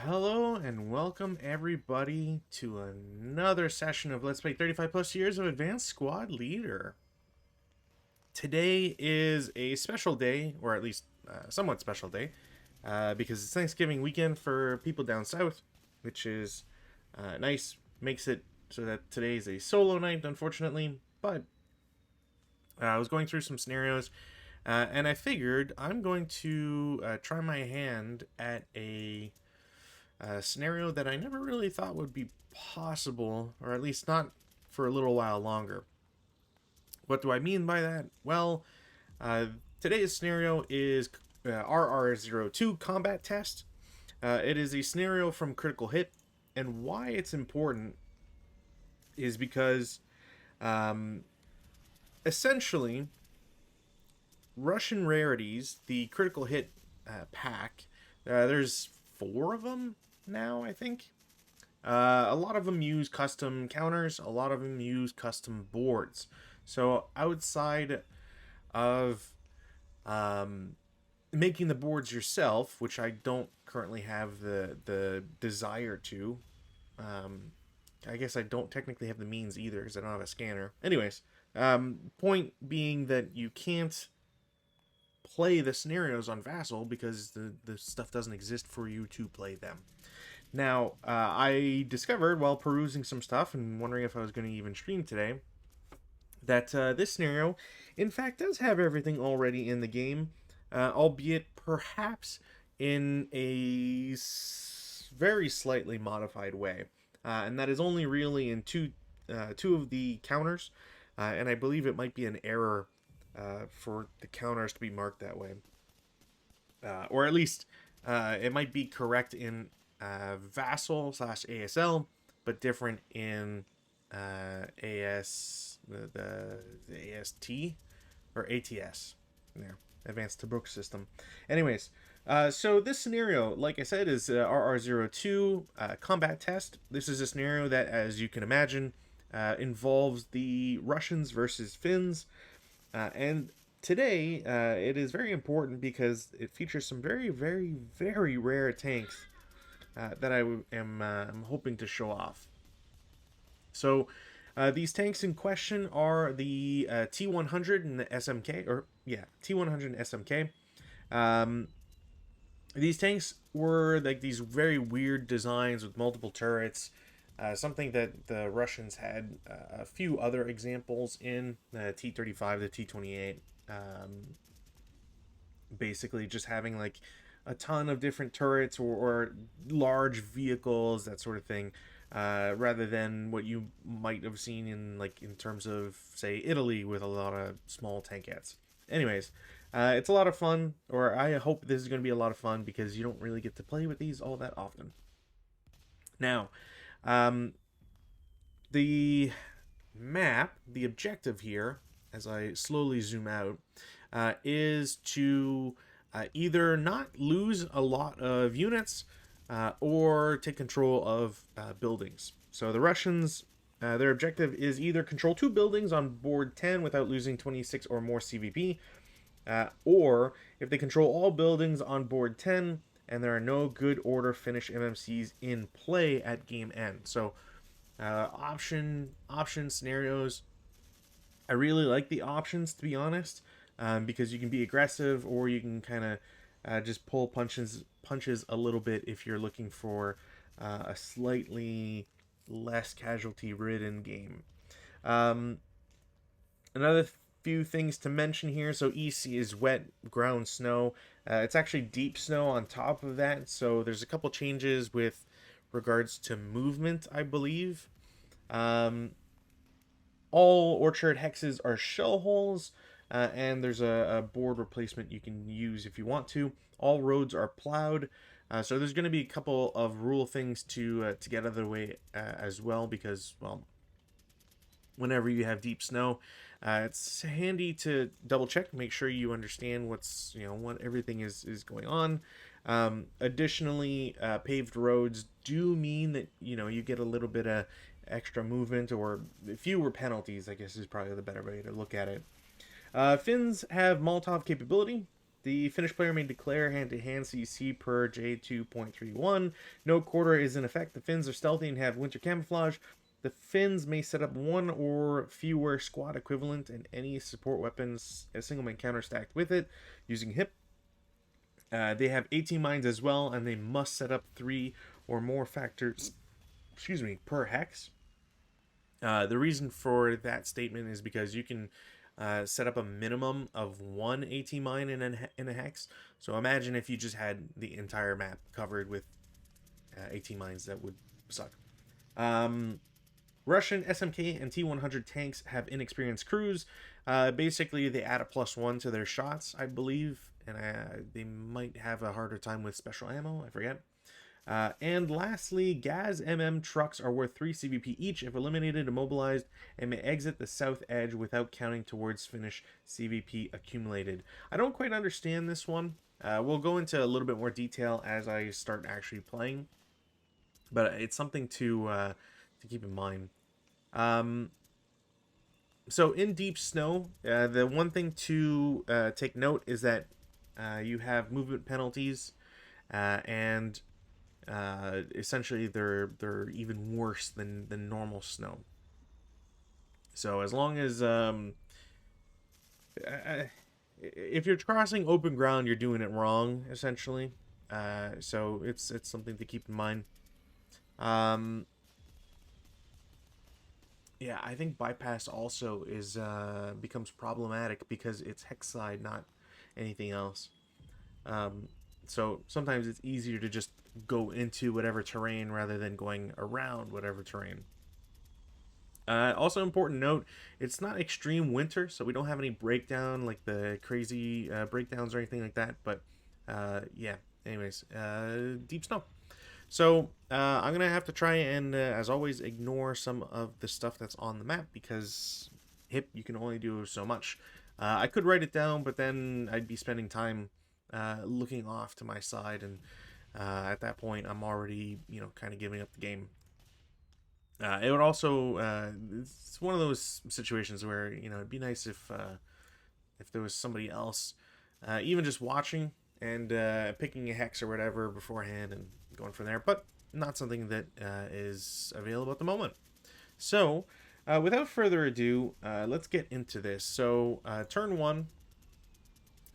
Hello and welcome everybody to another session of Let's Play 35 plus years of Advanced Squad Leader. Today is a special day, or at least somewhat special day, because it's Thanksgiving weekend for people down south, which is nice. Makes it so that today is a solo night, unfortunately, but I was going through some scenarios, and I figured I'm going to try my hand at a scenario that I never really thought would be possible, or at least not for a little while longer. What do I mean by that? Well, uh, today's scenario is RR-02 combat test. It is a scenario from Critical Hit, and why it's important is because um, essentially Russian rarities, the Critical Hit pack, there's 4 of them now, I think. A lot of them use custom counters, a lot of them use custom boards. So outside of making the boards yourself, which I don't currently have the desire to, I guess I don't technically have the means either because I don't have a scanner. Anyways, point being that you can't play the scenarios on Vassal because the stuff doesn't exist for you to play them. Now, I discovered while perusing some stuff and wondering if I was going to even stream today that this scenario, in fact, does have everything already in the game, albeit perhaps in a very slightly modified way. And that is only really in two of the counters, and I believe it might be an error for the counters to be marked that way. Or at least it might be correct in Vassal / ASL, but different in AS the AST or ATS. There, Advanced Tabuk System. Anyways, so this scenario, like I said, is RR-02 combat test. This is a scenario that, as you can imagine, involves the Russians versus Finns, and today it is very important because it features some very, very, very rare tanks that I am hoping to show off. So these tanks in question are the T100 and the SMK, or yeah, T100 and SMK. These tanks were like these very weird designs with multiple turrets. Something that the Russians had a few other examples in the T-35, the T-28. Basically just having like a ton of different turrets or large vehicles, that sort of thing, rather than what you might have seen in terms of, say, Italy with a lot of small tankettes. Anyways, it's a lot of fun, or I hope this is going to be a lot of fun because you don't really get to play with these all that often. Now, the map, the objective here, as I slowly zoom out, is to either not lose a lot of units or take control of buildings. So the Russians, their objective is either control 2 buildings on board 10 without losing 26 or more CVP, or if they control all buildings on board 10 and there are no good order finish MMCs in play at game end. So option scenarios, I really like the options, to be honest, because you can be aggressive or you can kind of just pull punches a little bit if you're looking for a slightly less casualty ridden game. Another few things to mention here. So EC is wet ground snow. It's actually deep snow on top of that. So there's a couple changes with regards to movement, I believe. All orchard hexes are shell holes, and there's a board replacement you can use if you want to. All roads are plowed, so there's going to be a couple of rule things to get out of the way as well, because, well, whenever you have deep snow, it's handy to double check, make sure you understand what's, what everything is going on. Additionally, paved roads do mean that you get a little bit of extra movement, or fewer penalties, I guess is probably the better way to look at it. Finns have Molotov capability. The Finnish player may declare hand-to-hand CC per J2.31. No quarter is in effect. The Finns are stealthy and have winter camouflage. The Finns may set up one or fewer squad equivalent and any support weapons, a single man counter stacked with it, using HIP. They have 18 mines as well, and they must set up 3 or more factors, per hex. The reason for that statement is because you can set up a minimum of 1 AT mine in a hex. So imagine if you just had the entire map covered with AT mines, that would suck. Russian SMK and T-100 tanks have inexperienced crews. Basically, they add a +1 to their shots, I believe, and they might have a harder time with special ammo. I forget. And lastly, Gaz MM trucks are worth 3 CVP each if eliminated, immobilized, and may exit the south edge without counting towards Finnish CVP accumulated. I don't quite understand this one. We'll go into a little bit more detail as I start actually playing, but it's something to keep in mind. So in deep snow, the one thing to take note is that you have movement penalties, and essentially they're even worse than normal snow. So as long as if you're crossing open ground, you're doing it wrong, essentially. So it's something to keep in mind. Yeah, I think bypass also is becomes problematic because it's hex side, not anything else. So sometimes it's easier to just go into whatever terrain rather than going around whatever terrain. Also important note, it's not extreme winter, so we don't have any breakdown, like the crazy breakdowns or anything like that. But yeah, anyways, deep snow. So I'm gonna have to try and, as always, ignore some of the stuff that's on the map because HIP, you can only do so much. I could write it down, but then I'd be spending time looking off to my side, and at that point, I'm already, kind of giving up the game. It would also, it's one of those situations where, it'd be nice if there was somebody else, even just watching and picking a hex or whatever beforehand and going from there, but not something that is available at the moment. So, without further ado, let's get into this. So, turn 1,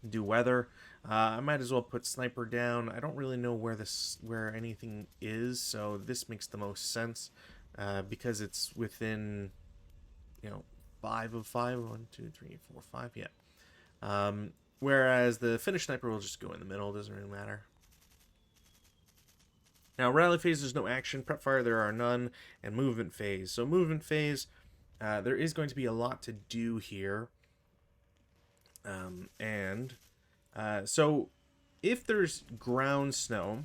do weather. I might as well put sniper down. I don't really know where anything is, so this makes the most sense because it's within 5 of 5. 1, 2, 3, 4, 5. Yeah. Whereas the Finnish sniper will just go in the middle. Doesn't really matter. Now, rally phase, there's no action. Prep fire, there are none. And movement phase. So movement phase, there is going to be a lot to do here. So if there's ground snow,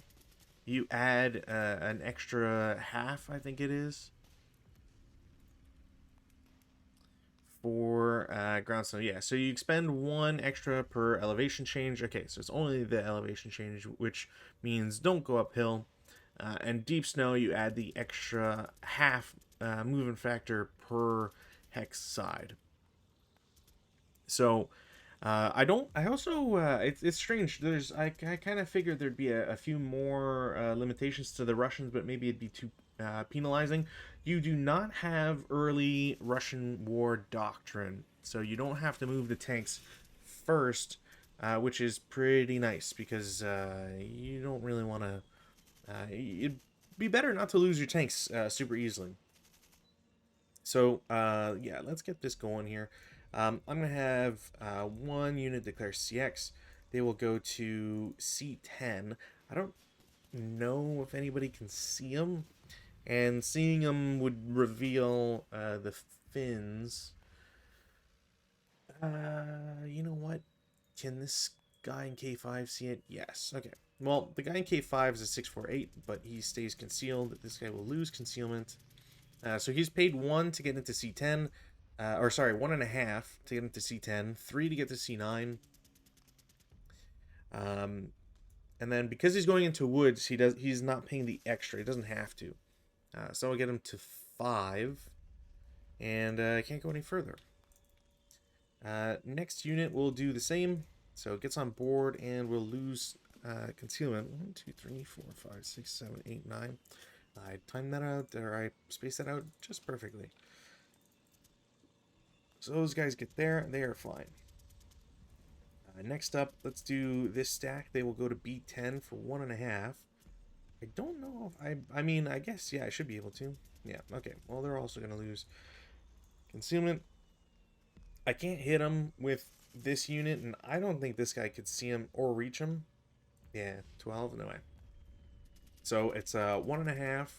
you add an extra half, I think it is, for ground snow. Yeah, so you expend 1 extra per elevation change. Okay, so it's only the elevation change, which means don't go uphill. And deep snow, you add the extra half movement factor per hex side. So it's strange. I kind of figured there'd be a few more limitations to the Russians, but maybe it'd be too penalizing. You do not have early Russian war doctrine, so you don't have to move the tanks first, which is pretty nice because you don't really want to. It'd be better not to lose your tanks super easily. So yeah, let's get this going here. I'm going to have 1 unit declare CX. They will go to C10. I don't know if anybody can see them. And seeing them would reveal the Finns. You know what? Can this guy in K5 see it? Yes. Okay. Well, the guy in K5 is a 648, but he stays concealed. This guy will lose concealment. So he's paid 1 to get into C10. 1.5 to get into C10, 3 to get to C9. And then because he's going into woods, he's not paying the extra. He doesn't have to. So I'll get him to 5, and I can't go any further. Next unit will do the same. So it gets on board, and we'll lose concealment. 1, 2, 3, 4, 5, 6, 7, 8, 9. I timed that out, or I spaced that out just perfectly. So those guys get there, they are fine. Next up, let's do this stack. They will go to B10 for 1.5. I don't know if I mean, I guess, yeah, I should be able to. Yeah, okay. Well, they're also going to lose concealment. I can't hit them with this unit, and I don't think this guy could see him or reach him. Yeah, 12, no way. So it's 1.5,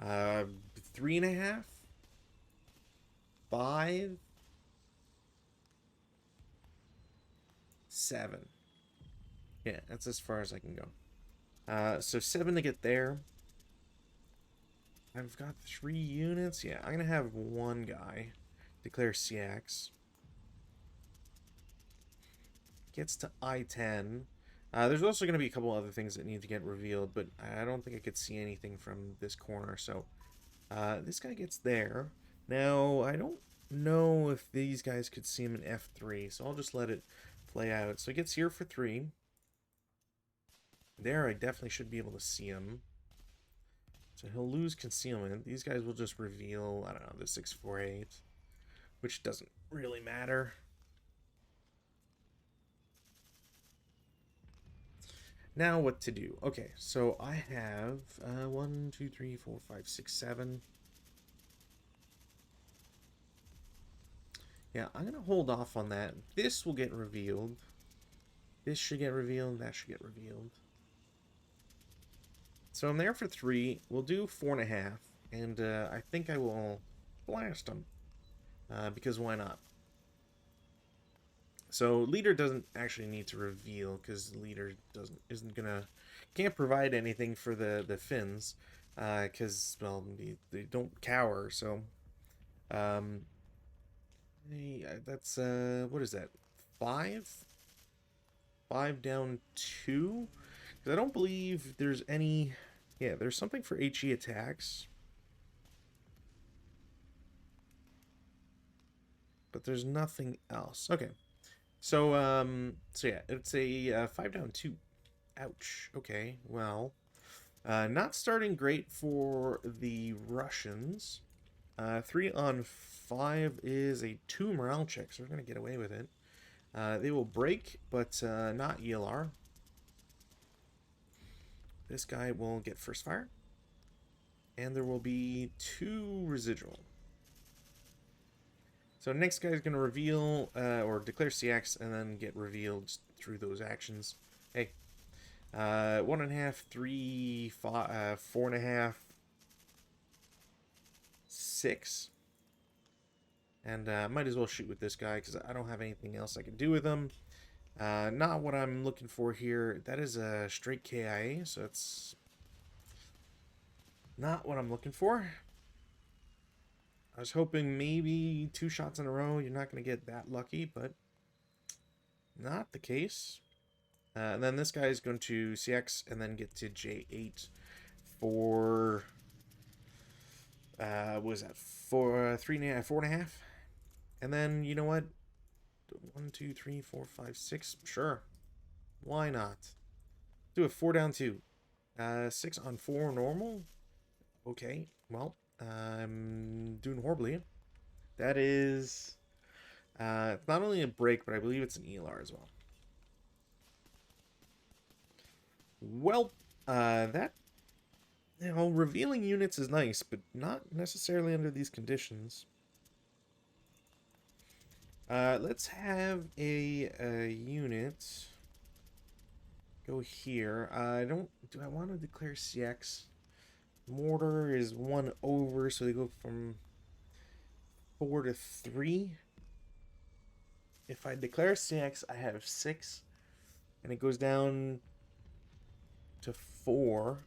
3.5, 5, 7. Yeah, that's as far as I can go. So 7 to get there. I've got 3 units. Yeah, I'm going to have one guy declare CX. Gets to I-10. There's also going to be a couple other things that need to get revealed, but I don't think I could see anything from this corner. So this guy gets there. Now, I don't know if these guys could see him in F3, so I'll just let it play out. So he gets here for 3. There, I definitely should be able to see him. So he'll lose concealment. These guys will just reveal, I don't know, the 648, which doesn't really matter. Now what to do? Okay, so I have 1, 2, 3, 4, 5, 6, 7. Yeah, I'm going to hold off on that. This will get revealed. This should get revealed. That should get revealed. So I'm there for 3. We'll do 4.5. And I think I will blast them. Because why not? So leader doesn't actually need to reveal, because leader can't provide anything for the Finns, because, well, they don't cower. So that's what is that, 5 down 2, because I don't believe there's any. Yeah, there's something for HE attacks, but there's nothing else. Okay. So, so yeah, it's a 5 down 2. Ouch. Okay, well, not starting great for the Russians. 3 on 5 is a 2 morale check, so we're going to get away with it. They will break, but not ELR. This guy will get first fire. And there will be 2 residual. So next guy is going to reveal or declare CX and then get revealed through those actions. Hey, 1.5, 3, 5, 4.5, 6. And might as well shoot with this guy because I don't have anything else I can do with him. Not what I'm looking for here. That is a straight KIA, so it's not what I'm looking for. I was hoping maybe 2 shots in a row. You're not going to get that lucky, but not the case. And then this guy is going to CX and then get to J8 for, what was that, 4.5. And then, you know what? 1, 2, 3, 4, 5, 6. Sure. Why not? Do a 4 down 2. 6 on 4 normal. Okay. Well, I'm doing horribly. That is it's not only a break, but I believe it's an ELR as well. Well, that, you know, revealing units is nice, but not necessarily under these conditions. Let's have a unit go here. Do I want to declare CX? Mortar is 1 over, so they go from 4 to 3. If I declare CX, I have 6, and it goes down to 4.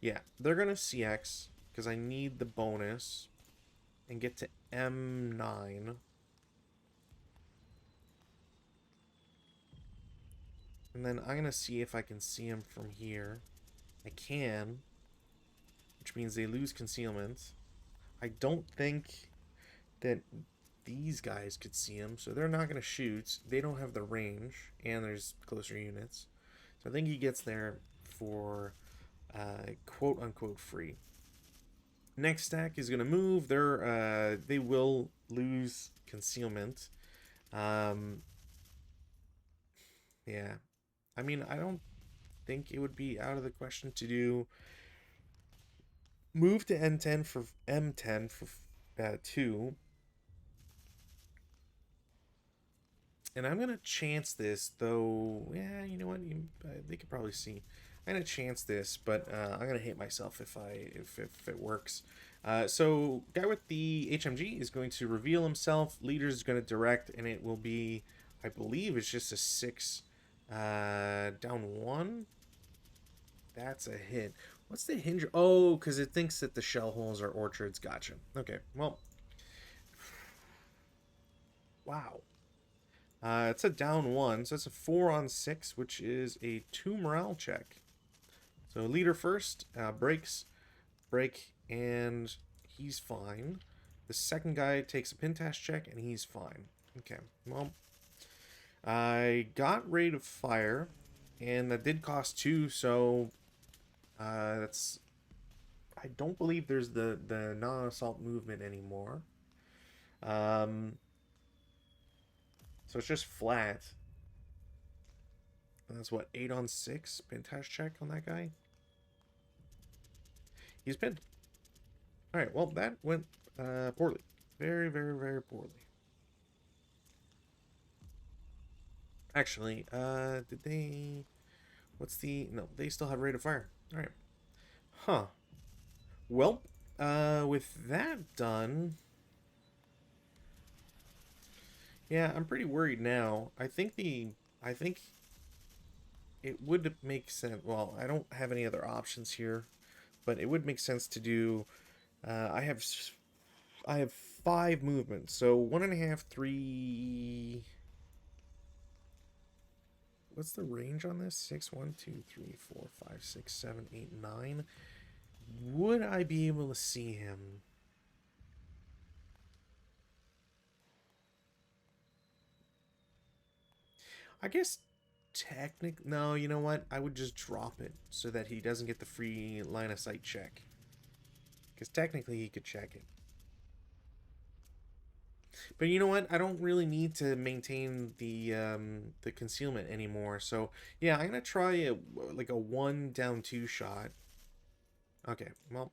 Yeah, they're gonna CX because I need the bonus and get to M9. And then I'm gonna see if I can see him from here. I can, which means they lose concealment. I don't think that these guys could see him, so they're not going to shoot. They don't have the range, and there's closer units. So I think he gets there for quote-unquote free. Next stack is going to move. They will lose concealment. Yeah. I mean, I don't think it would be out of the question to do move to N10 for M10 for 2. And I'm going to chance this, though. Yeah, you know what? They could probably see. I'm going to chance this, but I'm going to hate myself if it works. So, guy with the HMG is going to reveal himself. Leader is going to direct, and it will be, I believe it's just a 6 down 1. That's a hit. What's the hinge? Oh, because it thinks that the shell holes are orchards. Gotcha. Okay, well. Wow. It's a down 1, so it's a 4 on 6, which is a 2 morale check. So leader first, breaks, break, and he's fine. The second guy takes a pintash check, and he's fine. Okay, well, I got rate of fire, and that did cost 2, so that's... I don't believe there's the non-assault movement anymore. So it's just flat. And that's what, 8 on 6? Pintash check on that guy? He's pinned. Alright, well, that went poorly. Very, very, very poorly. Actually, did they... What's the... No, they still have rate of fire. Alright. Huh. Well, with that done... Yeah, I'm pretty worried now. I think it would make sense. Well, I don't have any other options here, but it would make sense to do. I have 5 movements, so 1.5, 3. What's the range on this? 6, 1, 2, 3, 4, 5, 6, 7, 8, 9. Would I be able to see him? I guess no, you know what? I would just drop it so that he doesn't get the free line of sight check. Because technically he could check it. But you know what? I don't really need to maintain the concealment anymore. So yeah, I'm gonna try like a 1 down 2 shot. Okay, well,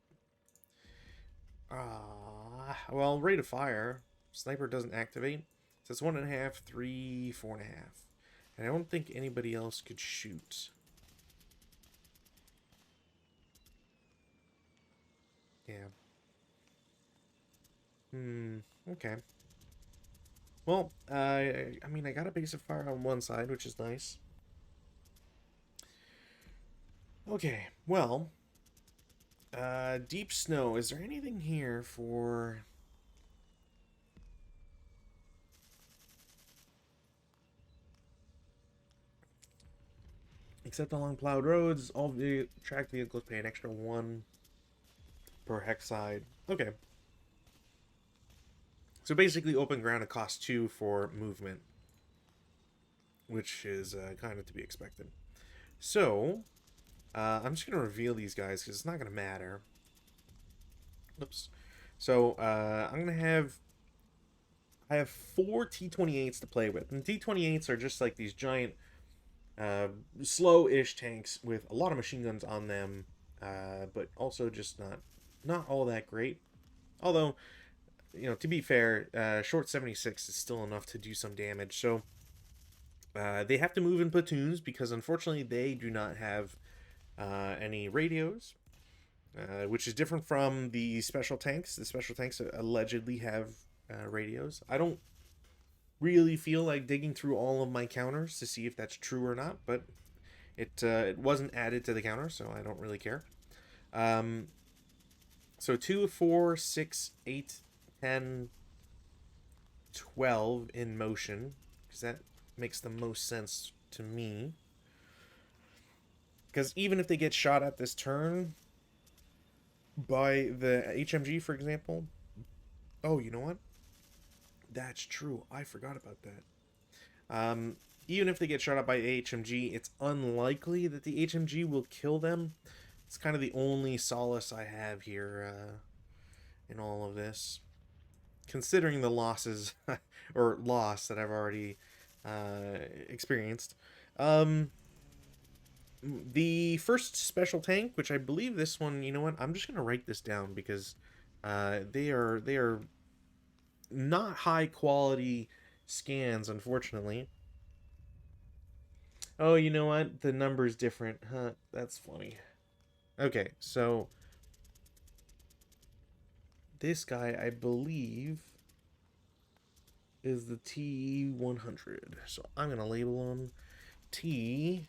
well, rate of fire. Sniper doesn't activate. So it's 1.5, 3, 4.5. And I don't think anybody else could shoot. Yeah. Okay. Well, I mean, I got a base of fire on one side, which is nice. Okay, well, deep snow. Is there anything here for... Except along plowed roads, all the tracked vehicles pay an extra 1 per hex side. Okay. So basically, open ground, it costs 2 for movement, which is kind of to be expected. So, I'm just going to reveal these guys because it's not going to matter. Oops. So, I'm going to have... I have 4 T-28s to play with. And T-28s are just like these giant... slow-ish tanks with a lot of machine guns on them, but also just not all that great. Although, you know, to be fair, short 76 is still enough to do some damage. So they have to move in platoons because unfortunately they do not have any radios, which is different from the special tanks. The special tanks allegedly have radios. I don't really feel like digging through all of my counters to see if that's true or not, but it wasn't added to the counter, so I don't really care. So 2, 4, 6, 8, 10, 12 in motion, because that makes the most sense to me. Because even if they get shot at this turn by the HMG, for example... Oh, you know what? That's true. I forgot about that. Even if they get shot up by the HMG, it's unlikely that the HMG will kill them. It's kind of the only solace I have here in all of this, considering the losses or loss that I've already experienced. Um, the first special tank, which I believe this one, you know what? I'm just gonna write this down because they are not high quality scans, unfortunately. Oh, you know what? The number's different. Huh, that's funny. Okay, so this guy, I believe, is the T100. So I'm going to label him T100.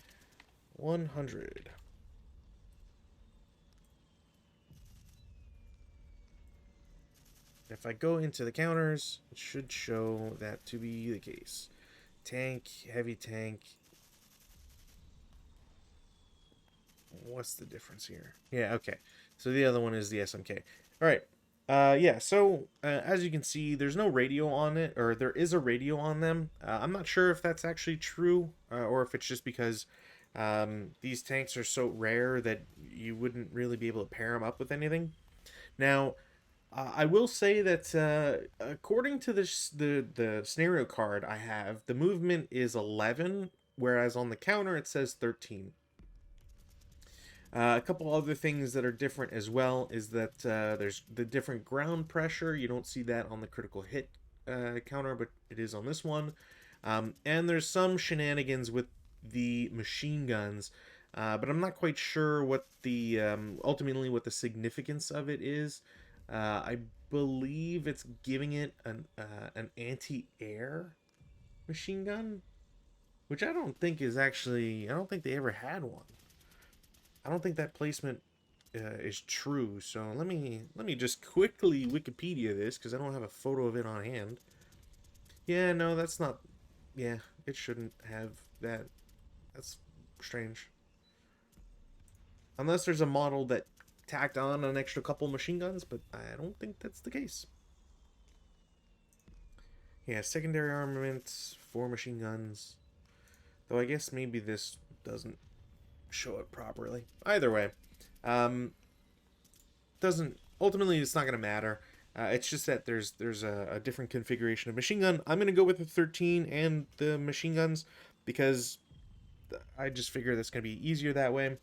If I go into the counters, it should show that to be the case. Tank, heavy tank. What's the difference here? Yeah, okay. So the other one is the SMK. All right. Yeah, so as you can see, there's no radio on it, or there is a radio on them. I'm not sure if that's actually true, or if it's just because these tanks are so rare that you wouldn't really be able to pair them up with anything. Now, I will say that according to the scenario card I have, the movement is 11, whereas on the counter it says 13. A couple other things that are different as well is that there's the different ground pressure. You don't see that on the critical hit counter, but it is on this one. And there's some shenanigans with the machine guns, but I'm not quite sure what the ultimately what the significance of it is. I believe it's giving it an anti-air machine gun, which I don't think is actually. I don't think they ever had one. I don't think that placement is true. So let me just quickly Wikipedia this because I don't have a photo of it on hand. Yeah, no, that's not. Yeah, it shouldn't have that. That's strange. Unless there's a model that tacked on an extra couple machine guns, but I don't think that's the case. Yeah, secondary armaments, 4 machine guns. Though I guess maybe this doesn't show it properly. Either way, doesn't ultimately it's not going to matter. It's just that there's a different configuration of machine gun. I'm going to go with the 13 and the machine guns because I just figure that's going to be easier that way.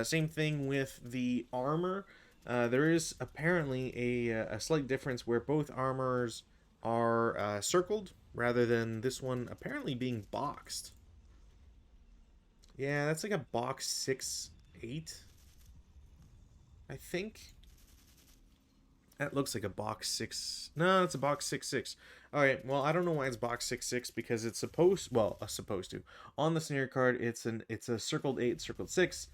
Same thing with the armor. There is apparently a slight difference where both armors are circled rather than this one apparently being boxed. Yeah, that's like a box 6-8, I think. That looks like a box 6. No, it's a box 6-6. All right. Well, I don't know why it's box 6-6 because it's supposed. Well, supposed to. On the scenario card, it's a circled 8, circled 6,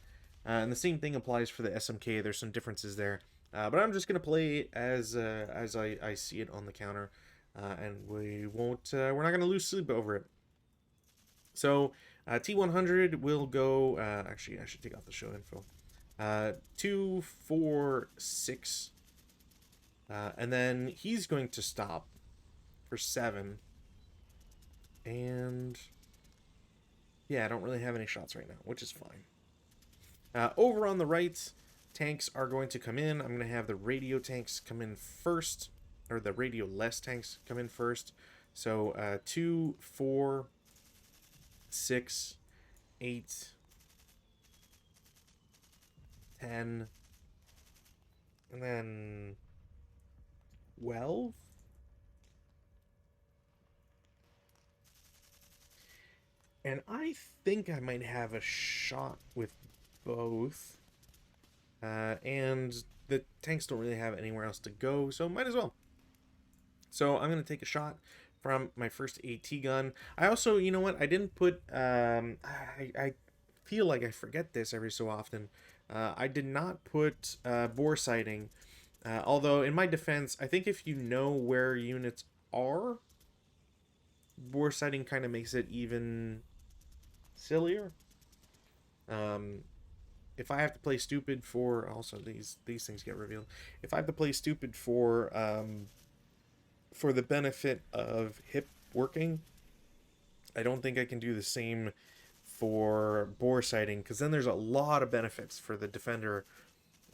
and the same thing applies for the SMK. There's some differences there, but I'm just gonna play it as I see it on the counter, and we won't. We're not gonna lose sleep over it. So T100 will go. Actually, I should take off the show info. 2, 4, 6. And then he's going to stop for 7. And yeah, I don't really have any shots right now, which is fine. Over on the right, tanks are going to come in. I'm going to have the radio tanks come in first, or the radio-less tanks come in first. So 2, 4, 6, 8, 10, and then 12. And I think I might have a shot with both. And the tanks don't really have anywhere else to go, so might as well. So I'm going to take a shot from my first AT gun. I also, you know what, I didn't put, I feel like I forget this every so often. I did not put bore sighting. Although, in my defense, I think if you know where units are, bore sighting kind of makes it even sillier. If I have to play stupid for... Also, these things get revealed. If I have to play stupid for for the benefit of hip working. I don't think I can do the same for bore sighting, because then there's a lot of benefits for the defender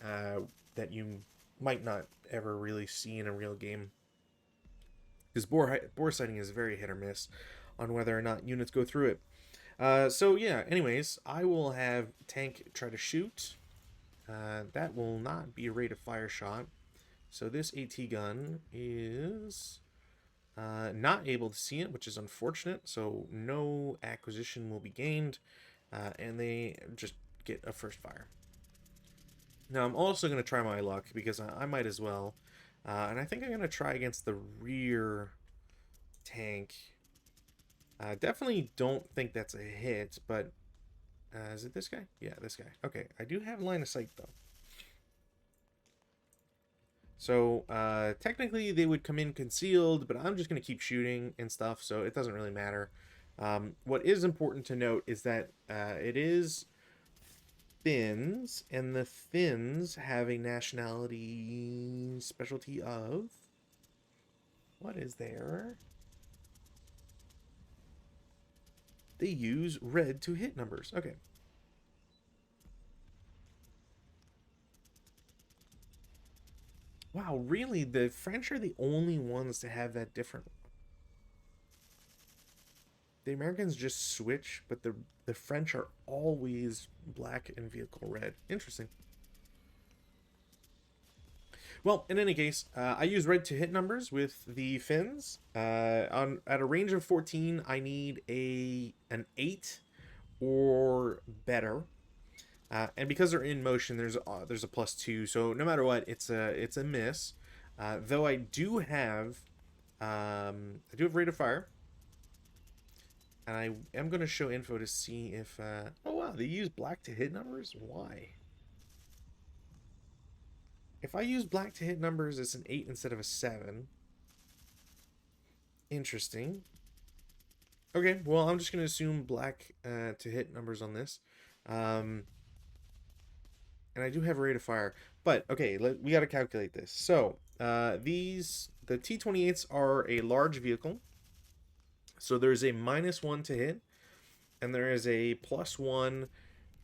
uh, that you might not ever really see in a real game. Because bore sighting is very hit or miss on whether or not units go through it. So yeah, anyways, I will have tank try to shoot. That will not be a rate of fire shot. So this AT gun is not able to see it, which is unfortunate. So no acquisition will be gained, and they just get a first fire. Now I'm also going to try my luck because I might as well. And I think I'm going to try against the rear tank. Definitely don't think that's a hit, but is it this guy? Yeah, this guy. Okay, I do have line of sight though. So technically they would come in concealed, but I'm just going to keep shooting and stuff, so it doesn't really matter. What is important to note is that it is Finns, and the Finns have a nationality specialty of... What is there? They use red to hit numbers. Okay. Wow, really? The French are the only ones to have that different. The Americans just switch, but the French are always black and vehicle red. Interesting. Well, in any case, I use red to hit numbers with the Finns. At a range of 14, I need an 8 or better. And because they're in motion, there's a +2. So no matter what, it's a miss. Though I do have rate of fire, and I am going to show info to see if oh wow, they use black to hit numbers. Why? If I use black to hit numbers, it's an 8 instead of a 7. Interesting. Okay, well, I'm just going to assume black to hit numbers on this. And I do have a rate of fire. But, okay, we got to calculate this. So, the T-28s are a large vehicle. So there's a -1 to hit. And there is a +1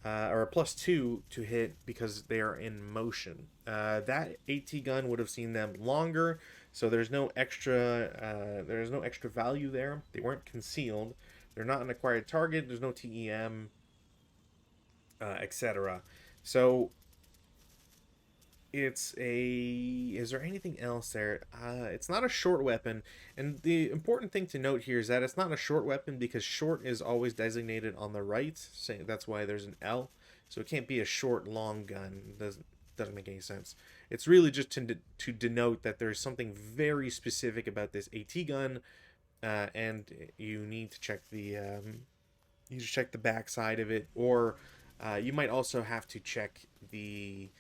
or a +2 to hit because they are in motion. That AT gun would have seen them longer, so there's no extra value there. They weren't concealed. They're not an acquired target. There's no TEM, etc. So is there anything else there? It's not a short weapon, and the important thing to note here is that it's not a short weapon because short is always designated on the right, so that's why there's an L. So it can't be a short long gun. It doesn't make any sense. It's really just to denote that there's something very specific about this AT gun, and you need to check the back side of it, or you might also have to check the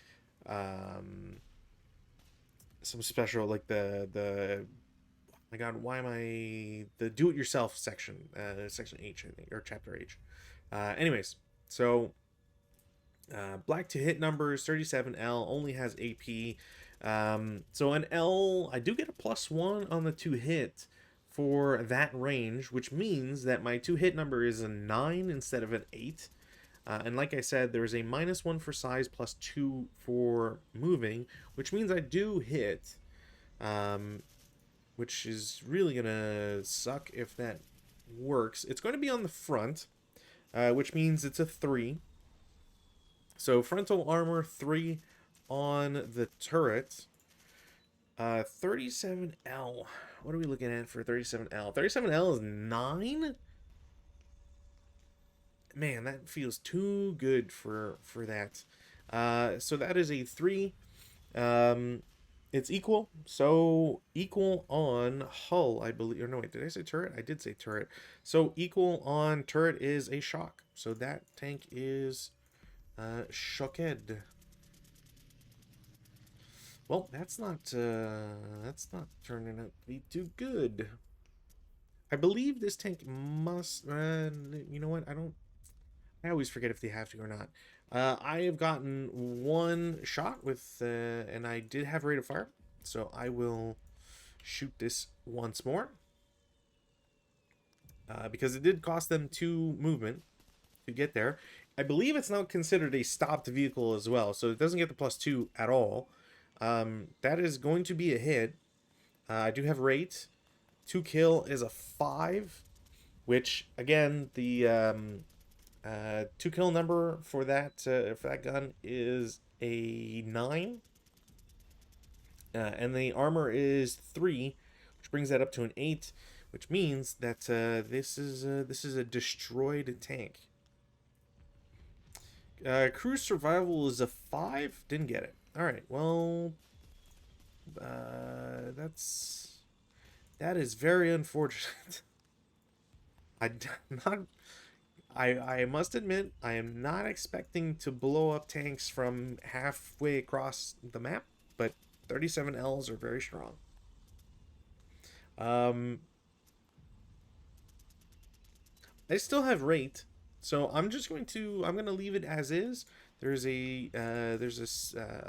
some special, like the oh my god, why am I the do-it-yourself section, section H, I think, or chapter H. Anyways, so black to hit numbers, 37L only has AP. So an L, I do get a +1 on the to hit for that range, which means that my to hit number is a 9 instead of an 8. And like I said, there's a -1 for size, +2 for moving, which means I do hit, which is really going to suck if that works. It's going to be on the front, which means it's a 3. So frontal armor 3 on the turret. 37L. What are we looking at for 37L? 37L is 9? Man, that feels too good for that. So that is a 3. It's equal. So equal on hull, I believe. Or no, wait, did I say turret? I did say turret. So equal on turret is a shock. So that tank is shocked. Well, that's not turning out to be too good. I believe this tank must. You know what? I always forget if they have to or not. I have gotten 1 shot with, and I did have rate of fire, so I will shoot this once more. Because it did cost them 2 movement to get there. I believe it's now considered a stopped vehicle as well, so it doesn't get the +2 at all. That is going to be a hit. I do have rate. 2 kill is a 5, which again the 2 kill number for that gun is a 9, and the armor is 3, which brings that up to an 8, which means that this is a destroyed tank. Cruise survival is a 5. Didn't get it. All right. Well, that is very unfortunate. I must admit, I am not expecting to blow up tanks from halfway across the map, but 37Ls are very strong. I still have rate, so I'm gonna leave it as is. There's a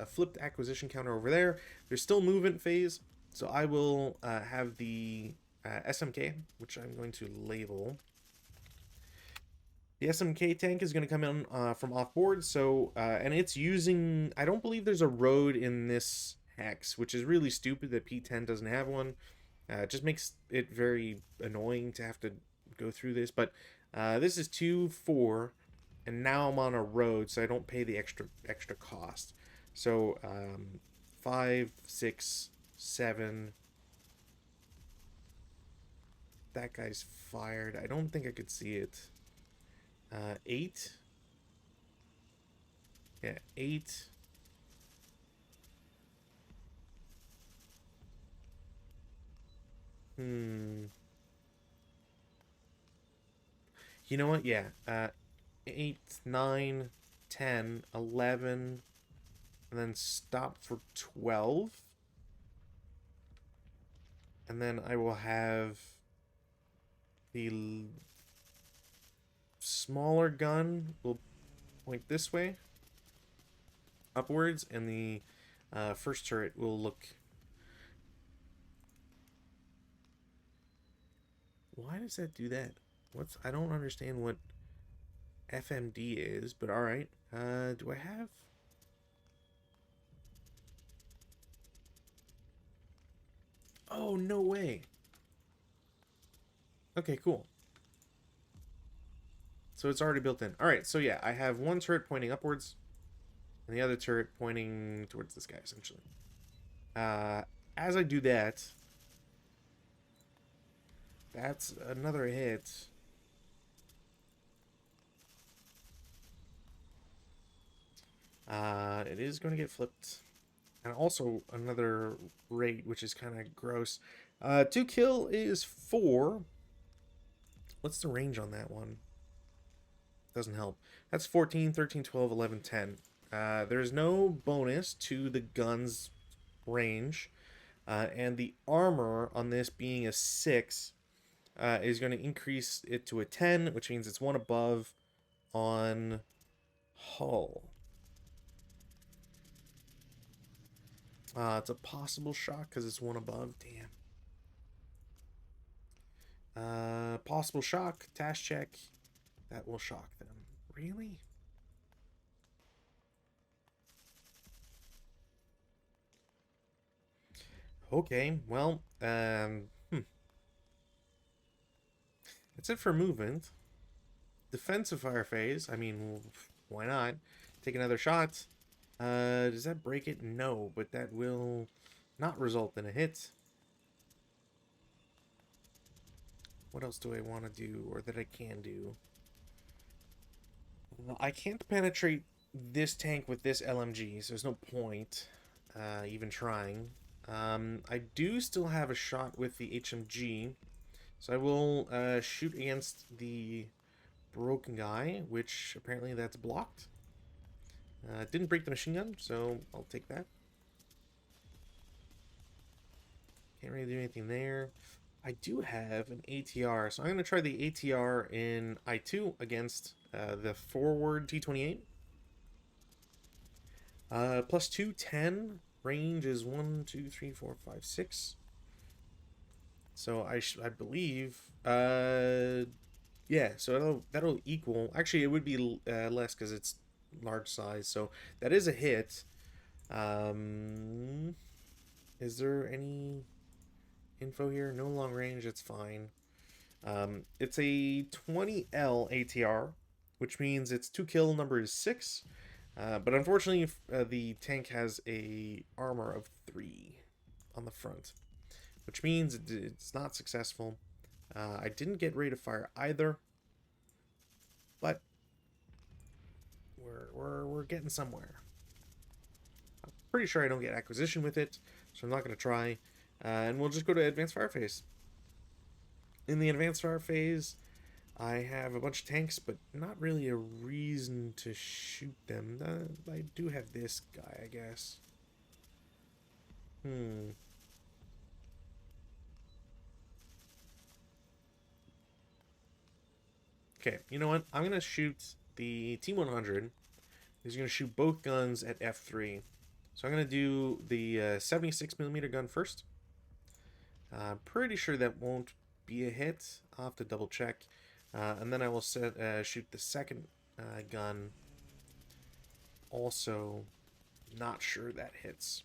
flipped acquisition counter over there. There's still movement phase, so I will have the SMK, which I'm going to label. The SMK tank is going to come in from off board, so and it's using. I don't believe there's a road in this hex, which is really stupid that P10 doesn't have one. It just makes it very annoying to have to go through this. But this is 2, 4, and now I'm on a road, so I don't pay the extra cost. So 5, 6, 7. That guy's fired. I don't think I could see it. 8. Yeah, 8. You know what? Yeah. 8, 9, 10, 11, and then stop for 12. And then I will have the smaller gun will point this way, upwards, and the first turret will look. Why does that do that? I don't understand what FMD is, but all right. Do I have? Oh, no way. Okay, cool. So it's already built in. All right, so yeah, I have one turret pointing upwards and the other turret pointing towards this guy, essentially. As I do that, that's another hit. It is going to get flipped. And also another rate, which is kind of gross. 2 kill is 4. What's the range on that one? Doesn't help. That's 14, 13, 12, 11, 10. There's no bonus to the gun's range. And the armor on this being a 6 is going to increase it to a 10, which means it's 1 above on hull. It's a possible shock because it's 1 above. Damn. Possible shock, task check. That will shock them. Really? Okay, well, that's it for movement. Defensive fire phase. I mean, why not? Take another shot. Does that break it? No, but that will not result in a hit. What else do I want to do, or that I can do? I can't penetrate this tank with this LMG, so there's no point even trying. I do still have a shot with the HMG, so I will shoot against the broken guy, which apparently that's blocked. Didn't break the machine gun, so I'll take that. Can't really do anything there. I do have an ATR, so I'm going to try the ATR in I2 against the forward T28. +2, 10. Range is 1, 2, 3, 4, 5, 6. So I believe, yeah. So that'll equal. Actually, it would be less because it's large size. So that is a hit. Um, is there any info here? No long range. It's fine. It's a 20L ATR, which means its two kill number is 6. But unfortunately, the tank has a armor of 3 on the front, which means it's not successful. I didn't get rate of fire either, but we're getting somewhere. I'm pretty sure I don't get acquisition with it, so I'm not going to try. And we'll just go to advanced fire phase. In the advanced fire phase, I have a bunch of tanks, but not really a reason to shoot them. I do have this guy, I guess. Okay, you know what? I'm going to shoot the T100. He's going to shoot both guns at F3. So I'm going to do the 76mm gun first. Pretty sure that won't be a hit. I'll have to double check. And then I will shoot the second gun. Also, not sure that hits.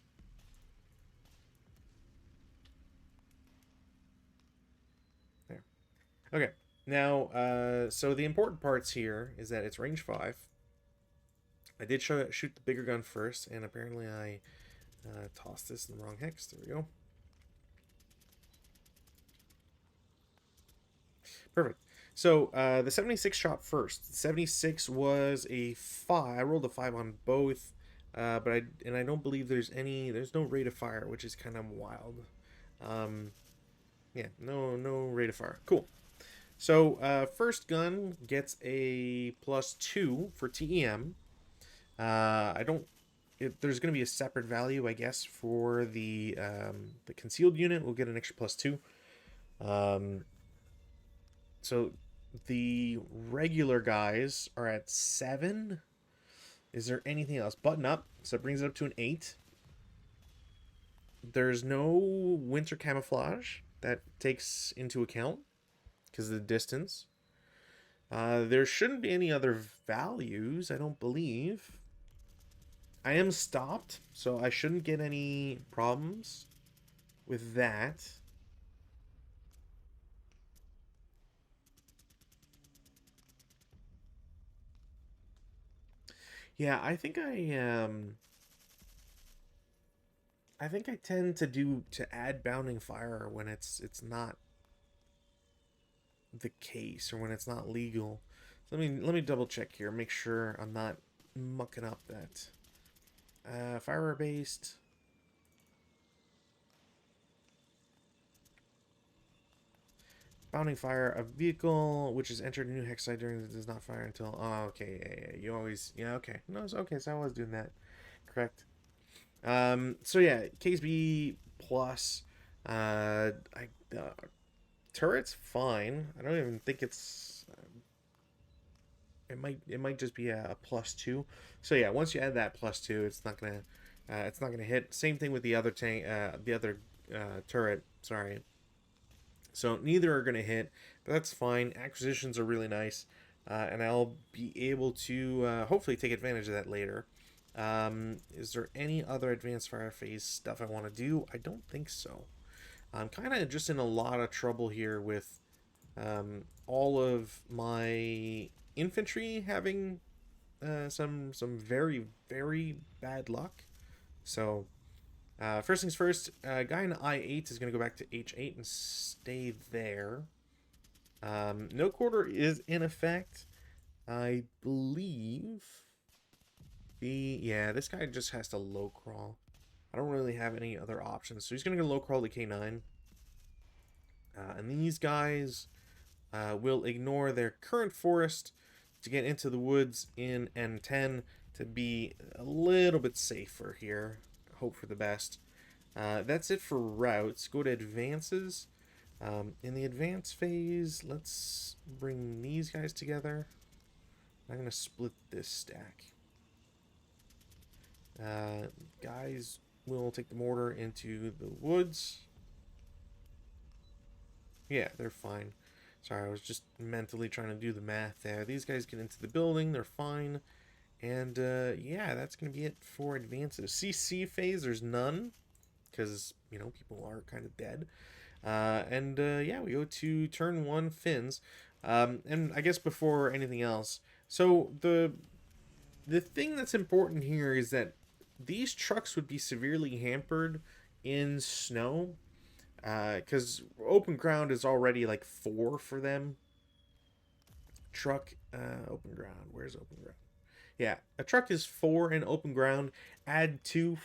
There. Okay. Now, so the important parts here is that it's range 5. I did shoot the bigger gun first, and apparently I tossed this in the wrong hex. There we go. Perfect. So the 76 shot first. The 76 was a 5. I rolled a 5 on both, but I don't believe there's no rate of fire, which is kind of wild. Yeah, no rate of fire. Cool. So first gun gets a +2 for TEM. I don't. There's going to be a separate value, I guess, for the concealed unit. We'll get an extra +2. So the regular guys are at 7. Is there anything else? Button up, so it brings it up to an 8. There's no winter camouflage that takes into account because of the distance. There shouldn't be any other values, I don't believe. I am stopped, so I shouldn't get any problems with that. Yeah, I think I tend to add bounding fire when it's not the case or when it's not legal. So let me double check here, make sure I'm not mucking up that. Fire based. Bounding fire, a vehicle which has entered a new hex site during does not fire until. Oh, okay, yeah. You always, yeah, okay. No, it's okay. So I was doing that, correct. So yeah, KSB plus. Turret's fine. I don't even think it's. It might just be a +2. So yeah, once you add that +2, it's not gonna hit. Same thing with the other tank, the other turret. Sorry. So neither are gonna hit, but that's fine. Acquisitions are really nice, and I'll be able to hopefully take advantage of that later. Is there any other advanced fire phase stuff I want to do? I don't think so. I'm kind of just in a lot of trouble here with all of my infantry having some very very bad luck. So first things first, guy in I8 is going to go back to H8 and stay there. No quarter is in effect, I believe. Yeah, this guy just has to low crawl. I don't really have any other options, so he's going to go low crawl to K9. And these guys will ignore their current forest to get into the woods in N10 to be a little bit safer here. Hope for the best. That's it for routes. Go to advances. In the advance phase, let's bring these guys together. I'm going to split this stack. Guys will take the mortar into the woods. Yeah, they're fine. Sorry, I was just mentally trying to do the math there. These guys get into the building, they're fine. And yeah, that's going to be it for advances. CC phase, there's none, because, you know, people are kind of dead. And yeah, we go to turn one, Finns. And I guess before anything else, so the thing that's important here is that these trucks would be severely hampered in snow, because open ground is already like 4 for them. Truck, open ground. Where's open ground? Yeah, a truck is 4 in open ground. Add 2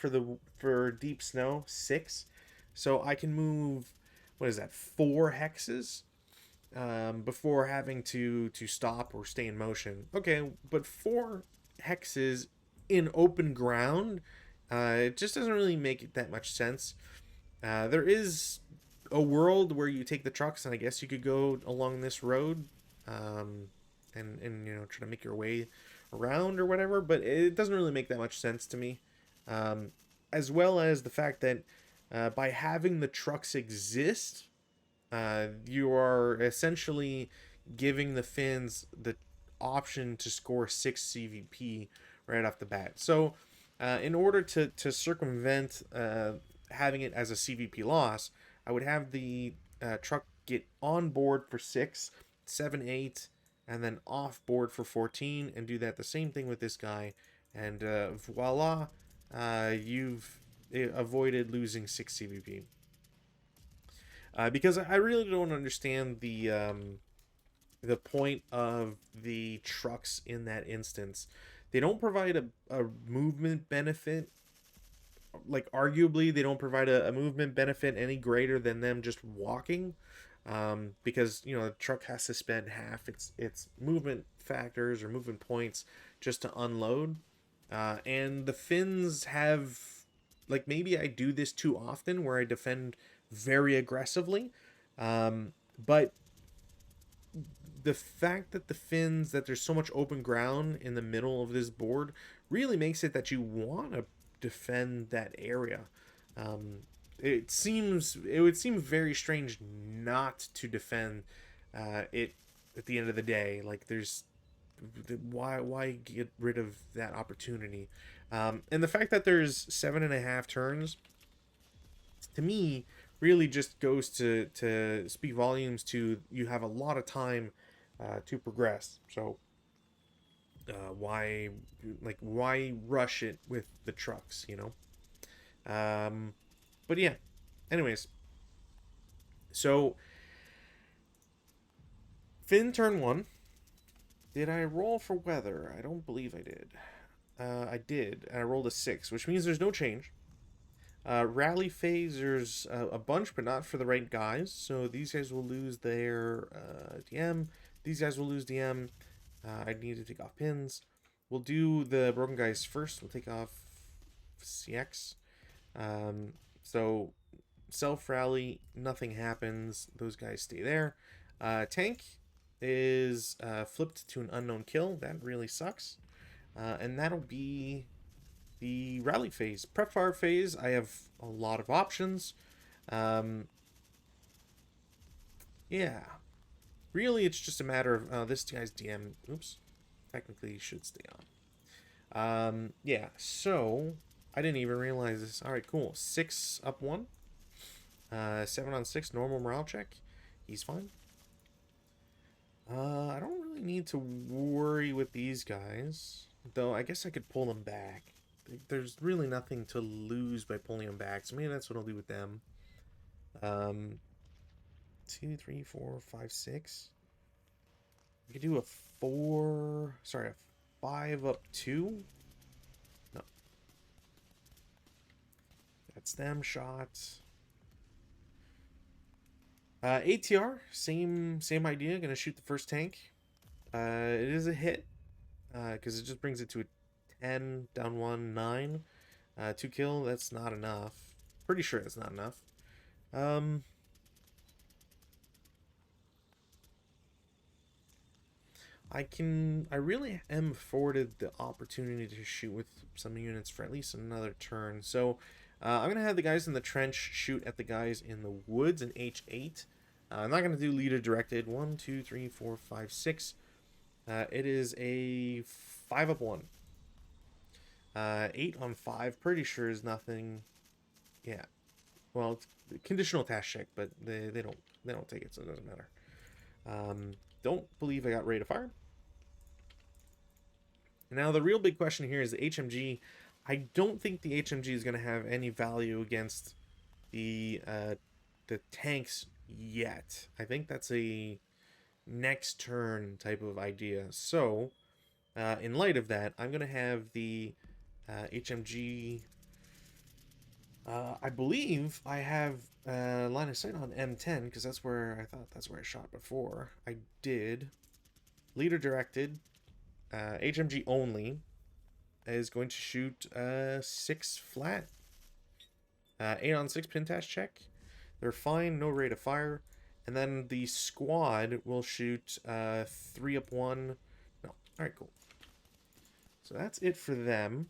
for deep snow, 6. So I can move. What is that? 4 hexes before having to stop or stay in motion. Okay, but 4 hexes in open ground, it just doesn't really make that much sense. There is a world where you take the trucks, and I guess you could go along this road, um, and you know, try to make your way around or whatever. But it doesn't really make that much sense to me. As well as the fact that by having the trucks exist, you are essentially giving the Finns the option to score 6 CVP right off the bat. So, in order to circumvent having it as a CVP loss, I would have the truck get on board for 6, 7, 8, and then off board for 14, and do that the same thing with this guy. And voila, you've avoided losing 6 CVP. Because I really don't understand the point of the trucks in that instance. They don't provide a movement benefit. Like, arguably, they don't provide a movement benefit any greater than them just walking. Because, you know, the truck has to spend half its movement factors or movement points just to unload. And the Finns have, like, maybe I do this too often where I defend very aggressively. But the fact that the Finns, that there's so much open ground in the middle of this board, really makes it that you want to defend that area. It would seem very strange not to defend it at the end of the day. Like, there's why get rid of that opportunity? And the fact that there's 7.5 turns, to me, really just goes to speak volumes to you have a lot of time to progress. So why rush it with the trucks, you know? But yeah, anyways, so Finn turn 1. Did I roll for weather? I don't believe I did. I did, and I rolled a 6, which means there's no change. Rally phase, there's a bunch, but not for the right guys. So these guys will lose their DM. These guys will lose DM. I need to take off pins. We'll do the broken guys first. We'll take off CX. So self rally, nothing happens. Those guys stay there. Tank is flipped to an unknown kill. That really sucks. And that'll be the rally phase. Prep fire phase, I have a lot of options. Yeah. Really, it's just a matter of this guy's DM. Oops. Technically, he should stay on. Yeah, so I didn't even realize this. All right, cool. 6 up 1. 7 on 6, normal morale check. He's fine. I don't really need to worry with these guys, though I guess I could pull them back. There's really nothing to lose by pulling them back, so maybe that's what I'll do with them. 2, 3, 4, 5, 6. We could do a 5 up 2. No. That's them shots. ATR, same idea. Gonna shoot the first tank. It is a hit, because it just brings it to a 10, down 1, 9. 2 kill, that's not enough. Pretty sure that's not enough. I really am afforded the opportunity to shoot with some units for at least another turn. So I'm going to have the guys in the trench shoot at the guys in the woods in H8. I'm not going to do leader directed. 1, 2, 3, 4, 5, 6. It is a 5 up 1. 8 on 5. Pretty sure is nothing. Yeah. Well, it's a conditional task check, but they don't take it, so it doesn't matter. Don't believe I got rate of fire. Now the real big question here is the HMG. I don't think the HMG is going to have any value against the tanks yet. I think that's a next turn type of idea. So, in light of that, I'm going to have the HMG. I believe I have line of sight on M10 because that's where I shot before. I did. Leader directed. HMG only is going to shoot 6 flat. 8 on 6 pintash check. They're fine, no rate of fire. And then the squad will shoot 3 up 1. No. Alright, cool. So that's it for them.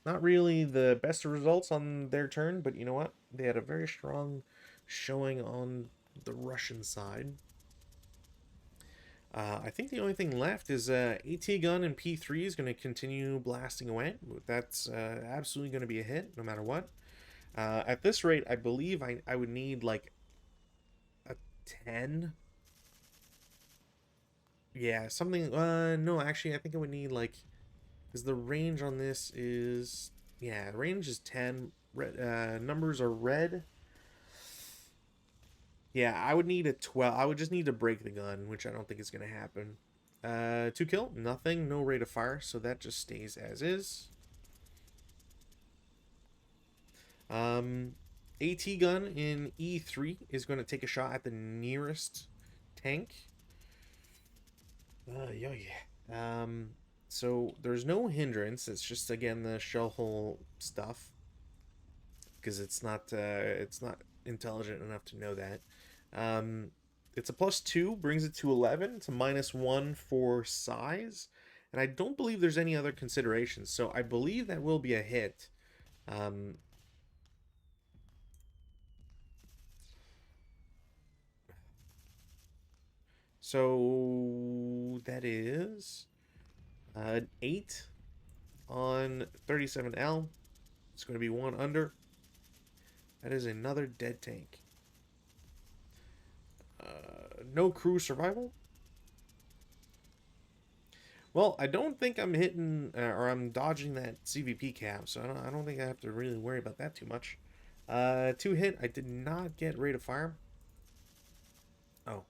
Not really the best results on their turn, but you know what? They had a very strong showing on the Russian side. I think the only thing left is AT gun and P3 is going to continue blasting away. That's absolutely going to be a hit no matter what. At this rate, I believe I would need like a 10. Yeah, something. No, actually, I think I would need like, because the range on this is, yeah, range is 10. Red, numbers are red. Yeah, I would need a 12. I would just need to break the gun, which I don't think is going to happen. 2 kill, nothing, no rate of fire, so that just stays as is. AT gun in E3 is going to take a shot at the nearest tank. So there's no hindrance. It's just again the shell hole stuff because it's not intelligent enough to know that. It's a +2, brings it to 11. It's a -1 for size, and I don't believe there's any other considerations. So I believe that will be a hit. So that is an 8 on 37L. It's going to be 1 under. That is another dead tank. No crew survival. Well, I don't think I'm hitting or I'm dodging that CVP cap, so I don't think I have to really worry about that too much. 2 hit. I did not get rate of fire. Oh,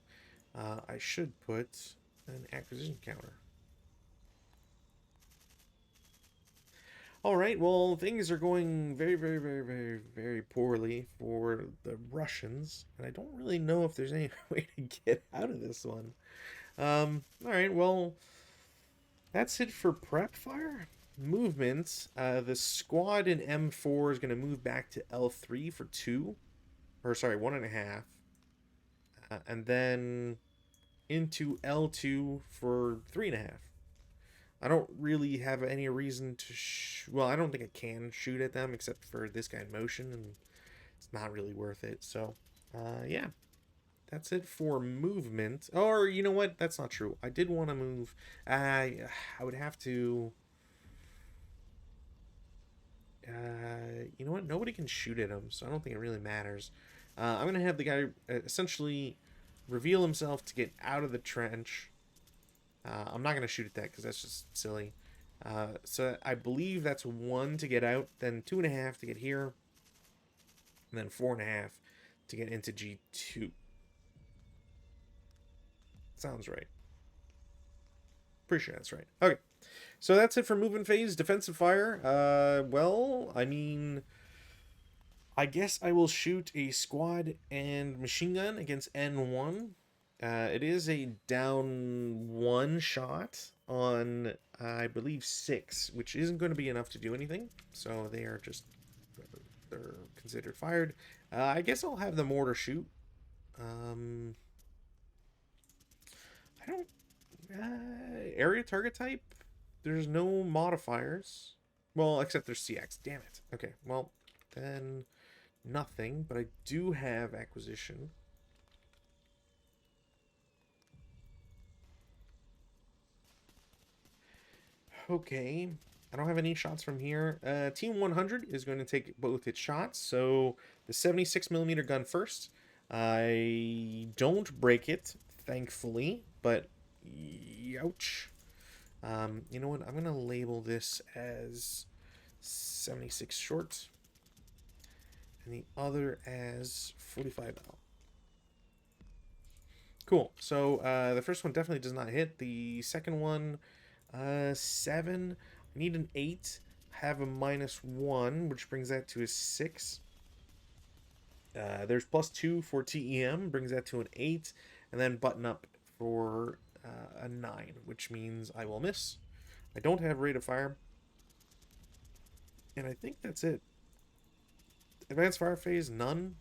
I should put an acquisition counter. All right, well, things are going very, very, very, very, very poorly for the Russians, and I don't really know if there's any way to get out of this one. All right, well, that's it for prep fire. Movements. The squad in M4 is going to move back to L3 for 2, or sorry, 1.5, and then into L2 for 3.5. I don't really have any reason to well, I don't think I can shoot at them except for this guy in motion, and it's not really worth it. So, yeah. That's it for movement. Or, you know what? That's not true. I did want to move. I would have to... you know what? Nobody can shoot at him, so I don't think it really matters. I'm going to have the guy essentially reveal himself to get out of the trench. I'm not going to shoot at that because that's just silly. So I believe that's 1 to get out, then 2.5 to get here, and then 4.5 to get into G2. Sounds right. Pretty sure that's right. Okay. So that's it for movement phase. Defensive fire. Well, I mean, I guess I will shoot a squad and machine gun against N1. It is a down 1 shot on, I believe, 6, which isn't going to be enough to do anything. So they are just, they're considered fired. I guess I'll have the mortar shoot. I don't, area target type, there's no modifiers. Well, except there's CX. Damn it. Okay, well, then nothing, but I do have acquisition. Okay, I don't have any shots from here. Team 100 is going to take both its shots. So the 76 millimeter gun first. I don't break it, thankfully, but ouch. You know what? I'm gonna label this as 76 short, and the other as 45L. Cool. So the first one definitely does not hit. The second one, 7. I need an 8. Have a -1, which brings that to a 6. There's +2 for TEM, brings that to an 8, and then button up for a 9, which means I will miss. I don't have rate of fire, and I think that's it. Advanced fire phase, none.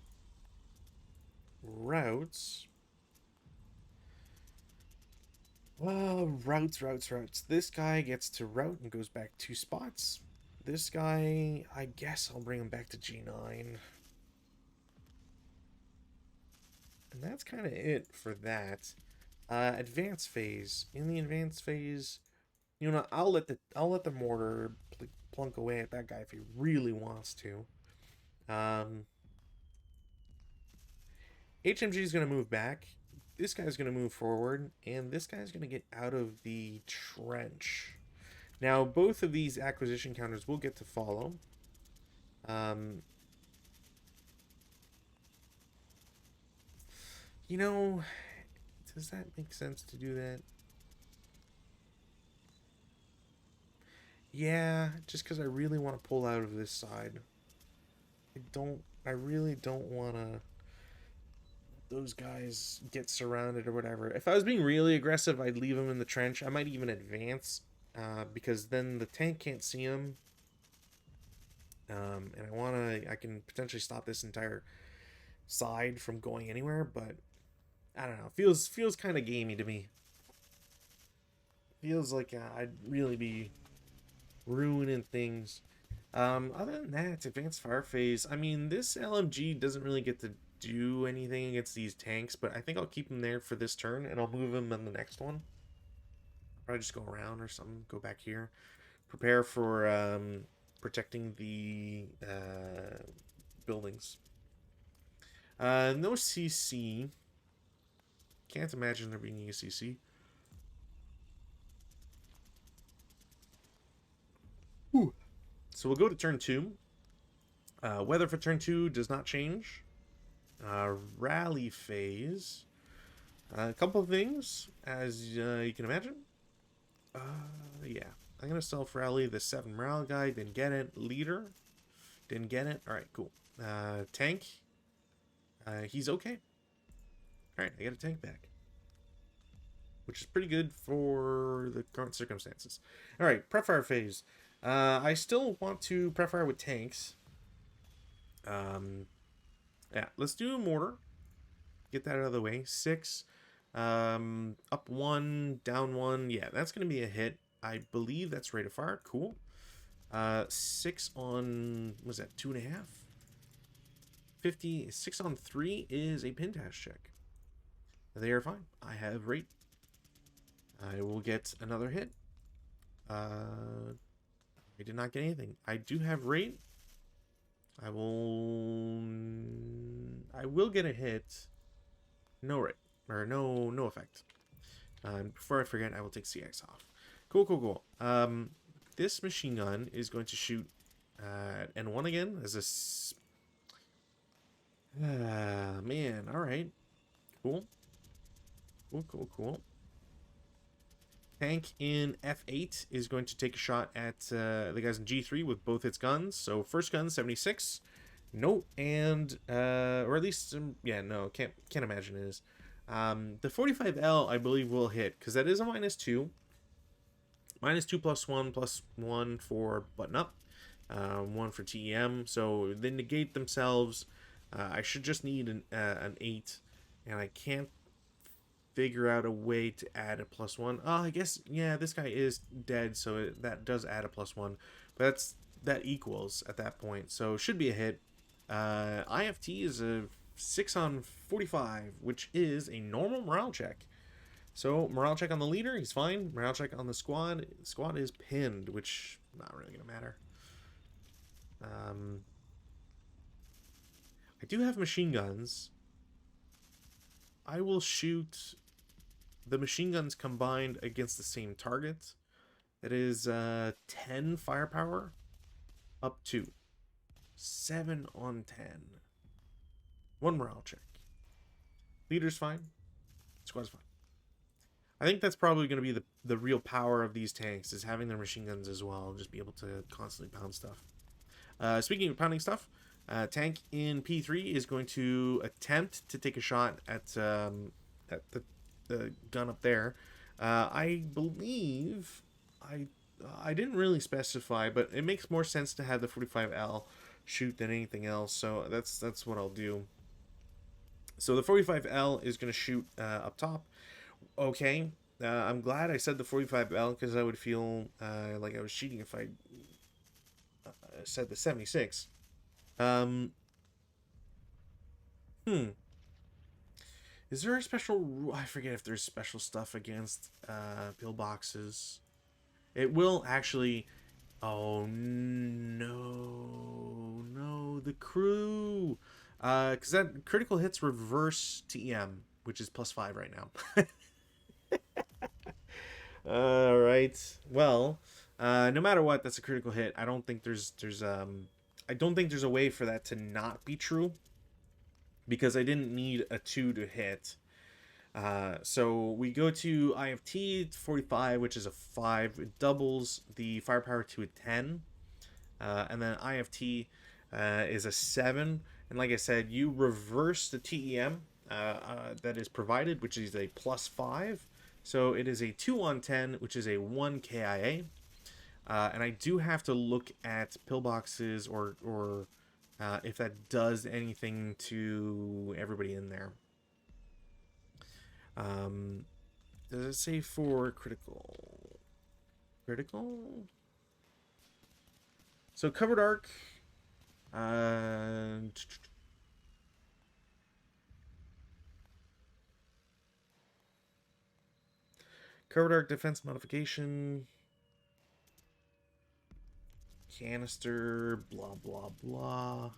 Routes. Routes. This guy gets to route and goes back 2 spots. This guy, I guess I'll bring him back to G9. And that's kind of it for that. Advanced phase. In the advanced phase, you know, I'll let the mortar plunk away at that guy if he really wants to. HMG is going to move back. This guy's going to move forward, and this guy's going to get out of the trench. Now, both of these acquisition counters will get to follow. You know, does that make sense to do that? Yeah, just because I really want to pull out of this side. I really don't want to those guys get surrounded or whatever. If I was being really aggressive, I'd leave them in the trench. I might even advance, because then the tank can't see them. And I can potentially stop this entire side from going anywhere, but I don't know. Feels kind of gamey to me. Feels like I'd really be ruining things. Other than that, it's advanced fire phase. I mean, this LMG doesn't really get to do anything against these tanks, but I think I'll keep him there for this turn, and I'll move him on the next one. Probably just go around or something. Go back here. Prepare for protecting the buildings. No CC. Can't imagine there being a CC. Ooh. So we'll go to turn 2. Weather for turn 2 does not change. Rally phase. A couple of things, as you can imagine. Yeah. I'm going to self-rally the 7 morale guy. Didn't get it. Leader. Didn't get it. Alright, cool. Tank. He's okay. Alright, I get a tank back, which is pretty good for the current circumstances. Alright, prep fire phase. I still want to prep fire with tanks. Yeah, let's do a mortar. Get that out of the way. 6. Up 1, down 1. Yeah, that's going to be a hit. I believe that's rate of fire. Cool. 6 on, what was that, 2.5? 50. 6 on 3 is a pintash check. They are fine. I have rate. I will get another hit. I did not get anything. I do have rate. I will get a hit. No rate. Or no effect. Before I forget, I will take CX off. Cool. This machine gun is going to shoot at N1 again as a... man, alright. Cool. Tank in F8 is going to take a shot at the guys in G3 with both its guns. So first gun, 76. No, and or at least yeah, no, can't imagine it is. The 45L I believe will hit because that is a -2. -2 +1 for button up, 1 for TEM. So they negate themselves. I should just need an 8, and I can't figure out a way to add a +1. Oh, I guess, yeah, this guy is dead, so that does add a +1. But that equals at that point, so should be a hit. IFT is a 6 on 45, which is a normal morale check. So morale check on the leader, he's fine. Morale check on the squad. Squad is pinned, which not really gonna matter. I do have machine guns. I will shoot the machine guns combined against the same target. That is 10 firepower up to 7 on 10. One morale check. Leader's fine. Squad's fine. I think that's probably going to be the real power of these tanks, is having their machine guns as well. Just be able to constantly pound stuff. Speaking of pounding stuff, tank in P3 is going to attempt to take a shot at the gun up there. I believe I didn't really specify, but it makes more sense to have the 45L shoot than anything else. So that's what I'll do. So the 45L is going to shoot up top. Okay, I'm glad I said the 45L, because I would feel like I was cheating if I said the 76. Is there a special... I forget if there's special stuff against pillboxes. It will actually... Oh, no, the crew. Because that critical hits reverse TEM, which is +5 right now. All right. Well, no matter what, that's a critical hit. I don't think there's I don't think there's a way for that to not be true, because I didn't need a 2 to hit. So we go to IFT 45, which is a 5. It doubles the firepower to a 10. And then IFT is a 7. And like I said, you reverse the TEM that is provided, which is a +5. So it is a 2 on 10, which is a 1 KIA. And I do have to look at pillboxes or if that does anything to everybody in there. Does it say for critical? Critical? So covered arc. Covered arc defense modification. Canister, blah, blah, blah.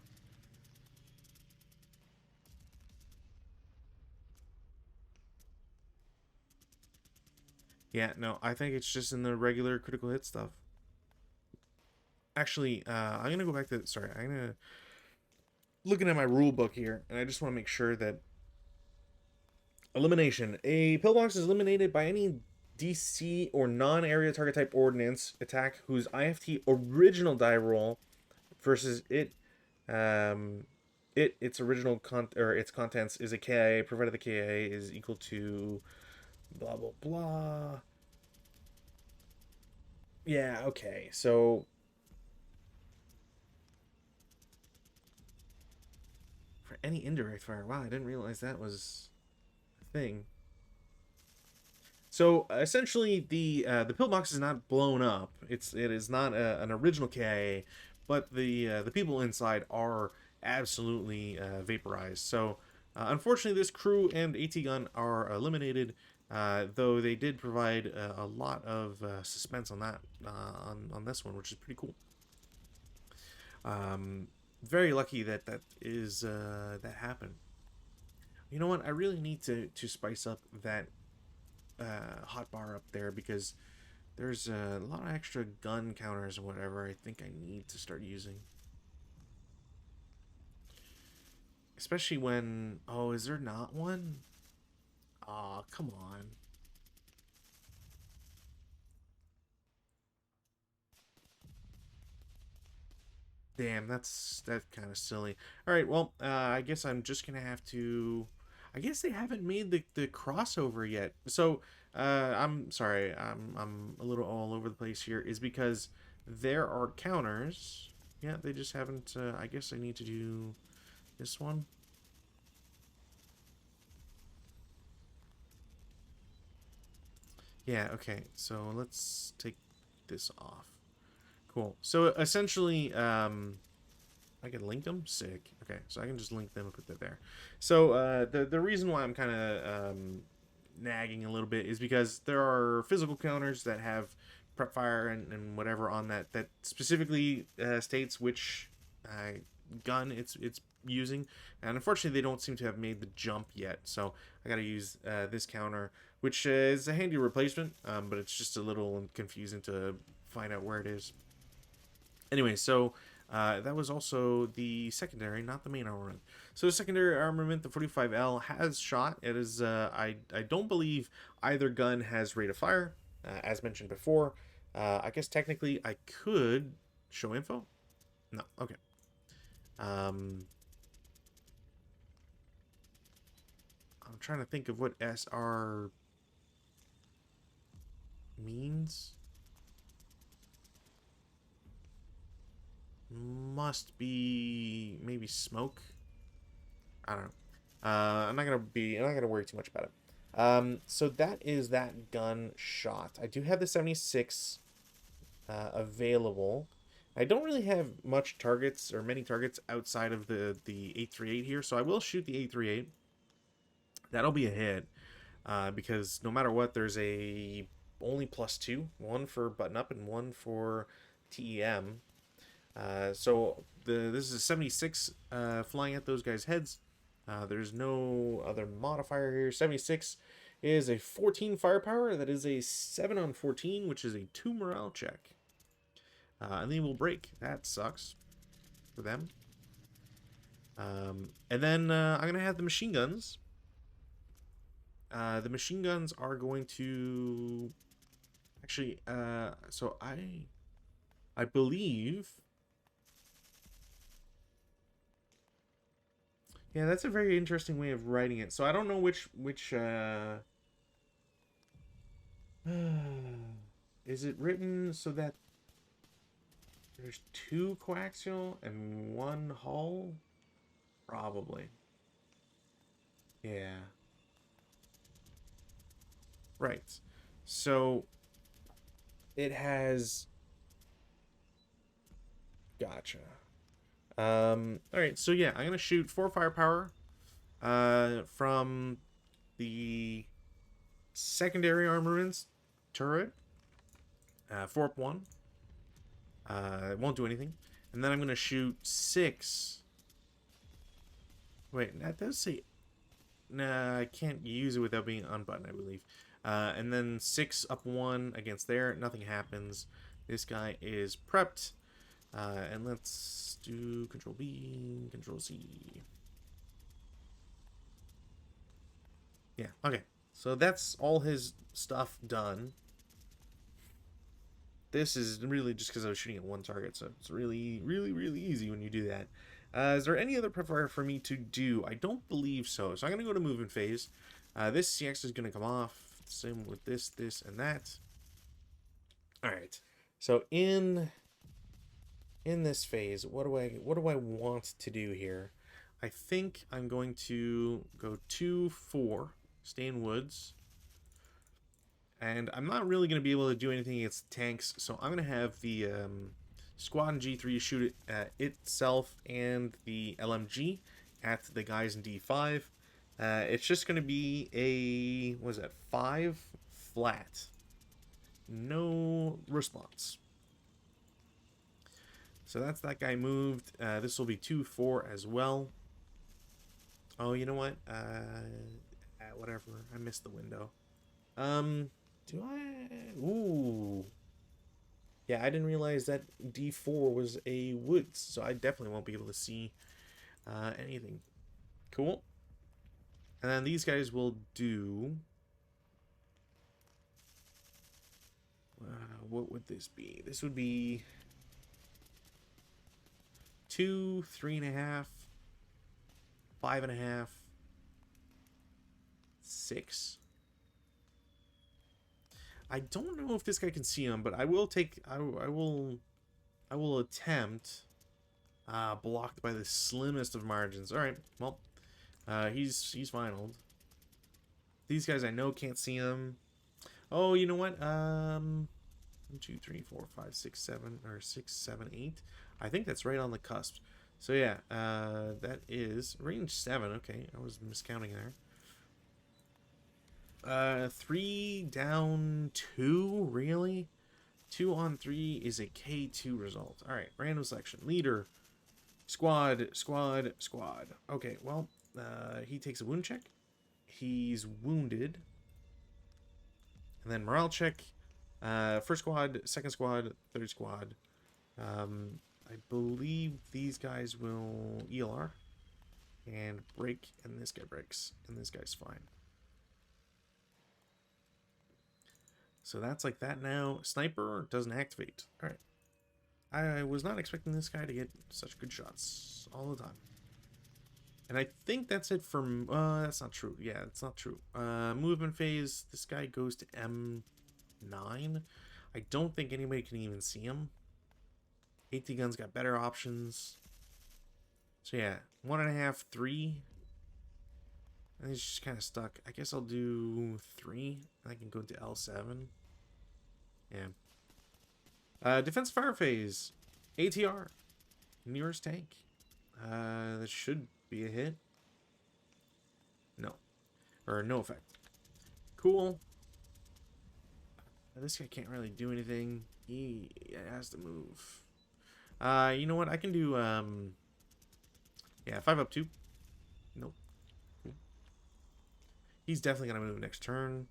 Yeah, no, I think it's just in the regular critical hit stuff. Actually, I'm going to go back to... Sorry, I'm going to... Looking at my rule book here, and I just want to make sure that... Elimination. A pillbox is eliminated by any DC or non-area target type ordnance attack whose IFT original die roll versus its original its contents is a KIA, provided the KIA is equal to blah blah blah. Yeah, okay. So for any indirect fire, wow, I didn't realize that was a thing. So essentially, the pillbox is not blown up. It is not an original KIA, but the people inside are absolutely vaporized. So unfortunately, this crew and AT gun are eliminated. Though they did provide a lot of suspense on that on this one, which is pretty cool. Very lucky that that happened. You know what? I really need to spice up that hotbar up there, because there's a lot of extra gun counters and whatever I think I need to start using. Especially when... Oh, is there not one? Aw, come on. Damn, that's kind of silly. All right, well, I guess I'm just gonna have to... I guess they haven't made the crossover yet. So, I'm sorry, I'm a little all over the place here. Is because there are counters. Yeah, they just haven't... I guess I need to do this one. Yeah, okay, so let's take this off. Cool. So essentially, I can link them? Sick. Okay, so I can just link them and put that there. So the reason why I'm kind of nagging a little bit is because there are physical counters that have prep fire and whatever on that specifically states which gun it's using, and unfortunately they don't seem to have made the jump yet. So I got to use this counter, which is a handy replacement, but it's just a little confusing to find out where it is. Anyway, so that was also the secondary, not the main armament. So the secondary armament, the 45L, has shot. It is, I don't believe either gun has rate of fire, as mentioned before. I guess technically I could show info. No, okay. I'm trying to think of what SR means. Must be maybe smoke. I don't know. I'm not gonna worry too much about it. So that is that gun shot. I do have the 76 available. I don't really have much targets or many targets outside of the 838 here, so I will shoot the 838. That'll be a hit, because no matter what, there's a only +2, one for button up and one for TEM. So this is a 76 flying at those guys' heads. There's no other modifier here. 76 is a 14 firepower. That is a 7 on 14, which is a 2 morale check. And they will break. That sucks for them. And then I'm going to have the machine guns. The machine guns are going to... Actually, so I believe... Yeah, that's a very interesting way of writing it. So I don't know which is it written so that there's 2 coaxial and 1 hull? Probably. Yeah. Right. So it has... Gotcha. Alright, so yeah, I'm going to shoot 4 firepower from the secondary armaments turret. 4 up 1. It won't do anything. And then I'm going to shoot 6. Wait, that does say... Nah, I can't use it without being unbuttoned, I believe. And then 6 up 1 against there. Nothing happens. This guy is prepped. And let's do Control B, Control C. Yeah, okay. So that's all his stuff done. This is really just because I was shooting at 1 target, so it's really, really, really easy when you do that. Is there any other prep for me to do? I don't believe so. So I'm going to go to movement phase. This CX is going to come off. Same with this, this, and that. Alright. So in this phase, what do I want to do here? I think I'm going to go 2-4, stay in woods. And I'm not really going to be able to do anything against tanks, so I'm going to have the squad in G3 shoot it at itself and the LMG at the guys in D5. It's just going to be a, what is that, 5 flat. No response. So that's that guy moved. This will be 2-4 as well. Oh, you know what? Whatever. I missed the window. Do I? Ooh. Yeah, I didn't realize that D4 was a woods, so I definitely won't be able to see anything. Cool. And then these guys will do... what would this be? This would be 2, 3.5, 5.5, 6. I don't know if this guy can see him, but I will take. I will attempt. Blocked by the slimmest of margins. All right. Well, he's finaled. These guys I know can't see him. Oh, you know what? 1, 2, 3, 4, 5, 6, 7, or 6, 7, 8. I think that's right on the cusp. So yeah, that is range 7. Okay, I was miscounting there. 3 down 2, really? 2 on 3 is a K2 result. Alright, random selection. Leader. Squad. Okay, well, he takes a wound check. He's wounded. And then morale check. First squad, second squad, third squad. I believe these guys will ELR. And break, and this guy breaks. And this guy's fine. So that's like that now. Sniper doesn't activate. Alright. I was not expecting this guy to get such good shots all the time. And I think that's it from... that's not true. Yeah, it's not true. Movement phase. This guy goes to M9. I don't think anybody can even see him. AT guns got better options. So yeah, 1.5, 3. And he's just kind of stuck. I guess I'll do 3. I can go to L7. Yeah. Defense fire phase. ATR. Nearest tank. That should be a hit. No. Or no effect. Cool. This guy can't really do anything. He has to move. You know what? I can do, yeah, 5 up 2. Nope. Cool. He's definitely going to move next turn.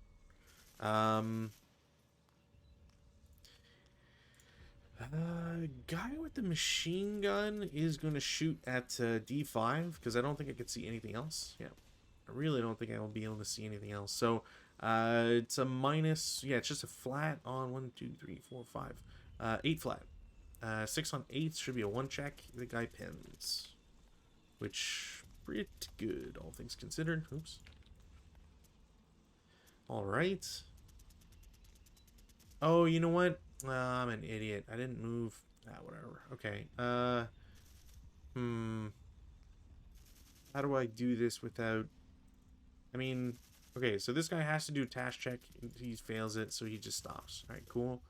Guy with the machine gun is going to shoot at D5 because I don't think I could see anything else. Yeah, I really don't think I will be able to see anything else. So it's a minus. Yeah, it's just a flat on 1, 2, 3, 4, 5, 8 flat. 6 on 8 should be a 1 check. The guy pins, which pretty good, all things considered. Oops. All right. Oh, you know what? I'm an idiot. I didn't move. Whatever. Okay. How do I do this without... I mean, okay, so this guy has to do a task check. He fails it, so he just stops. All right, cool.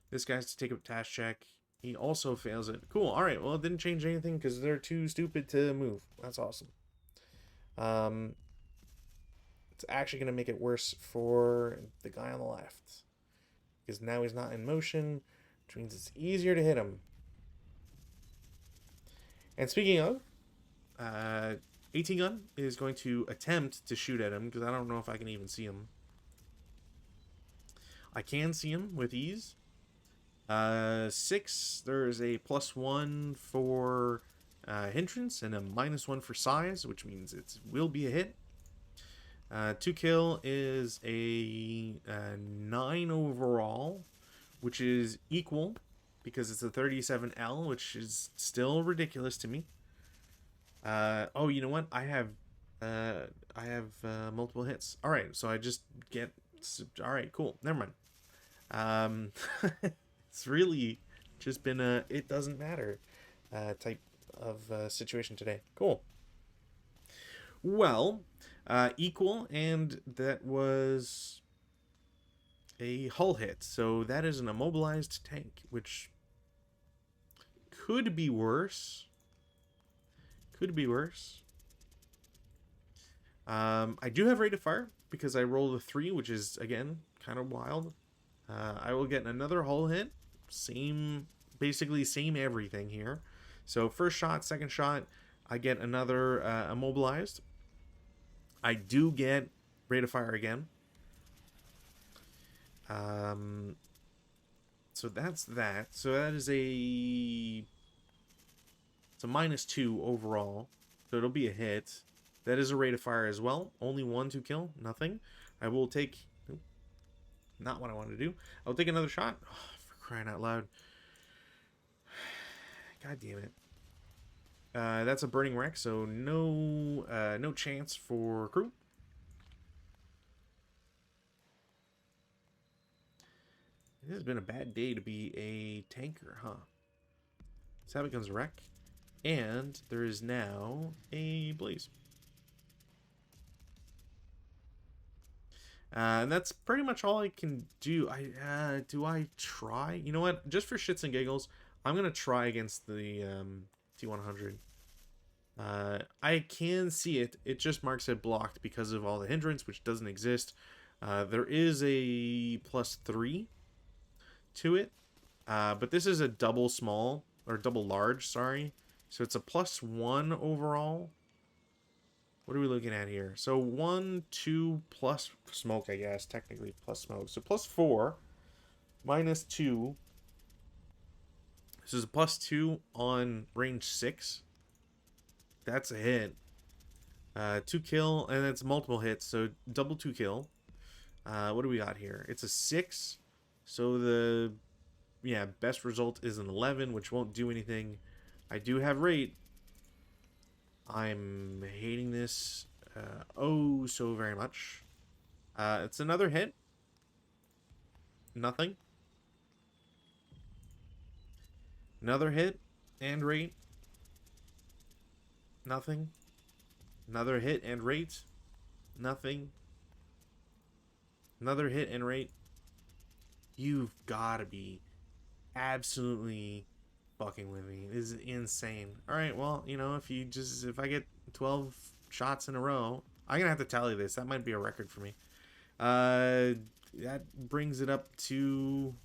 This guy has to take a task check. He also fails it. Cool. All right, well, it didn't change anything because they're too stupid to move. That's awesome. It's actually going to make it worse for the guy on the left. Because now he's not in motion, which means it's easier to hit him. And speaking of, AT gun is going to attempt to shoot at him, because I don't know if I can even see him. I can see him with ease. 6, there's a +1 for hindrance and a -1 for size, which means it will be a hit. 2 kill is a 9 overall, which is equal because it's a 37L, which is still ridiculous to me. Oh, you know what? I have multiple hits. All right, so I just get... All right, cool. Never mind. It's really just been a it doesn't matter type of situation today. Cool. Well, equal, and that was a hull hit. So that is an immobilized tank, which could be worse. Could be worse. I do have rate of fire because I rolled a 3, which is, again, kind of wild. I will get another hull hit. Basically same everything here. So first shot, second shot, I get another immobilized. I do get rate of fire again. So that's that. So that is it's a -2 overall. So it'll be a hit. That is a rate of fire as well. Only 1 to kill. Nothing. I will take... Not what I wanted to do. I'll take another shot. Oh, for crying out loud. God damn it. That's a burning wreck, so no chance for crew. This has been a bad day to be a tanker, huh? So that becomes a wreck. And there is now a blaze. And that's pretty much all I can do. Do I try? You know what? Just for shits and giggles, I'm going to try against the T100. I can see it. It just marks it blocked because of all the hindrance, which doesn't exist. There is a +3 to it, but this is a double small, or double large, sorry. So it's a +1 overall. What are we looking at here? So 1, 2 plus smoke, I guess, technically plus smoke. So +4 -2. This is a +2 on range 6. That's a hit. 2 kill, and it's multiple hits, so double 2 kill. What do we got here? It's a 6. So the best result is an 11, which won't do anything. I do have rate. I'm hating this oh so very much. It's another hit. Nothing. Another hit and rate. Nothing. Another hit and rate. Nothing. Another hit and rate. You've got to be absolutely fucking with me. This is insane. Alright, well, you know, if I get 12 shots in a row, I'm gonna have to tally this. That might be a record for me. That brings it up to...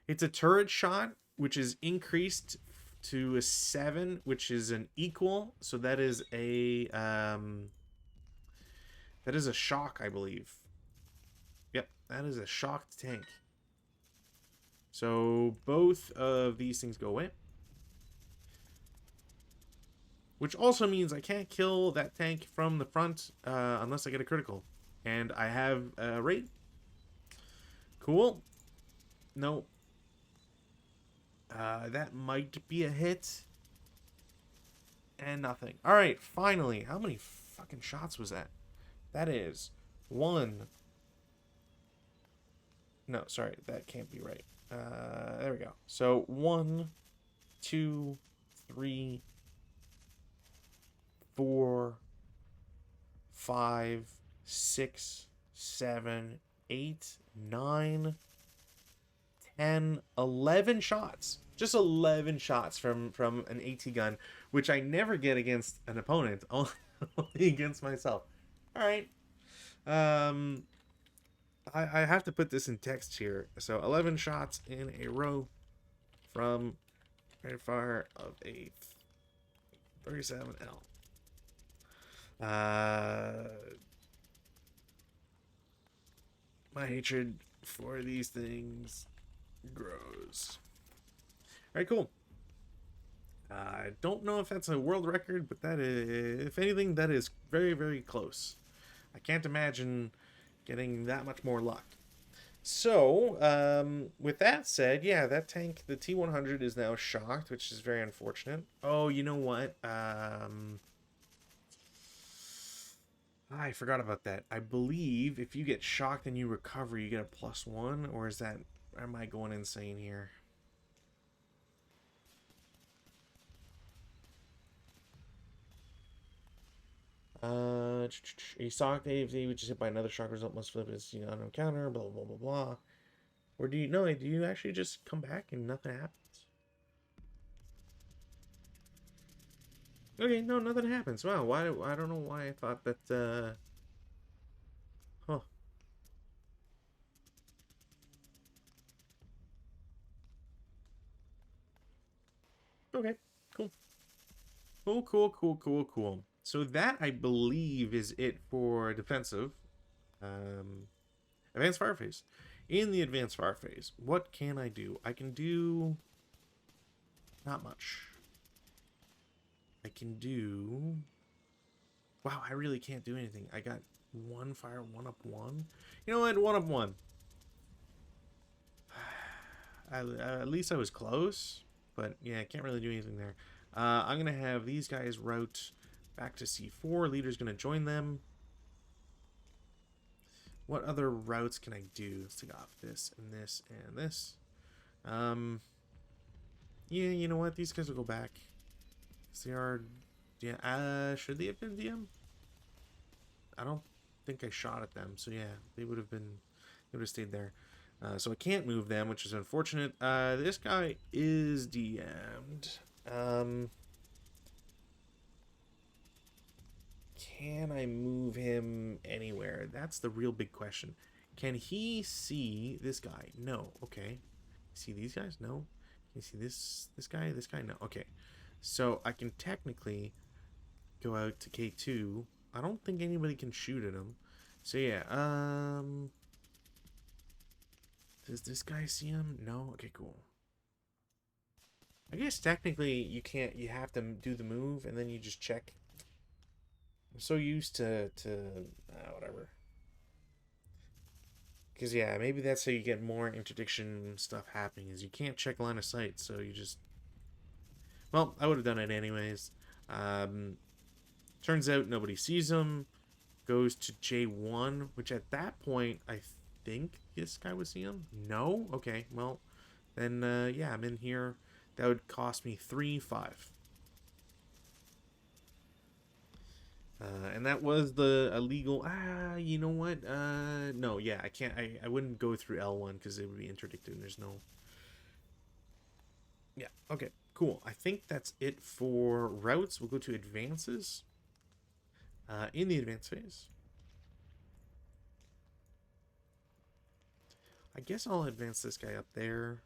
It's a turret shot, which is increased to a 7, which is an equal. So that is a shock, I believe. Yep, that is a shocked tank. So both of these things go away. Which also means I can't kill that tank from the front unless I get a critical. And I have a rate. Cool. No. That might be a hit. And nothing. Alright, finally. How many fucking shots was that? That is 1. No, sorry. That can't be right. There we go. So 1, 2, 3, 4, 5, 6, 7, 8, 9, 10, 11 shots. Just 11 shots from an AT gun, which I never get against an opponent, only against myself. All right. I have to put this in text here. So 11 shots in a row from rate fire of a 37L. My hatred for these things grows. Alright, cool. I don't know if that's a world record, but that is, if anything, that is very, very close. I can't imagine getting that much more luck. So, with that said, yeah, that tank, the T-100, is now shocked, which is very unfortunate. Oh, you know what? I forgot about that. I believe if you get shocked and you recover, you get a +1, or is that... Am I going insane here? A shocked AFD, which is hit by another shock result, must flip its unknown counter, blah, blah, blah, blah. Or do you actually just come back and nothing happens? Okay, no, nothing happens. Wow, why? I don't know why I thought that, huh. Okay, cool. Cool. So that, I believe, is it for defensive. Advanced fire phase. In the advanced fire phase, what can I do? I can do... not much. I can do... Wow, I really can't do anything. I got 1 fire, 1 up 1. You know what? 1 up 1. At least I was close. But yeah, I can't really do anything there. I'm going to have these guys route back to C4. Leader's going to join them. What other routes can I do? Let's take off this and this and this. Yeah, you know what? These guys will go back. They are... Yeah, should they have been DM? I don't think I shot at them. So yeah, they would have been... They would have stayed there. So I can't move them, which is unfortunate. This guy is DM'd. can I move him anywhere? That's the real big question. Can he see this guy? No. Okay. See these guys? No. Can you see this guy? This guy? No. Okay. So I can technically go out to K2. I don't think anybody can shoot at him. So yeah, does this guy see him? No? Okay, cool. I guess technically you can't, you have to do the move and then you just check. I'm so used to whatever. Because yeah, maybe that's how you get more interdiction stuff happening, is you can't check line of sight, so you just... Well, I would have done it anyways. Turns out nobody sees him. Goes to J1, which at that point, I think this guy would see him. No? Okay, well, then, yeah, I'm in here. That would cost me 3-5. And that was the illegal... you know what? No, yeah, I can't... I wouldn't go through L1 because it would be interdicted and there's no... Yeah, okay, cool. I think that's it for routes. We'll go to advances. In the advanced phase. I guess I'll advance this guy up there.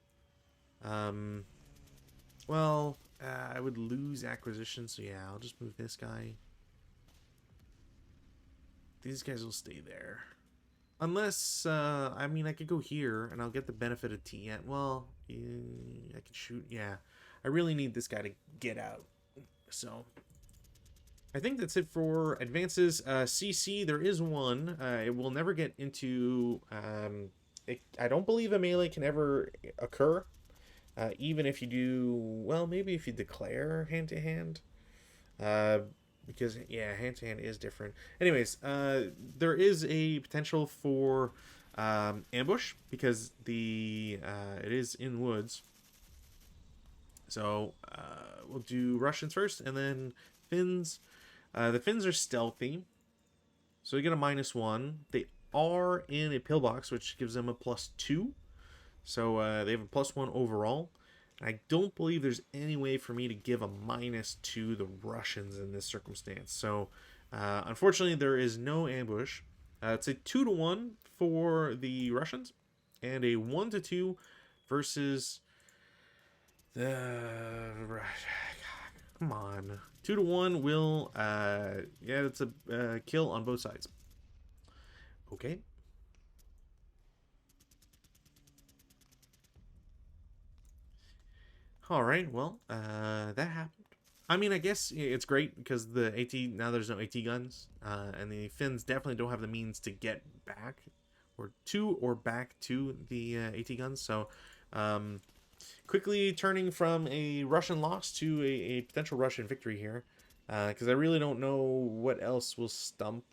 Well, I would lose acquisition, so yeah, I'll just move this guy. These guys will stay there. Unless, I mean, I could go here, and I'll get the benefit of TN. Well, I could shoot, yeah. I really need this guy to get out, so... I think that's it for advances. CC, there is one. It will never get into... I don't believe a melee can ever occur. Even if you do... Well, maybe if you declare hand-to-hand. Because, yeah, hand-to-hand is different. Anyways, there is a potential for ambush. Because it is in woods. So, we'll do Russians first. And then Finns. The Finns are stealthy, so they get a -1. They are in a pillbox, which gives them a +2. So they have a +1 overall. I don't believe there's any way for me to give a - to the Russians in this circumstance. So unfortunately, there is no ambush. It's a 2-1 for the Russians, and a 1-2 versus the... Come on. 2-1 will, yeah, it's a kill on both sides. Okay. Alright, well, that happened. I mean, I guess it's great because the AT, now there's no AT guns, and the Finns definitely don't have the means to get back, or back to the AT guns, so, quickly turning from a Russian loss to a potential Russian victory here, because I really don't know what else will stump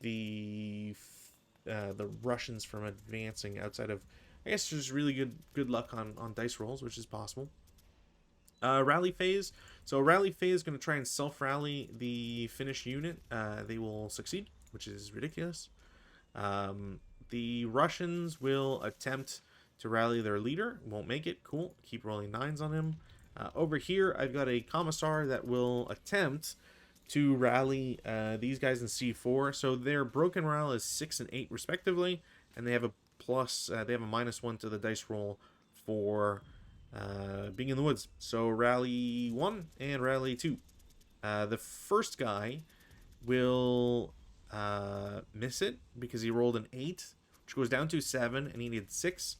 the Russians from advancing outside of, I guess, just really good luck on dice rolls, which is possible. Rally phase. So rally phase is going to try and self-rally the Finnish unit. They will succeed, which is ridiculous. The Russians will attempt to rally their leader. Won't make it. Cool. Keep rolling 9s on him. Over here, I've got a commissar that will attempt to rally these guys in C4. So their broken morale is 6 and 8 respectively, and they have a plus. They have a -1 to the dice roll for being in the woods. So rally 1 and rally 2. The first guy will miss it because he rolled an 8, which goes down to 7, and he needed 6.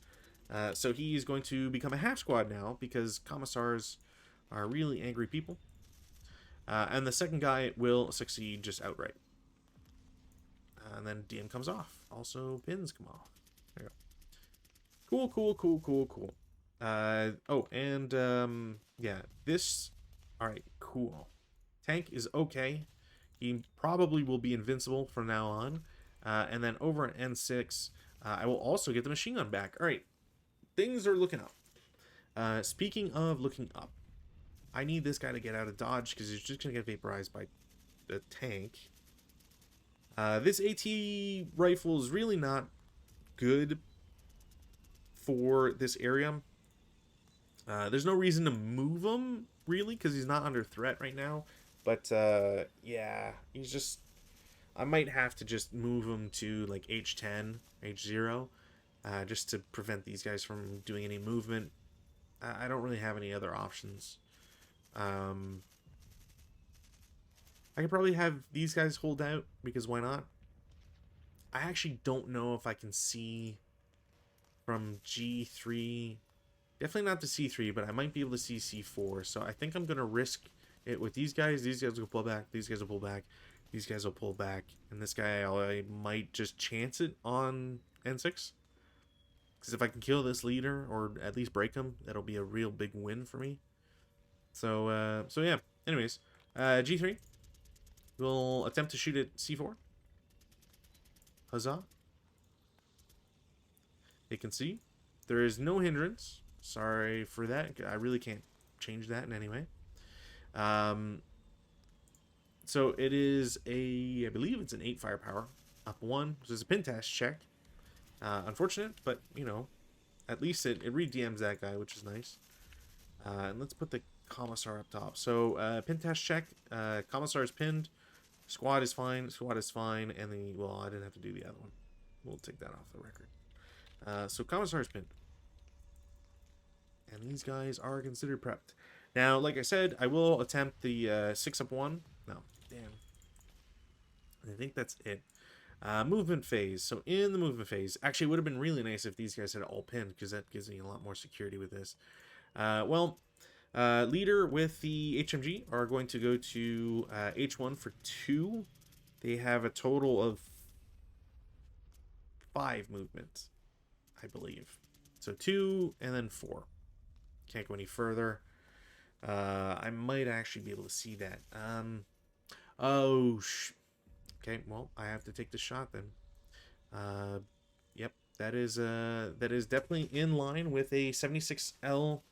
So he's going to become a half squad now because commissars are really angry people. And the second guy will succeed just outright. And then DM comes off. Also, pins come off. There you go. Cool. Oh, and yeah, this... Alright, cool. Tank is okay. He probably will be invincible from now on. And then over at N6, I will also get the machine gun back. Alright, things are looking up. Speaking of looking up, I need this guy to get out of dodge because he's just going to get vaporized by the tank. This AT rifle is really not good for this area. There's no reason to move him, really, because he's not under threat right now. But, yeah, he's just... I might have to just move them to like H10, H0, just to prevent these guys from doing any movement. I don't really have any other options. I could probably have these guys hold out, because why not? I actually don't know if I can see from G3. Definitely not to C3, but I might be able to see C4. So I think I'm going to risk it with these guys. These guys will pull back. These guys will pull back. These guys will pull back. And this guy, I might just chance it on N6. Because if I can kill this leader, or at least break him, that'll be a real big win for me. So yeah. Anyways, G3. We'll attempt to shoot at C4. Huzzah. They can see. There is no hindrance. Sorry for that. I really can't change that in any way. So it is I believe it's an 8 firepower. Up 1. So it's a pin test check. Unfortunate, but, you know, at least it re-DMs that guy, which is nice. And let's put the Commissar up top. So, pin test check. Commissar is pinned. Squad is fine. Squad is fine. And the, well, I didn't have to do the other one. We'll take that off the record. So Commissar is pinned. And these guys are considered prepped. Now, like I said, I will attempt the 6-up-1. No, damn. I think that's it. Movement phase. So in the movement phase, actually it would have been really nice if these guys had all pinned, because that gives me a lot more security with this. Leader with the HMG are going to go to H1 for 2. They have a total of 5 movements, I believe. So 2 and then 4. Can't go any further. I might actually be able to see that. Okay, well, I have to take the shot then. Yep, that is definitely in line with a 76L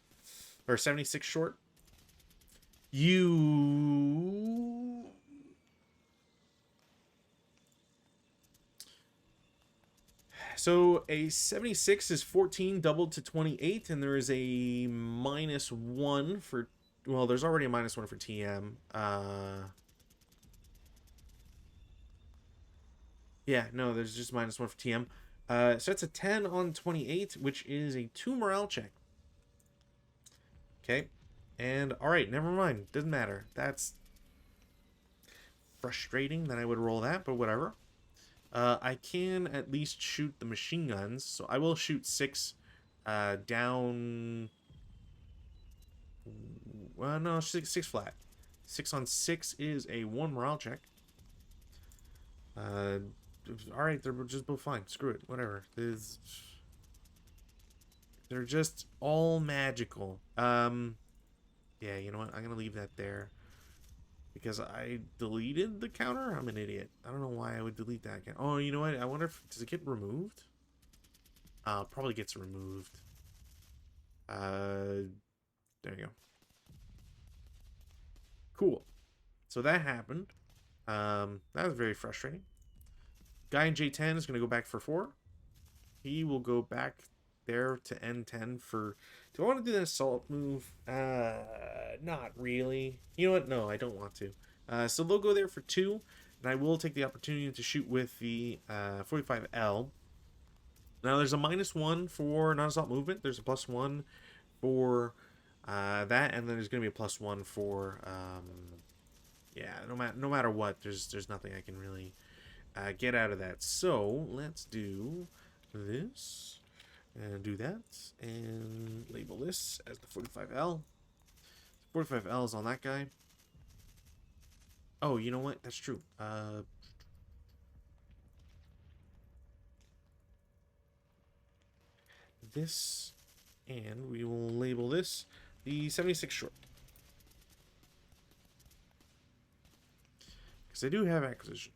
or 76 short. So a 76 is 14 doubled to 28, and there is a -1 for, well, there's already a -1 for TM. Yeah, no, there's just -1 for TM. So it's a 10 on 28, which is a 2 morale check. Okay. And, alright, never mind. Doesn't matter. That's frustrating that I would roll that, but whatever. I can at least shoot the machine guns, so I will shoot 6 down... Well, no, 6 flat. 6 on 6 is a 1 morale check. Alright, they're just both fine. Screw it. Whatever. They're just all magical. Yeah, you know what? I'm going to leave that there. Because I deleted the counter? I'm an idiot. I don't know why I would delete that. Oh, you know what? I wonder if... Does it get removed? Probably gets removed. There you go. Cool. So that happened. That was very frustrating. Guy in J10 is going to go back for 4. He will go back there to N10 for... Do I want to do that assault move? Not really. You know what? No, I don't want to. So they'll go there for 2, and I will take the opportunity to shoot with the 45L. Now, there's a -1 for non-assault movement. There's a +1 for that, and then there's going to be a +1 for... yeah, no matter what, there's nothing I can really get out of that. So, let's do this. And do that, and label this as the 45L. 45L is on that guy. Oh, you know what? That's true. This, and we will label this the 76 short. Because I do have acquisition.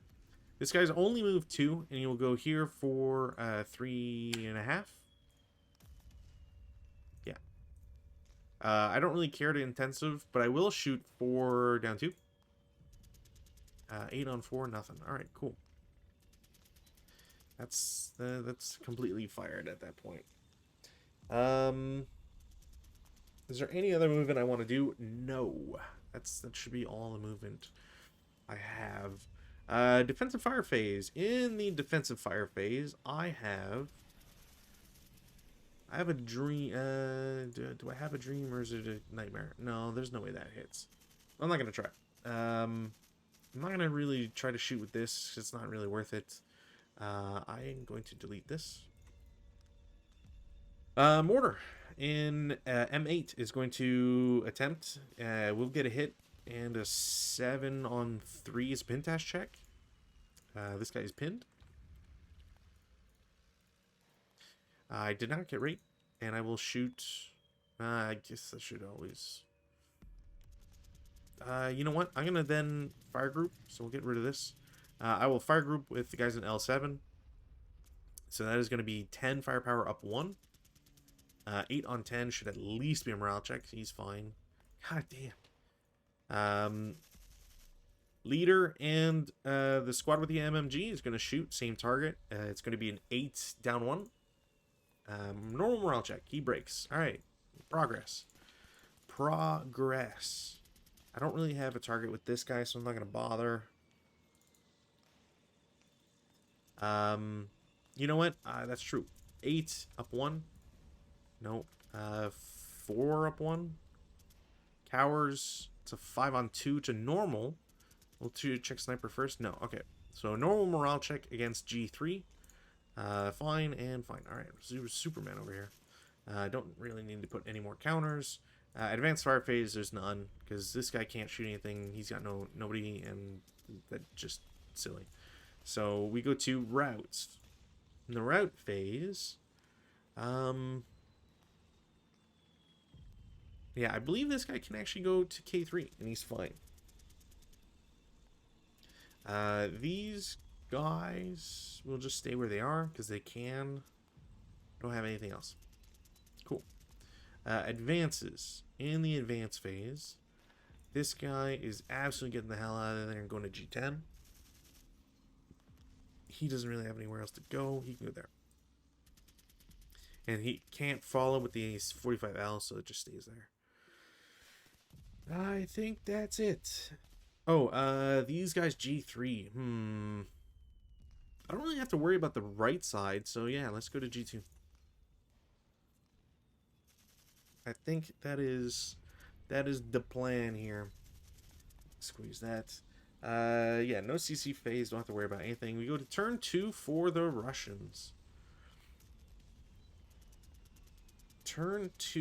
This guy's only moved 2, and he will go here for 3.5. I don't really care to intensive, but I will shoot 4 down 2. 8 on 4, nothing. Alright, cool. That's completely fired at that point. Is there any other movement I want to do? No. That should be all the movement I have. Defensive fire phase. In the defensive fire phase, I have a dream. Do I have a dream or is it a nightmare? No, there's no way that hits. I'm not gonna try. I'm not gonna really try to shoot with this. It's not really worth it. I am going to delete this. Mortar in M8 is going to attempt. We'll get a hit and a 7 on 3 is pin task check. This guy is pinned. I did not get rate, and I will shoot. I guess I should always. You know what? I'm gonna then fire group, so we'll get rid of this. I will fire group with the guys in L7. So that is going to be 10 firepower up 1. 8 on 10 should at least be a morale check. He's fine. God damn. Leader and the squad with the MMG is going to shoot. Same target. It's going to be an 8 down 1. Normal morale check. He breaks. Alright. Progress. Progress. I don't really have a target with this guy, so I'm not going to bother. You know what? That's true. 8 up 1. No. 4 up 1. Cowers. It's a 5 on 2 to normal. We'll check sniper first. No. Okay. So normal morale check against G3. Fine and fine. Alright. Superman over here. Don't really need to put any more counters. Advanced fire phase, there's none. Because this guy can't shoot anything. He's got nobody. And that's just silly. So we go to routes. In the route phase, yeah, I believe this guy can actually go to K3, and he's fine. These guys will just stay where they are, because they can. Don't have anything else. Cool. Advances. In the advance phase, this guy is absolutely getting the hell out of there and going to G10. He doesn't really have anywhere else to go. He can go there. And he can't follow with the 45L, so it just stays there. I think that's it. Oh, these guys G3. I don't really have to worry about the right side, so yeah, let's go to G2. I think that is the plan here. Squeeze that. Yeah, no CC phase, don't have to worry about anything. We go to turn 2 for the Russians. Turn 3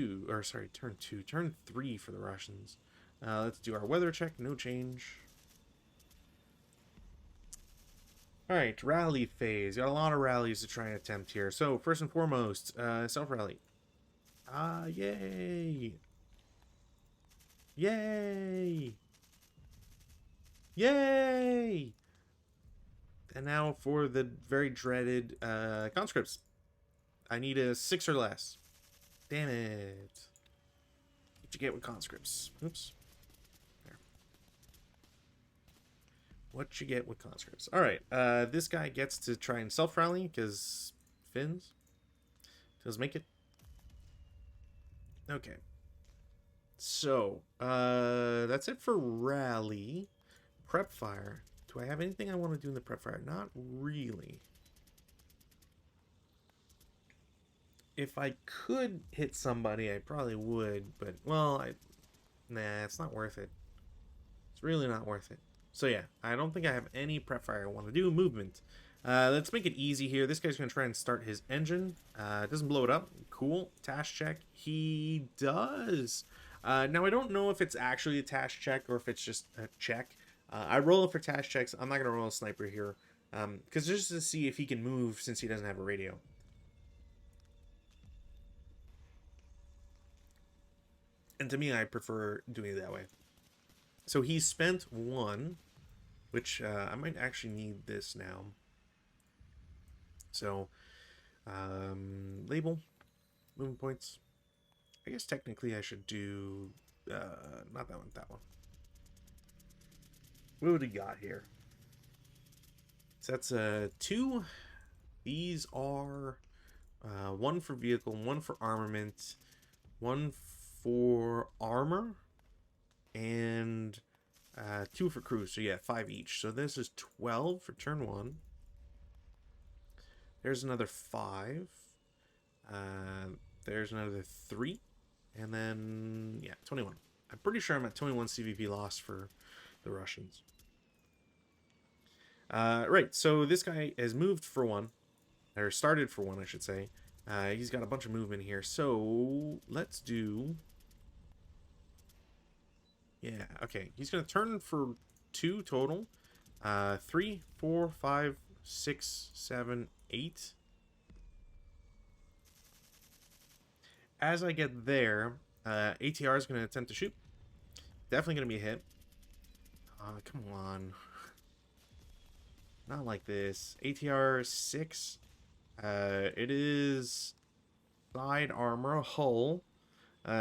for the Russians. Let's do our weather check, no change. Alright, rally phase. Got a lot of rallies to try and attempt here. So, first and foremost, self-rally. Yay! Yay! Yay! And now for the very dreaded conscripts. I need a 6 or less. Damn it. What you get with conscripts? Oops. There. What you get with conscripts. Alright, this guy gets to try and self-rally, because Finns. Does make it. Okay. So, that's it for rally. Prep fire. Do I have anything I want to do in the prep fire? Not really. If I could hit somebody, I probably would, but, well, nah, it's not worth it. It's really not worth it. So yeah, I don't think I have any prep fire I want to do. Movement. Let's make it easy here. This guy's going to try and start his engine. Doesn't blow it up. Cool. Task check. He does. Now, I don't know if it's actually a task check or if it's just a check. I roll it for task checks. I'm not going to roll a sniper here. Because just to see if he can move since he doesn't have a radio. And to me, I prefer doing it that way. So he spent 1, which I might actually need this now. So, label, movement points. I guess technically I should do, not that one, that one. What would we got here? So that's 2. These are 1 for vehicle, 1 for armament, 1 for armor, and 2 for crew, so yeah, 5 each. So this is 12 for turn 1. There's another 5. There's another 3. And then, yeah, 21. I'm pretty sure I'm at 21 CVP loss for the Russians. Right, so this guy has moved for 1. Or started for 1, I should say. He's got a bunch of movement here. So, let's do... Yeah, okay. He's going to turn for 2 total. 3, 4, 5, 6, 7, 8. As I get there, ATR is going to attempt to shoot. Definitely going to be a hit. Come on. Not like this. ATR 6. It is side armor hull,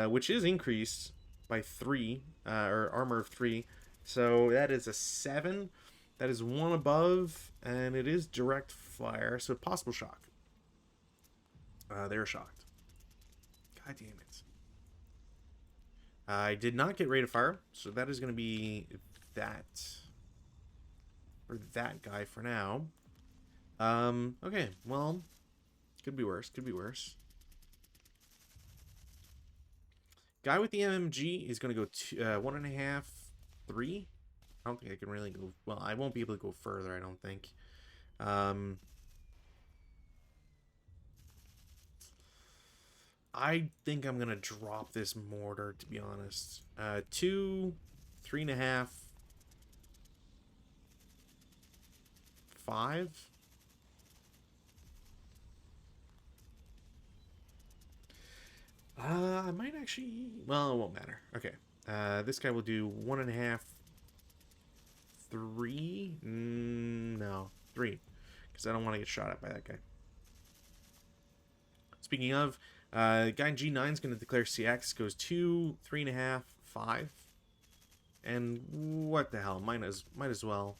which is increased by 3, or armor of 3. So that is a 7. That is 1 above, and it is direct fire, so possible shock. They're shocked. God damn it. I did not get rate of fire, so that is going to be that. For that guy for now. Okay, well, could be worse, could be worse. Guy with the MMG is going to go 1.5, 3. I don't think I can really go... Well, I won't be able to go further, I don't think. I think I'm going to drop this mortar, to be honest. 2, 3.5, 5. I might actually... Well, it won't matter. Okay. This guy will do 1.5, 3. No, 3. Because I don't want to get shot at by that guy. Speaking of, guy in G9 is going to declare CX. Goes 2, 3.5, 5. And what the hell? Might as well.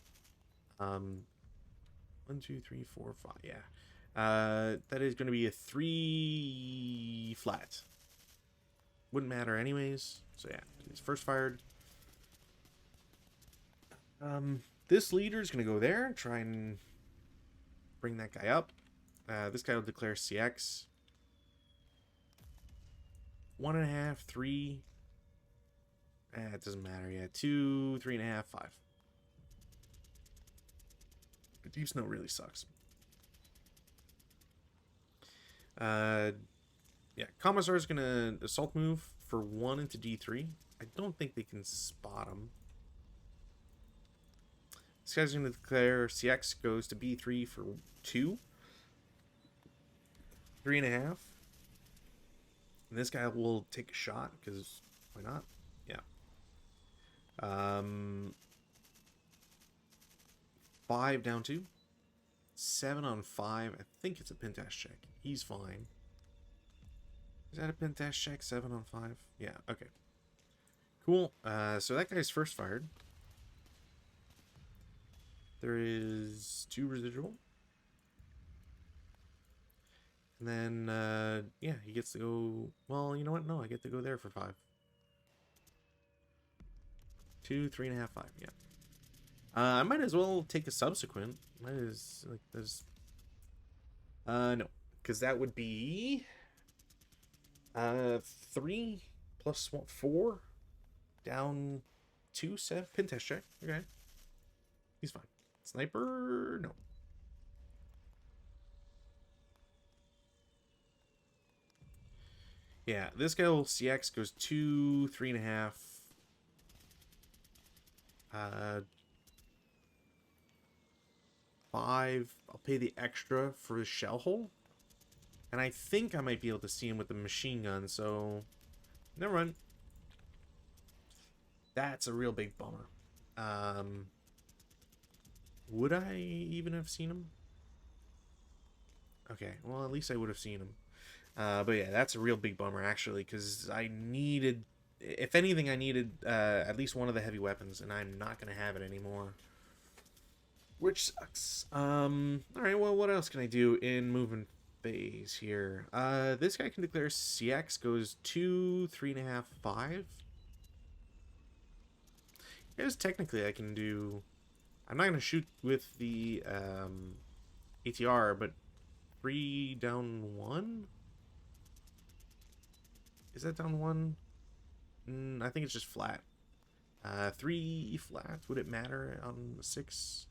1, 2, 3, 4, 5. Yeah. That is going to be a 3 flat. Wouldn't matter anyways. So yeah, he's first fired. This leader is going to go there and try and bring that guy up. This guy will declare CX. 1.5, 3. It doesn't matter. Yeah, 2, 3.5, 5. The deep snow really sucks. Yeah, Commissar is going to assault move for 1 into D3. I don't think they can spot him. This guy's going to declare CX goes to B3 for 2. 3.5. And this guy will take a shot, because why not? Yeah. 5 down 2. 7 on 5. I think it's a pin test check. He's fine. Is that a pin test check? 7 on 5? Yeah, okay. Cool. So that guy's first fired. There is 2 residual. And then, yeah, he gets to go... Well, you know what? No, I get to go there for 5. 2, 3.5, 5, yeah. I might as well take a subsequent. Might as... Like, there's... No. Because that would be... 3 plus 1, 4. Down 2, 7. Pin test check. Okay. He's fine. Sniper? No. Yeah, this guy will CX goes 2, 3.5. 5. I'll pay the extra for the shell hole. And I think I might be able to see him with the machine gun, so... Never mind. That's a real big bummer. Would I even have seen him? Okay, well, at least I would have seen him. But yeah, that's a real big bummer, actually, because I needed... If anything, I needed at least one of the heavy weapons, and I'm not going to have it anymore. Which sucks. Alright, well, what else can I do in movement phase here? This guy can declare CX, goes 2, 3.5, 5. I guess technically I can do... I'm not going to shoot with the ATR, but 3 down 1? Is that down 1? I think it's just flat. 3 flat. Would it matter on 6?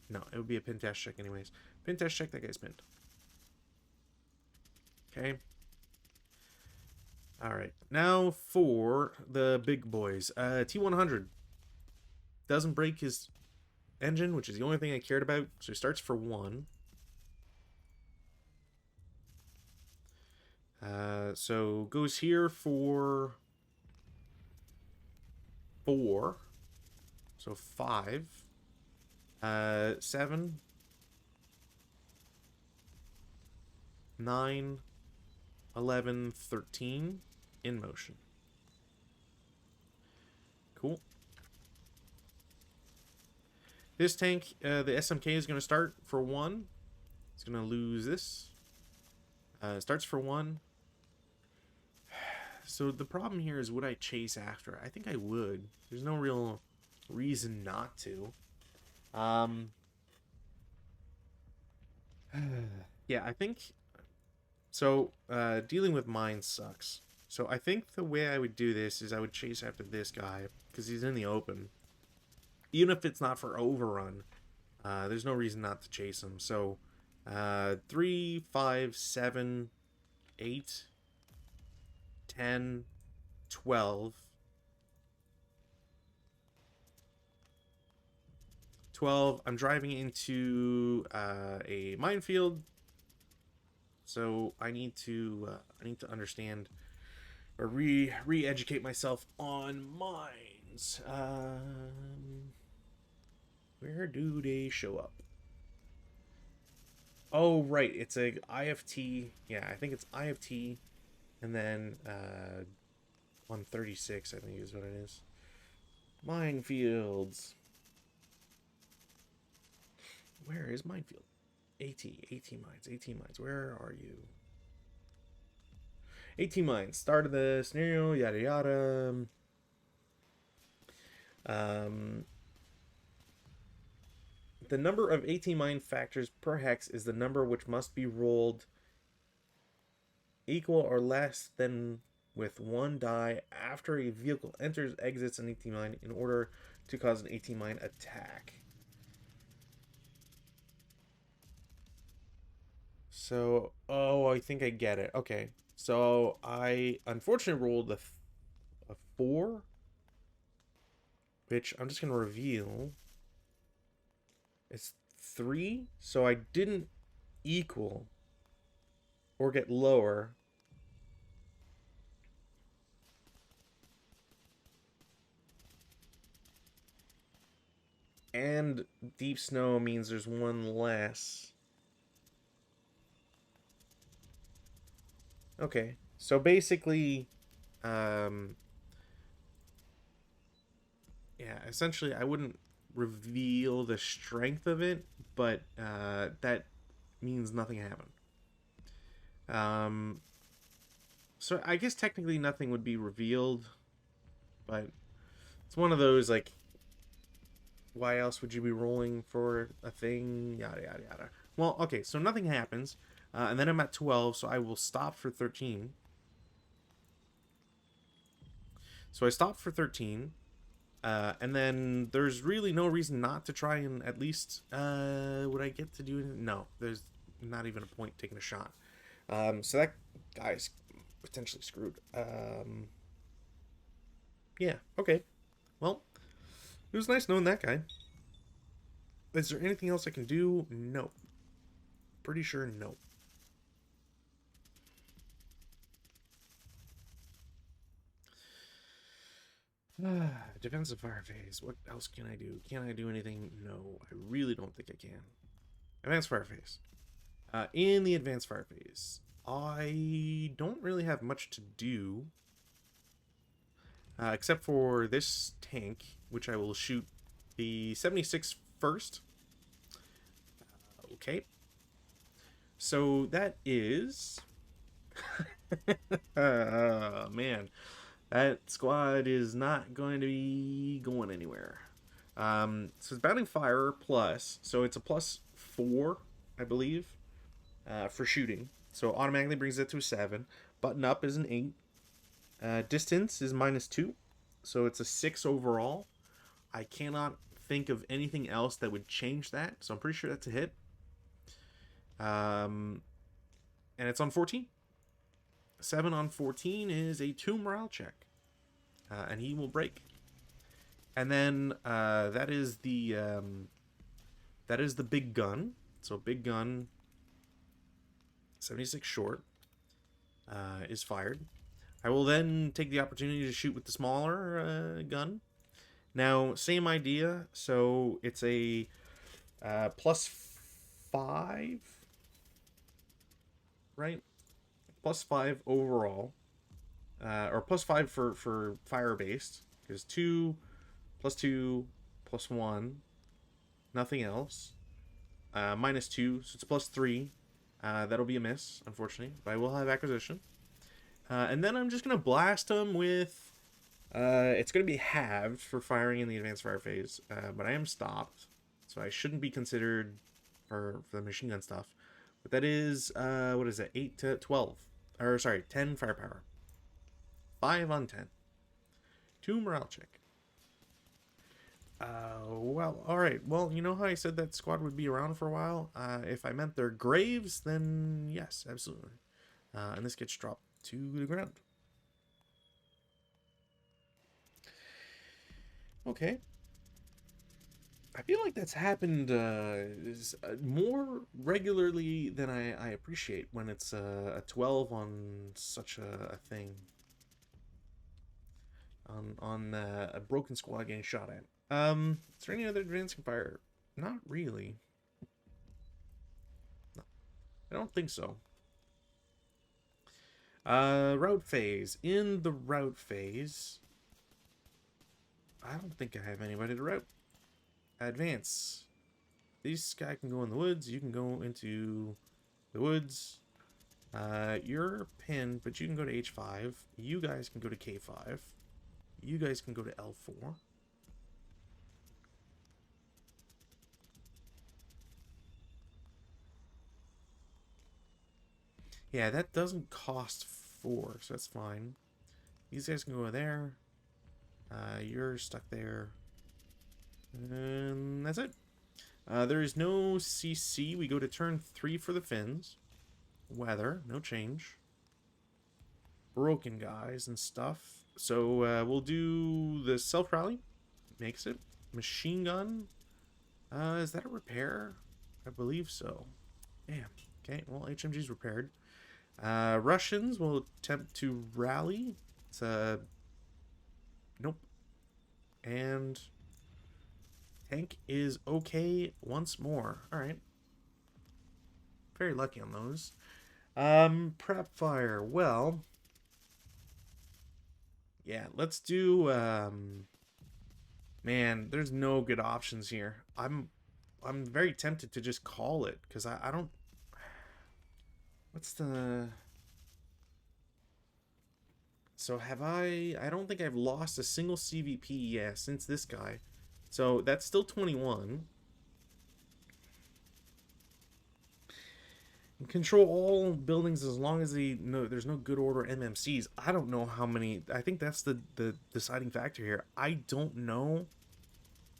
No, it would be a pin test check anyways. Pin test check, that guy's pinned. Okay. Alright, now for the big boys. T100 doesn't break his engine, which is the only thing I cared about, so he starts for 1. So goes here for 4. So 5. 7. 9. 11. 13. In motion. Cool. This tank, the SMK is going to start for 1. It's going to lose this. Starts for 1. So the problem here is, would I chase after? I think I would. There's no real reason not to. Yeah, I think... So, dealing with mine sucks. So I think the way I would do this is I would chase after this guy, because he's in the open. Even if it's not for overrun, there's no reason not to chase him. So, 3, 5, 7, 8, 10, 12. 12, I'm driving into a minefield. So I need to understand or re-educate myself on mines. Where do they show up? Oh, right, it's a IFT. Yeah, I think it's IFT, and then 136, I think is what it is. Minefields. Where is minefield? AT mines. Where are you? AT mines. Start of the scenario. Yada yada. The number of AT mine factors per hex is the number which must be rolled equal or less than with 1 die after a vehicle enters, exits an AT mine in order to cause an AT mine attack. So, oh, I think I get it. Okay. So, I unfortunately rolled a 4, which I'm just going to reveal. It's 3, so I didn't equal or get lower. And deep snow means there's 1 less. Okay, so basically, yeah, essentially I wouldn't reveal the strength of it, but that means nothing happened. So I guess technically nothing would be revealed, but it's one of those, like, why else would you be rolling for a thing? Yada, yada, yada. Well, okay, so nothing happens. And then I'm at 12, so I will stop for 13. So I stop for 13. And then there's really no reason not to try and at least... would I get to do it? No, there's not even a point taking a shot. So that guy's potentially screwed. Yeah, okay. Well, it was nice knowing that guy. Is there anything else I can do? No. Pretty sure no. Defensive fire phase. What else can I do? Can I do anything? No, I really don't think I can. Advanced fire phase. In the advanced fire phase, I don't really have much to do. Except for this tank, which I will shoot the 76 first. Okay. So that is... man. That squad is not going to be going anywhere. So it's bounding fire plus, so it's a +4, I believe, for shooting. So automatically brings it to a 7. Button up is an 8. Distance is -2, so it's a 6 overall. I cannot think of anything else that would change that, so I'm pretty sure that's a hit. And it's on 14. 7 on 14 is a 2 morale check, and he will break. And then that is the big gun. So big gun, 76 short, is fired. I will then take the opportunity to shoot with the smaller gun. Now, same idea. So it's a +5, right? +5 overall, or +5 for fire based, because 2 +2 +1, nothing else. -2, so it's +3. That'll be a miss, unfortunately, but I will have acquisition. And then I'm just gonna blast him with. It's gonna be halved for firing in the advanced fire phase, but I am stopped, so I shouldn't be considered for the machine gun stuff. But that is what is it? 8 to 12, or sorry, 10 firepower. 5 on 10. 2 morale check. Well, alright. Well, you know how I said that squad would be around for a while? If I meant their graves, then yes, absolutely. And this gets dropped to the ground. Okay. I feel like that's happened more regularly than I appreciate when it's a 12 on such a thing. On a broken squad getting shot at. Is there any other advancing fire? Not really. No, I don't think so. Route phase. In the route phase, I don't think I have anybody to route. Advance. This guy can go in the woods. You can go into the woods. You're pinned, but you can go to H5. You guys can go to K5. You guys can go to L4. Yeah, that doesn't cost 4, so that's fine. These guys can go there. You're stuck there. And that's it. There is no CC. We go to turn 3 for the Finns. Weather, no change. Broken guys and stuff. So we'll do the self-rally. Makes it. Machine gun. Is that a repair? I believe so. Damn. Okay, well, HMG's repaired. Russians will attempt to rally. It's nope. And tank is okay once more. Alright. Very lucky on those. Prep fire. Well, yeah, let's do man, there's no good options here. I'm very tempted to just call it, because I don't. What's the. So have I don't think I've lost a single CVP since this guy. So that's still 21. And control all buildings as long as there's no good order MMCs. I don't know how many. I think that's the deciding factor here. I don't know.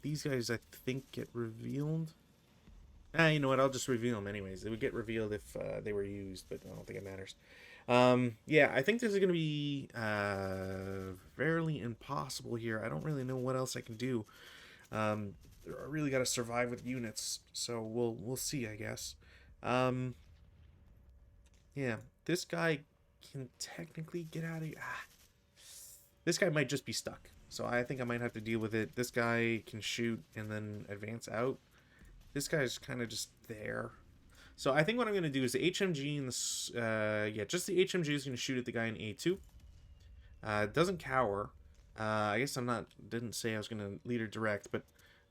These guys, I think, get revealed. You know what? I'll just reveal them anyways. They would get revealed if they were used, but I don't think it matters. Yeah, I think this is going to be fairly impossible here. I don't really know what else I can do. I really got to survive with units, so we'll see, I guess. Yeah, this guy can technically get out of here. This guy might just be stuck, so I think I might have to deal with it. This guy can shoot and then advance out. This guy's kind of just there. So I think what I'm going to do is the HMG and the... yeah, just the HMG is going to shoot at the guy in A2. Doesn't cower. I guess didn't say I was going to lead or direct, but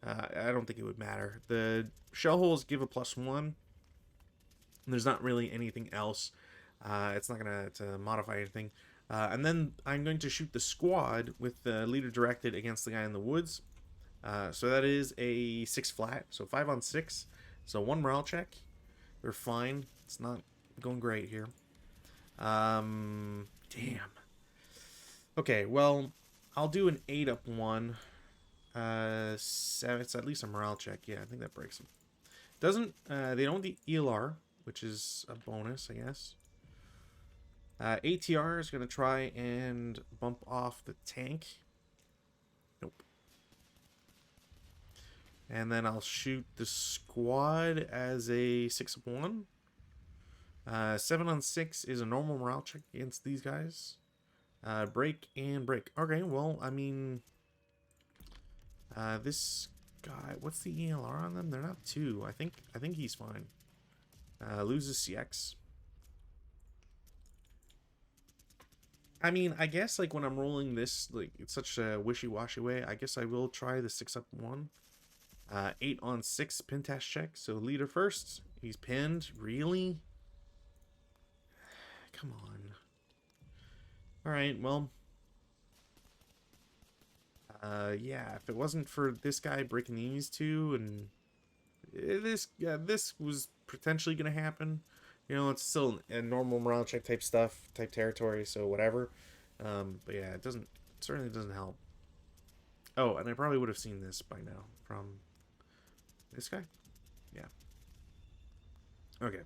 I don't think it would matter. The shell holes give a +1. There's not really anything else. It's not going to modify anything. And then I'm going to shoot the squad with the leader directed against the guy in the woods. So that is a 6 flat, so 5 on 6. So 1 morale check. They're fine. It's not going great here. Damn. Okay, well, I'll do an 8 up 1. 7. It's at least a morale check. Yeah, I think that breaks them. Doesn't they don't the ELR, which is a bonus, I guess. ATR is gonna try and bump off the tank. Nope. And then I'll shoot the squad as a 6 up 1. 7 on 6 is a normal morale check against these guys. Break and break. Okay, well, I mean, this guy, what's the ELR on them? They're not 2. I think he's fine. Loses CX. I mean, I guess, like, when I'm rolling this, like, it's such a wishy-washy way, I guess I will try the 6 up 1. 8 on 6 pin test check. So leader first. He's pinned. Really? Come on. Alright, well. Yeah, if it wasn't for this guy breaking these 2, and this was potentially going to happen. You know, it's still a normal morale check type stuff, type territory, so whatever. But yeah, it certainly doesn't help. Oh, and I probably would have seen this by now from this guy. Yeah. Okay.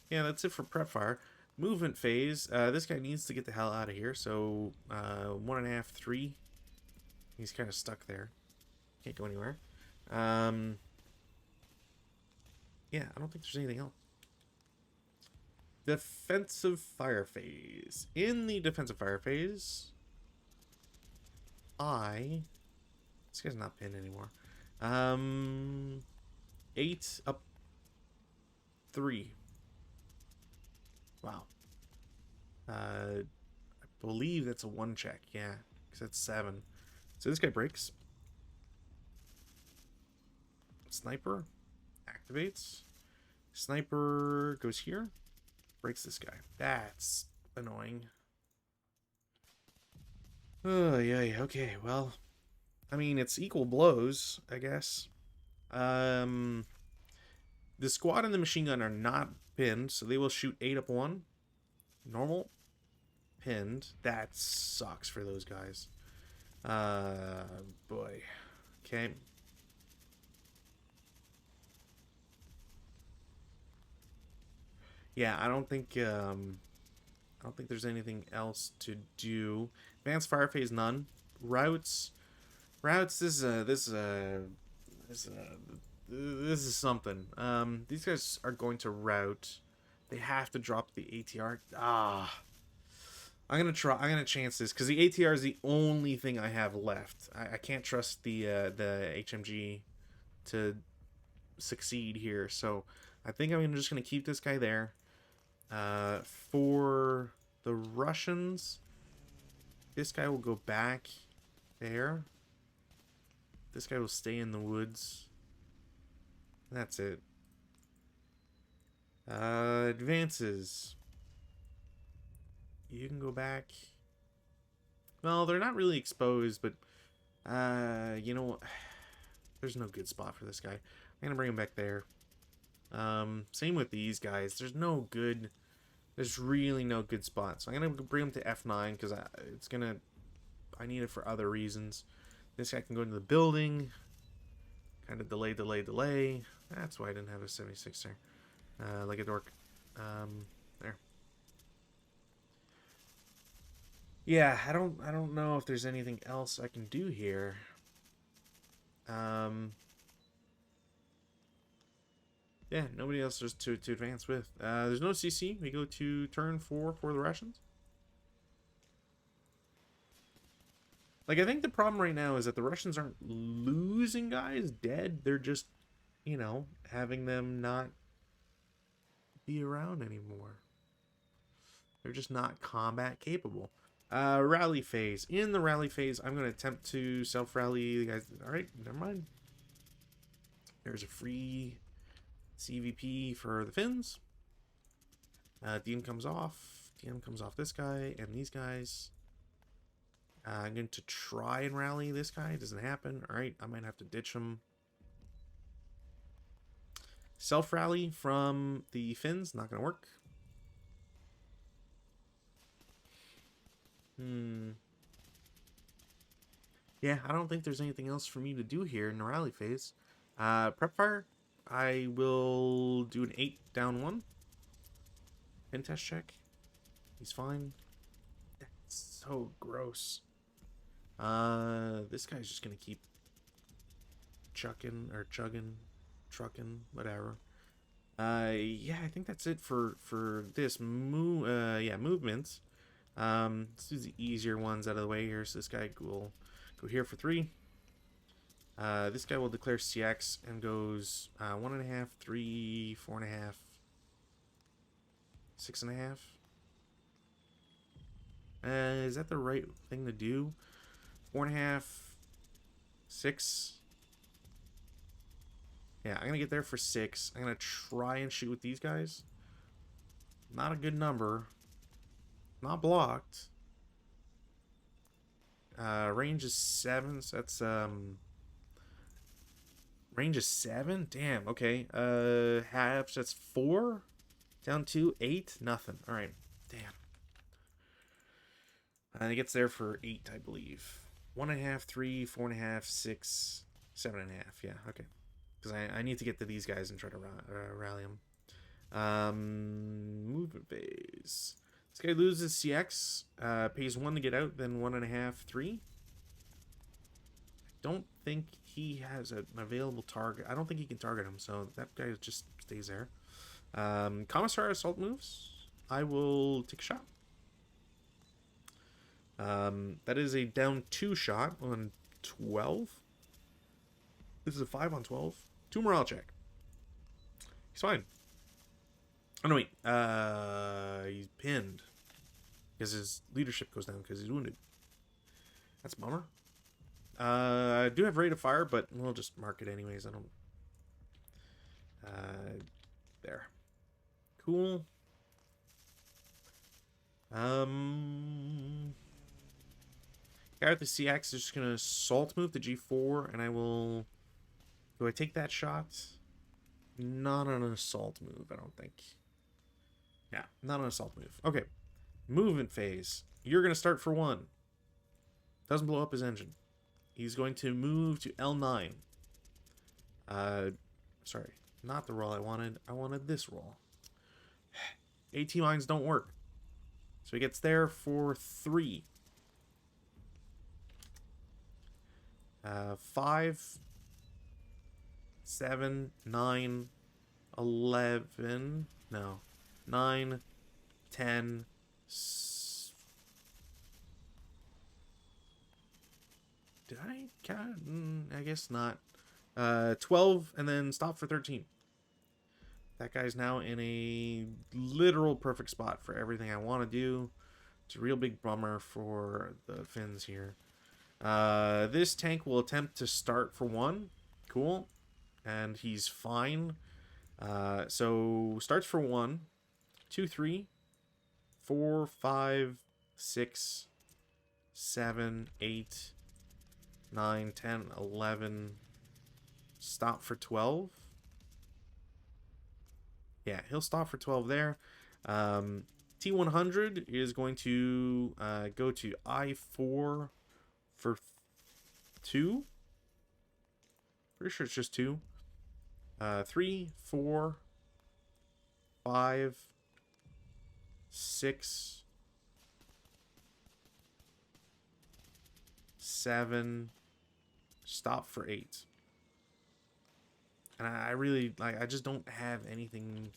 Yeah, that's it for prep fire. Movement phase. This guy needs to get the hell out of here. So 1.5, 3. He's kind of stuck there. Can't go anywhere. Yeah, I don't think there's anything else. Defensive fire phase. In the defensive fire phase, this guy's not pinned anymore. 8 up 3. Wow. I believe that's a 1 check. Yeah, because that's 7. So this guy breaks. Sniper activates. Sniper goes here. Breaks this guy. That's annoying. Oh, yeah. Okay, well, I mean, it's equal blows, I guess. The squad and the machine gun are not pinned, so they will shoot 8 up 1. Normal. Pinned. That sucks for those guys. Boy. Okay. Yeah, I don't think there's anything else to do. Advanced fire phase, none. Routes. This is something. These guys are going to route. They have to drop the ATR. I'm gonna chance this because the ATR is the only thing I have left. I can't trust the HMG to succeed here, so I think I'm just gonna keep this guy there. For the Russians, this guy will go back there. This guy will stay in the woods. That's it. Advances. You can go back. Well, they're not really exposed, but you know what? There's no good spot for this guy. I'm gonna bring him back there. Same with these guys. There's really no good spot. So I'm gonna bring him to F9 because I need it for other reasons. This guy can go into the building. Kind of delay. That's why I didn't have a 76 there. Like a dork. There. Yeah, I don't know if there's anything else I can do here. Yeah, nobody else just to advance with. There's no CC. We go to turn 4 for the Russians. Like, I think the problem right now is that the Russians aren't losing guys dead. They're just, you know, having them not be around anymore. They're just not combat capable. Rally phase. In the rally phase, I'm going to attempt to self-rally the guys. Alright, never mind. There's a free CVP for the Finns. DM comes off. DM comes off this guy and these guys. I'm going to try and rally this guy. It doesn't happen. Alright, I might have to ditch him. Self-rally from the Finns. Not going to work. Yeah, I don't think there's anything else for me to do here in the rally phase. Prep fire. I will do an 8 down 1. Pin test check. He's fine. That's so gross. This guy's just gonna keep chucking or chugging, trucking, whatever. Yeah, I think that's it for this movement. Let's do the easier ones out of the way here. So this guy will go here for 3. This guy will declare CX and goes 1.5, 3, 4.5, 6.5. Is that the right thing to do? 4.5, 6. Yeah, I'm gonna get there for 6. I'm gonna try and shoot with these guys. Not a good number. Not blocked. Range is 7, so that's range is 7? Damn, okay. Halves, that's 4. Down 2, 8, nothing. Alright, damn. And it gets there for 8, I believe. 1.5, 3, 4.5, 6, 7.5. Yeah, okay. Because I need to get to these guys and try to rally them. Movement phase. This guy loses CX, pays 1 to get out, then 1.5, 3. Don't think he has an available target. I don't think he can target him, so that guy just stays there. Commissar assault moves. I will take a shot. That is a down 2 shot on 12. This is a 5 on 12. 2 morale check. He's fine. Oh no, wait. He's pinned because his leadership goes down because he's wounded. That's a bummer. I do have rate of fire, but we'll just mark it anyways. I don't. There. Cool. Guy with the CX is just gonna assault move to G4, and I will. Do I take that shot? Not an assault move, I don't think. Yeah, not an assault move. Okay. Movement phase. You're going to start for 1. Doesn't blow up his engine. He's going to move to L9. Sorry. Not the roll I wanted. I wanted this roll. AT mines don't work. So he gets there for 3. 5, 7, 9, 11, no, 9, 10, did I count? I guess not. 12, and then stop for 13. That guy's now in a literal perfect spot for everything I want to do. It's a real big bummer for the Finns here. This tank will attempt to start for 1. Cool. And he's fine. So starts for 1, 2, 3, 4, 5, 6, 7, 8, 9, 10, 11. Stop for 12. Yeah, he'll stop for 12 there. T100 is going to go to I4 for 2. Pretty sure it's just 2. 3, 4, 5, 6, 7. Stop for 8. And I really like. I just don't have anything.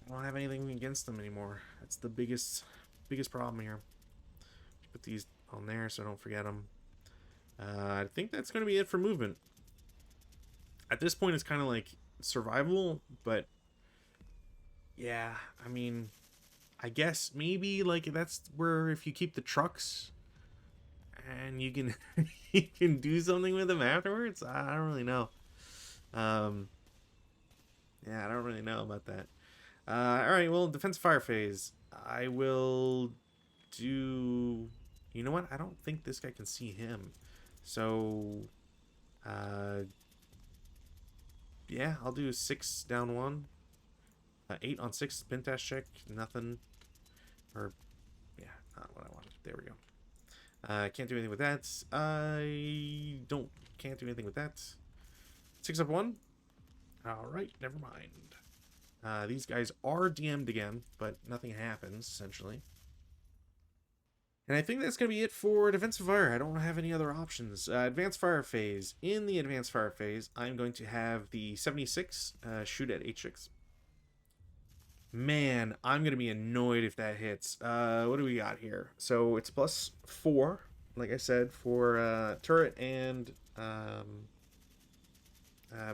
I don't have anything against them anymore. That's the biggest problem here. Put these on there so I don't forget them. I think that's going to be it for movement. At this point, it's kind of like survival, but yeah, I mean, I guess maybe like that's where if you keep the trucks and you can you can do something with them afterwards. I don't really know. Yeah, I don't really know about that. Alright, well, defense fire phase. I will do... You know what? I don't think this guy can see him. So... yeah, I'll do 6 down 1. 8 on 6, spin test check, nothing. Or, yeah, not what I wanted. There we go. Can't do anything with that. Can't do anything with that. 6 up 1. Alright, never mind. These guys are DM'd again, but nothing happens, essentially. And I think that's going to be it for Defensive Fire. I don't have any other options. Advanced Fire Phase. In the Advanced Fire Phase, I'm going to have the 76 shoot at H6. Man, I'm going to be annoyed if that hits. What do we got here? So it's +4, like I said, for turret and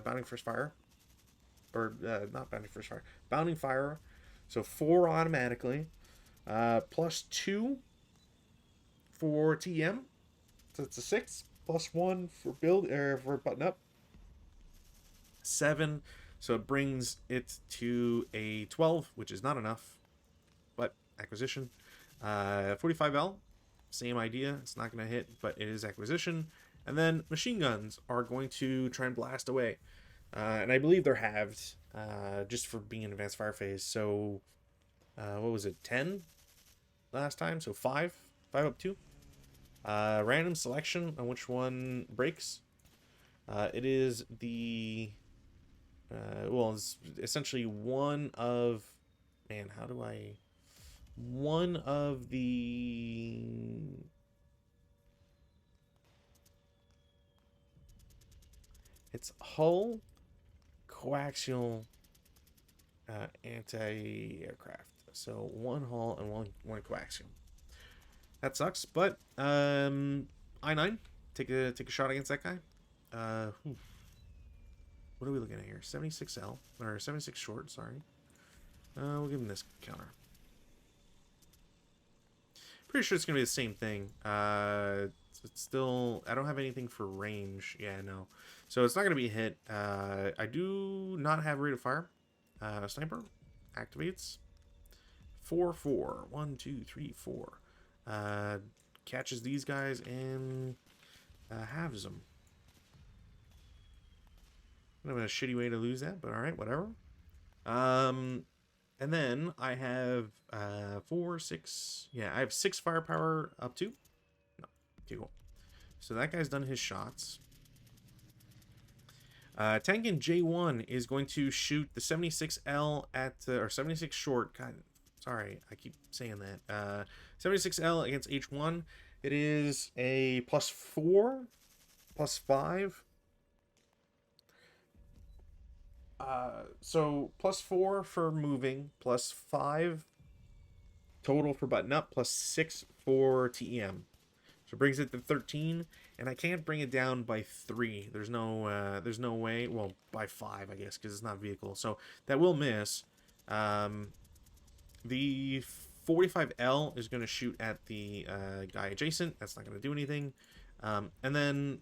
bounding first fire. Or not bounding first fire. Bounding fire. So 4 automatically. +2 for TM. So it's a 6. +1 for for button up. 7. So it brings it to a 12, which is not enough, but acquisition. 45L, same idea. It's not going to hit, but it is acquisition. And then machine guns are going to try and blast away. And I believe they're halved, just for being in advanced fire phase. So, what was it, 10 last time? So 5 up 2. Random selection on which one breaks. It is the... well, it's essentially one of... Man, how do I... One of the... It's hull, coaxial, anti-aircraft. So one hull and one coaxial. That sucks, but I9, take a shot against that guy. What are we looking at here? 76L, or 76 short, sorry. We'll give him this counter. Pretty sure it's going to be the same thing. It's still... I don't have anything for range. Yeah, no. So it's not going to be a hit. I do not have rate of fire. Sniper activates. 4-4. 1, 2, 3, 4. Catches these guys and halves them. Kind of a shitty way to lose that, but alright, whatever. And then I have 4, 6... Yeah, I have 6 firepower up to. No, okay, cool. So that guy's done his shots. Tank in J1 is going to shoot the 76L at... or 76 short. God, sorry, I keep saying that. 76L against H1. It is a +4, +5... so +4 for moving, +5 total for button up, +6 for TEM. So it brings it to 13, and I can't bring it down by 3. There's no way. Well, by 5, I guess, because it's not vehicle. So that will miss. The 45L is going to shoot at the guy adjacent. That's not going to do anything. And then,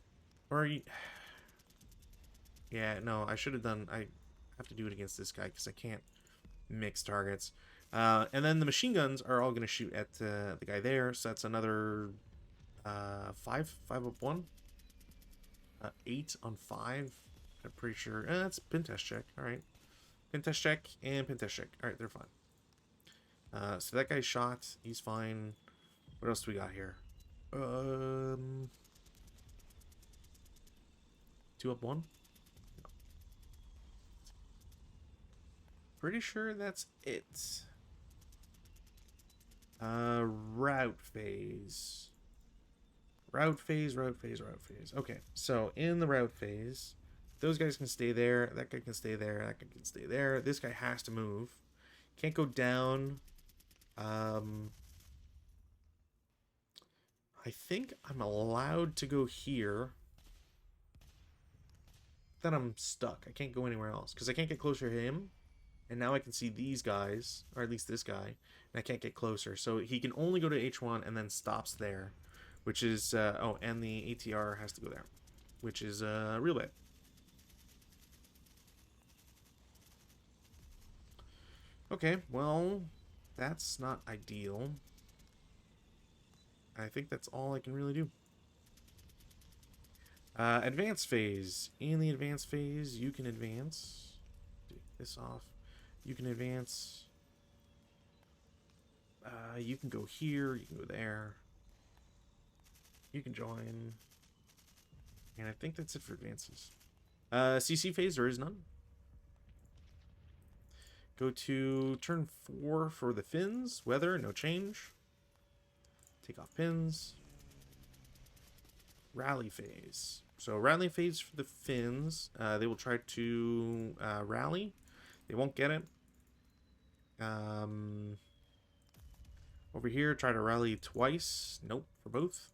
yeah, no, I should have done... I have to do it against this guy because I can't mix targets. And then the machine guns are all going to shoot at the guy there. So that's another 5 up 1. 8 on 5. I'm pretty sure. That's pin test check. All right. Pin test check and pin test check. All right, they're fine. So that guy's shot. He's fine. What else do we got here? 2 up 1. Pretty sure that's it. Route phase. Route phase. Okay, so in the route phase, those guys can stay there. That guy can stay there. That guy can stay there. This guy has to move. Can't go down. I think I'm allowed to go here. Then I'm stuck. I can't go anywhere else because I can't get closer to him. And now I can see these guys, or at least this guy, and I can't get closer. So he can only go to H1 and then stops there, which is, oh, and the ATR has to go there, which is real bad. Okay, well, that's not ideal. I think that's all I can really do. Advance phase. In the advance phase, you can advance. Take this off. You can advance. You can go here. You can go there. You can join. And I think that's it for advances. CC phase, there is none. Go to turn 4 for the fins. Weather, no change. Take off pins. Rally phase. So rally phase for the fins. They will try to rally. They won't get it. Over here, try to rally twice. Nope, for both.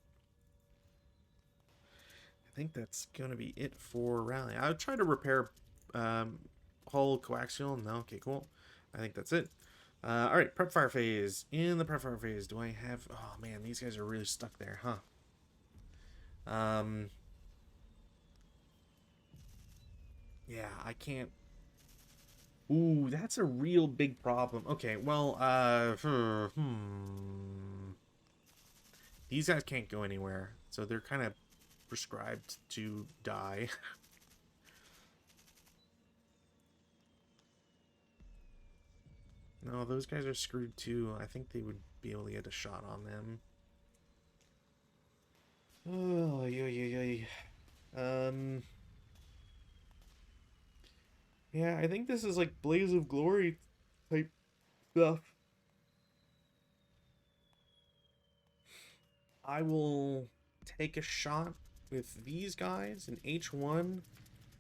I think that's going to be it for rally. I would try to repair hull coaxial. No, okay, cool. I think that's it. All right, prep fire phase. In the prep fire phase, do I have... Oh, man, these guys are really stuck there, huh? Yeah, I can't... Ooh, that's a real big problem. Okay, well, These guys can't go anywhere, so they're kind of prescribed to die. No, those guys are screwed too. I think they would be able to get a shot on them. Oh, yeah. Yeah, I think this is like Blaze of Glory type stuff. I will take a shot with these guys in H1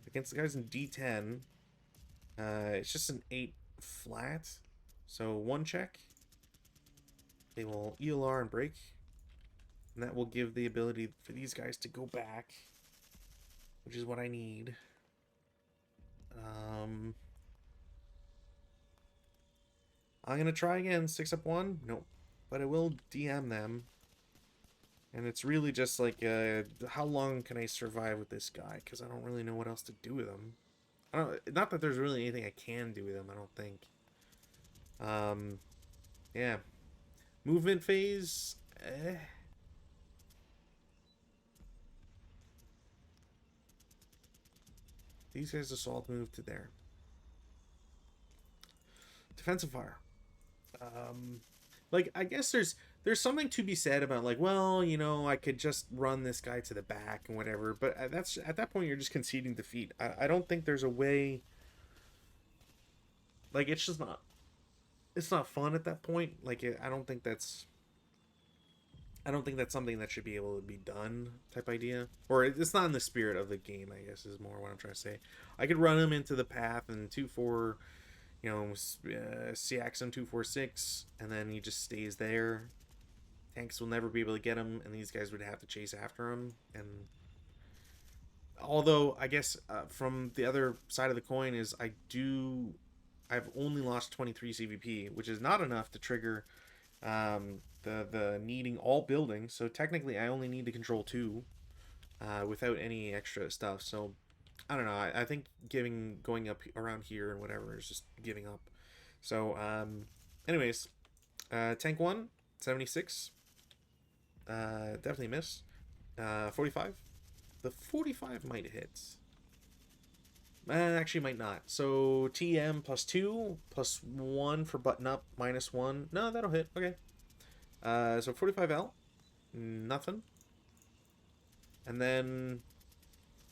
against the guys in D10. It's just an 8 flat. So 1 check. They will ELR and break. And that will give the ability for these guys to go back, which is what I need. I'm going to try again. 6 up 1. Nope. But I will DM them. And it's really just like, how long can I survive with this guy? Because I don't really know what else to do with him. Not that there's really anything I can do with him, I don't think. Yeah. Movement phase. These guys assault move to there. Defensive fire. Like, I guess there's something to be said about, like, well, you know, I could just run this guy to the back and whatever, but that's, at that point you're just conceding defeat. I don't think there's a way, like, it's just not, it's not fun at that point. Like, I don't think that's something that should be able to be done type idea, or it's not in the spirit of the game, I guess, is more what I'm trying to say. I could run him into the path and 2-4, you know, Seaxum 2-4-6, and then he just stays there. Tanks will never be able to get him, and these guys would have to chase after him. And although I guess from the other side of the coin is I've only lost 23 CVP, which is not enough to trigger the needing all buildings. So technically I only need to control 2 without any extra stuff. So I don't know. I think going up around here and whatever is just giving up. So anyways, tank 1 76. Definitely miss. 45. The 45 might hit. Actually might not. So TM +2 +1 for button up -1. No, that'll hit. Okay. So 45L. Nothing. And then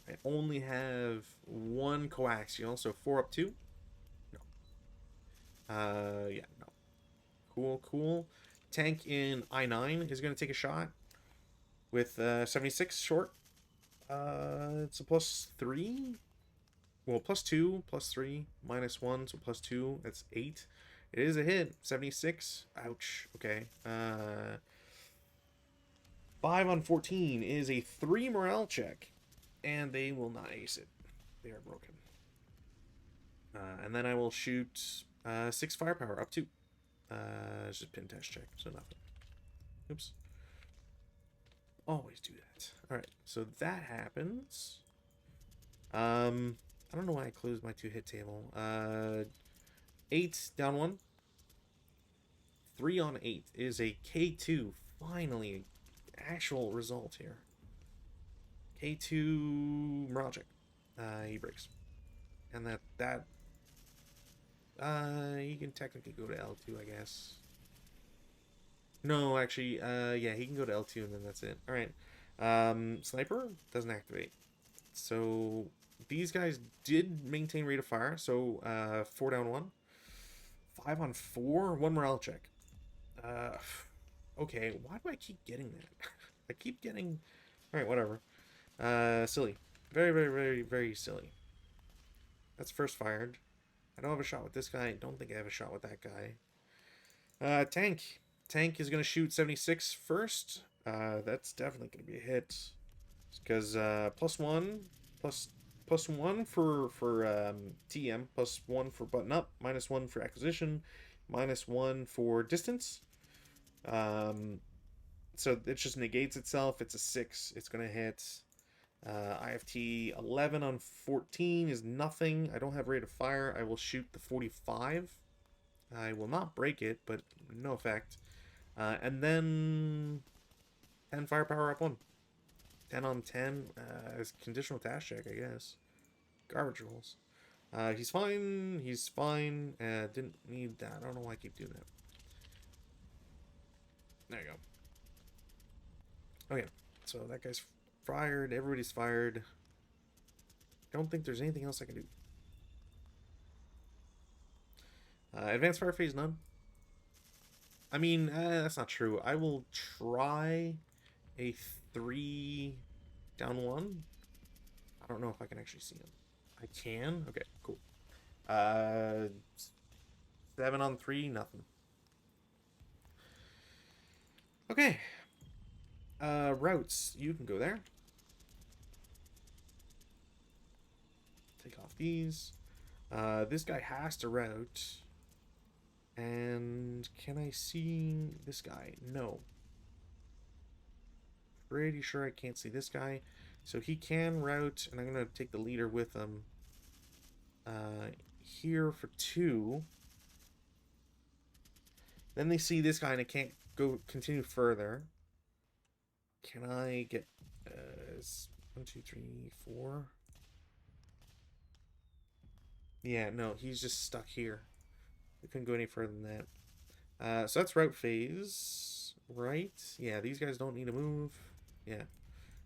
I only have 1 coaxial, so 4 up 2. No. Yeah, no. Cool. Tank in I9 is going to take a shot with 76 short. It's a +3. Well, +2, +3, -1, so +2. That's 8. It is a hit. 76. Ouch. Okay. 5 on 14 is a 3 morale check. And they will not ace it. They are broken. And then I will shoot 6 firepower up 2. It's just pin test check, so nothing. Oops. Always do that. Alright, so that happens. I don't know why I closed my 2 hit table. 8 down 1. 3 on 8 is a K2. Finally, actual result here. K2 Miragic. He breaks. And he can technically go to L2, I guess. No, actually, yeah, he can go to L2 and then that's it. Alright. Sniper doesn't activate. So these guys did maintain rate of fire. So 4 down 1. 5 on 4. 1 morale check. Okay, why do I keep getting that? I keep getting... Alright, whatever. Silly. Very, very, very, very silly. That's first fired. I don't have a shot with this guy. I don't think I have a shot with that guy. Tank. Tank is going to shoot 76 first. That's definitely going to be a hit. Because +1, +1 for TM, +1 for button up, -1 for acquisition, -1 for distance. So it just negates itself. It's a 6. It's going to hit. IFT 11 on 14 is nothing. I don't have rate of fire. I will shoot the 45. I will not break it, but no effect. And then 10 firepower up 1. 10 on 10 as conditional task check, I guess. Garbage rolls. He's fine. He's fine. Didn't need that. I don't know why I keep doing that. There you go. Okay, so that guy's fired. Everybody's fired. Don't think there's anything else I can do. Advanced fire phase, none. I mean, that's not true. I will try a 3 down 1. I don't know if I can actually see him. I can? Okay, cool. 7 on 3, nothing. Okay. Routes. You can go there. Take off these. This guy has to route. And can I see this guy? No. Pretty sure I can't see this guy. So he can route, and I'm going to take the leader with him. Here for 2. Then they see this guy and it can't go continue further. Can I get 1, 2, 3, 4? Yeah, no, he's just stuck here. We couldn't go any further than that. So that's route phase, right? Yeah, these guys don't need to move. Yeah.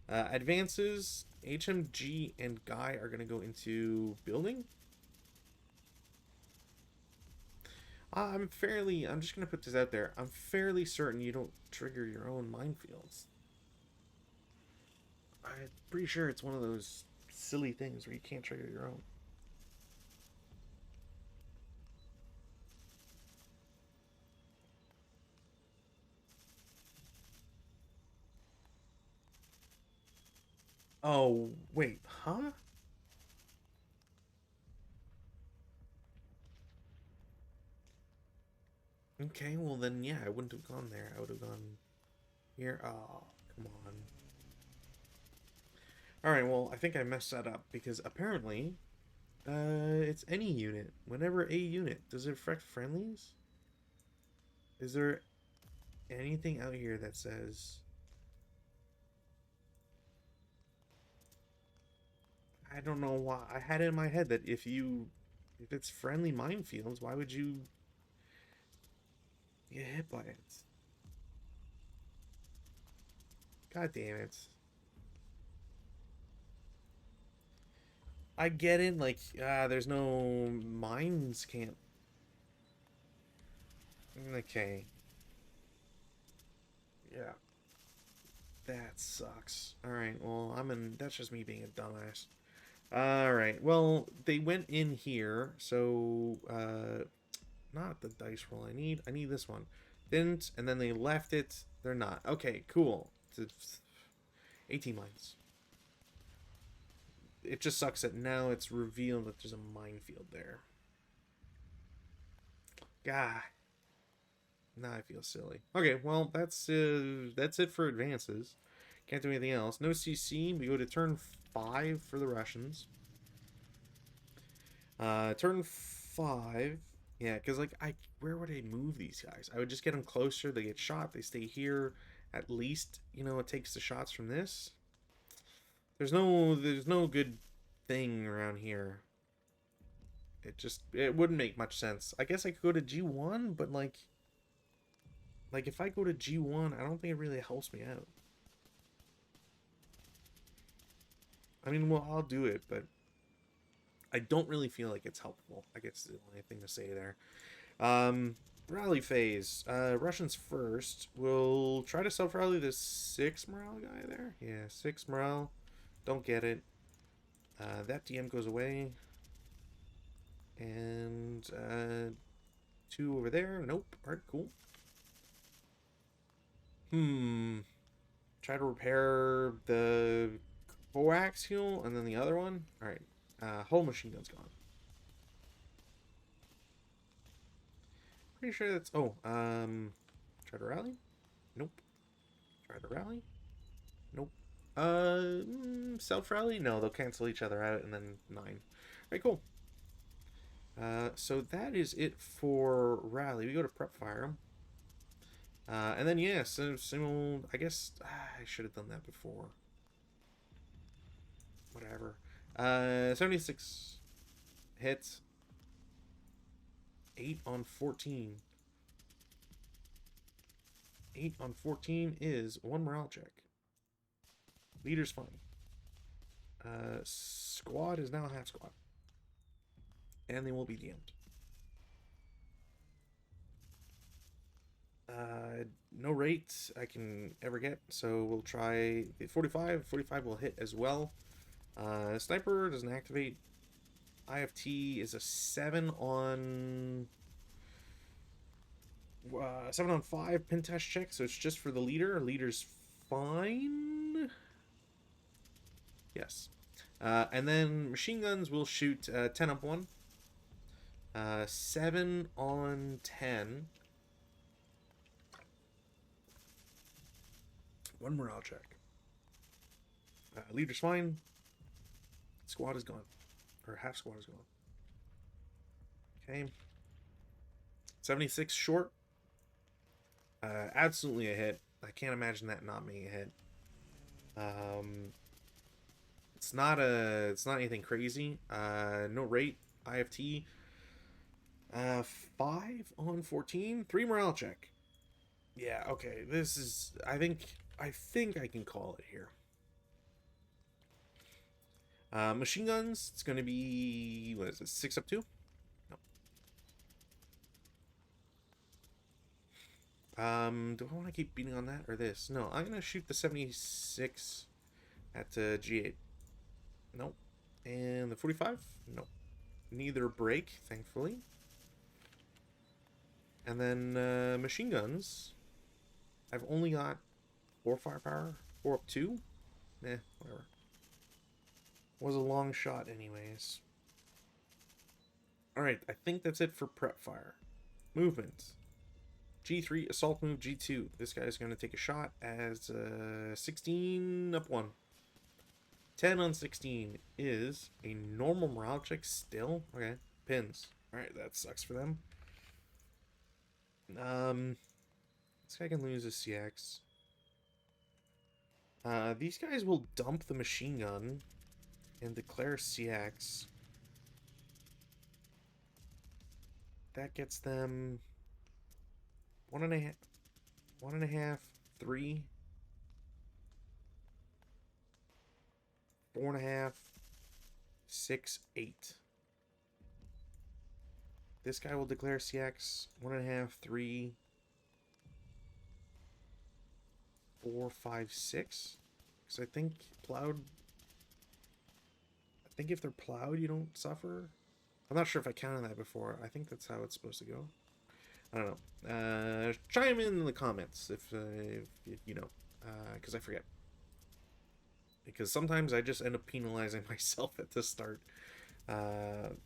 Advances, HMG and Guy are going to go into building. I'm just going to put this out there. I'm fairly certain you don't trigger your own minefields. I'm pretty sure it's one of those silly things where you can't trigger your own. Oh, wait, huh? Okay, well then, yeah, I wouldn't have gone there. I would have gone here. Oh, come on. Alright, well, I think I messed that up because apparently, it's any unit. Whenever a unit. Does it affect friendlies? Is there anything out here that says... I don't know why. I had it in my head that if it's friendly minefields, why would you get hit by it? God damn it. I get it, like, there's no mines can't. Okay. Yeah. That sucks. Alright, well, that's just me being a dumbass. Alright, well, they went in here, so, not the dice roll I need this one. Didn't, and then they left it, they're not. Okay, cool. 18 mines. It just sucks that now it's revealed that there's a minefield there. Gah. Now I feel silly. Okay, well, that's it for advances. Can't do anything else. No CC. We go to turn 5 for the Russians. Turn 5. Yeah, because like where would I move these guys? I would just get them closer. They get shot. They stay here. At least it takes the shots from this. There's no good thing around here. It wouldn't make much sense. I guess I could go to G1, but like if I go to G1, I don't think it really helps me out. I mean, well, I'll do it, but I don't really feel like it's helpful. I guess the only thing to say there. Rally phase. Russians first. We'll try to self-rally this 6 morale guy there. Yeah, 6 morale. Don't get it. That DM goes away. And 2 over there. Nope. Alright, cool. Try to repair the coaxial and then the other one. Alright. Whole machine gun's gone. Pretty sure that's... Oh, try to rally? Nope. Try to rally? Nope. Self-rally? No, they'll cancel each other out and then 9. Alright, cool. So that is it for rally. We go to prep fire. And then, yeah, so I guess I should have done that before. Whatever. 76 hits. 8 on 14. 8 on 14 is 1 morale check. Leader's fine. Squad is now half squad. And they will be DM'd. No rate I can ever get, so we'll try the 45. 45 will hit as well. Sniper doesn't activate. IFT is a 7 on 5 pin test check, so it's just for the leader. Leader's fine. Yes. And then machine guns will shoot 10 up 1. 7 on 10. 1 morale check. Leader's fine. Squad is gone. Or half squad is gone. Okay. 76 short. Absolutely a hit. I can't imagine that not being a hit. It's not anything crazy. No rate. IFT. 5 on 14. 3 morale check. Yeah, okay. This is I think I can call it here. Machine guns, it's going to be, what is it, 6 up 2? No. Do I want to keep beating on that or this? No, I'm going to shoot the 76 at G8. Nope. And the 45? Nope. Neither break, thankfully. And then machine guns, I've only got 4 firepower, 4 up 2. Whatever. Was a long shot anyways. Alright, I think that's it for prep fire. Movement. G3, assault move, G2. This guy's going to take a shot as 16 up 1. 10 on 16 is a normal morale check still. Okay, pins. Alright, that sucks for them. This guy can lose his CX. These guys will dump the machine gun and declare CX. That gets them 1.5, 3, 4.5, 6, 8. This guy will declare CX 1.5, 3, 4, 5, 6. Because I think if they're plowed, you don't suffer. I'm not sure if I counted that before. I think that's how it's supposed to go. I don't know. Chime in the comments if you know, because I forget. Because sometimes I just end up penalizing myself at the start, and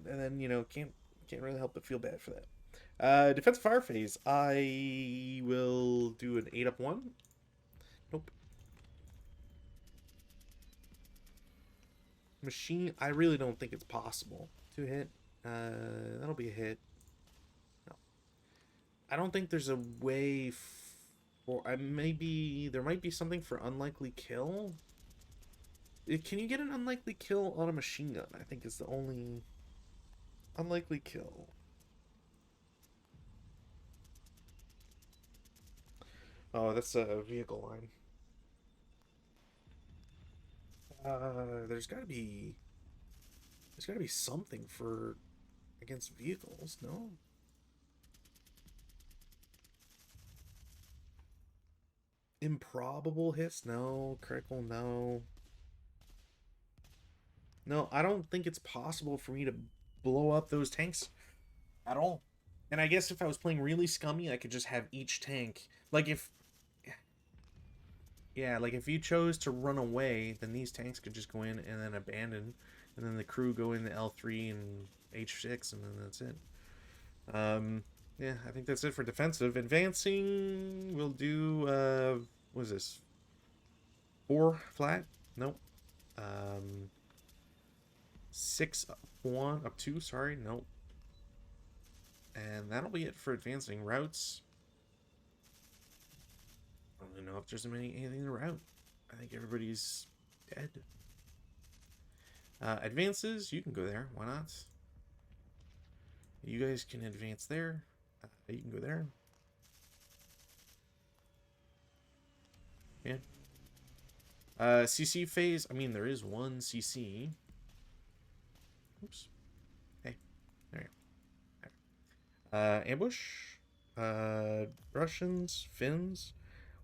then you know can't really help but feel bad for that. Defensive fire phase. I will do an 8 up 1. Nope. Machine, I really don't think it's possible to hit. That'll be a hit. No. I don't think there's a way for... maybe... There might be something for unlikely kill? Can you get an unlikely kill on a machine gun? I think is the only unlikely kill. Oh, that's a vehicle line. There's gotta be... There's gotta be something for... against vehicles, no? Improbable hits? No. Critical? No. No, I don't think it's possible for me to blow up those tanks at all. And I guess if I was playing really scummy, I could just have each tank... Like if... Yeah, like if you chose to run away, then these tanks could just go in and then abandon. And then the crew go in the L3 and H6, and then that's it. Yeah, I think that's it for defensive. Advancing, we'll do, what is this? 4 flat? Nope. 6 up 1, up 2, sorry, nope. And that'll be it for advancing. Routes. I don't even know if there's anything to route. I think everybody's dead. Advances, you can go there. Why not? You guys can advance there. You can go there. Yeah. CC phase. I mean, there is one CC. Oops. Hey. There you go. Ambush. Russians. Finns.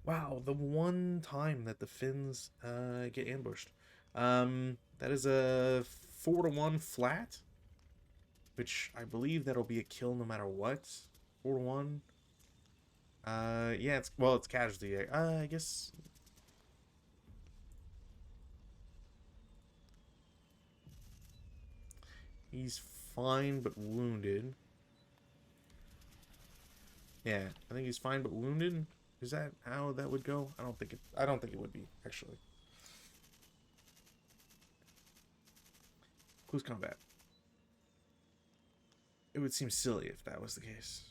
Wow, the one time that the Finns get ambushed. That is a 4-1 flat, which I believe that'll be a kill no matter what. 4-1. Yeah, it's casualty. I guess. He's fine but wounded. Yeah, I think he's fine but wounded. Is that how that would go? I don't think it would be, actually. Close combat. It would seem silly if that was the case.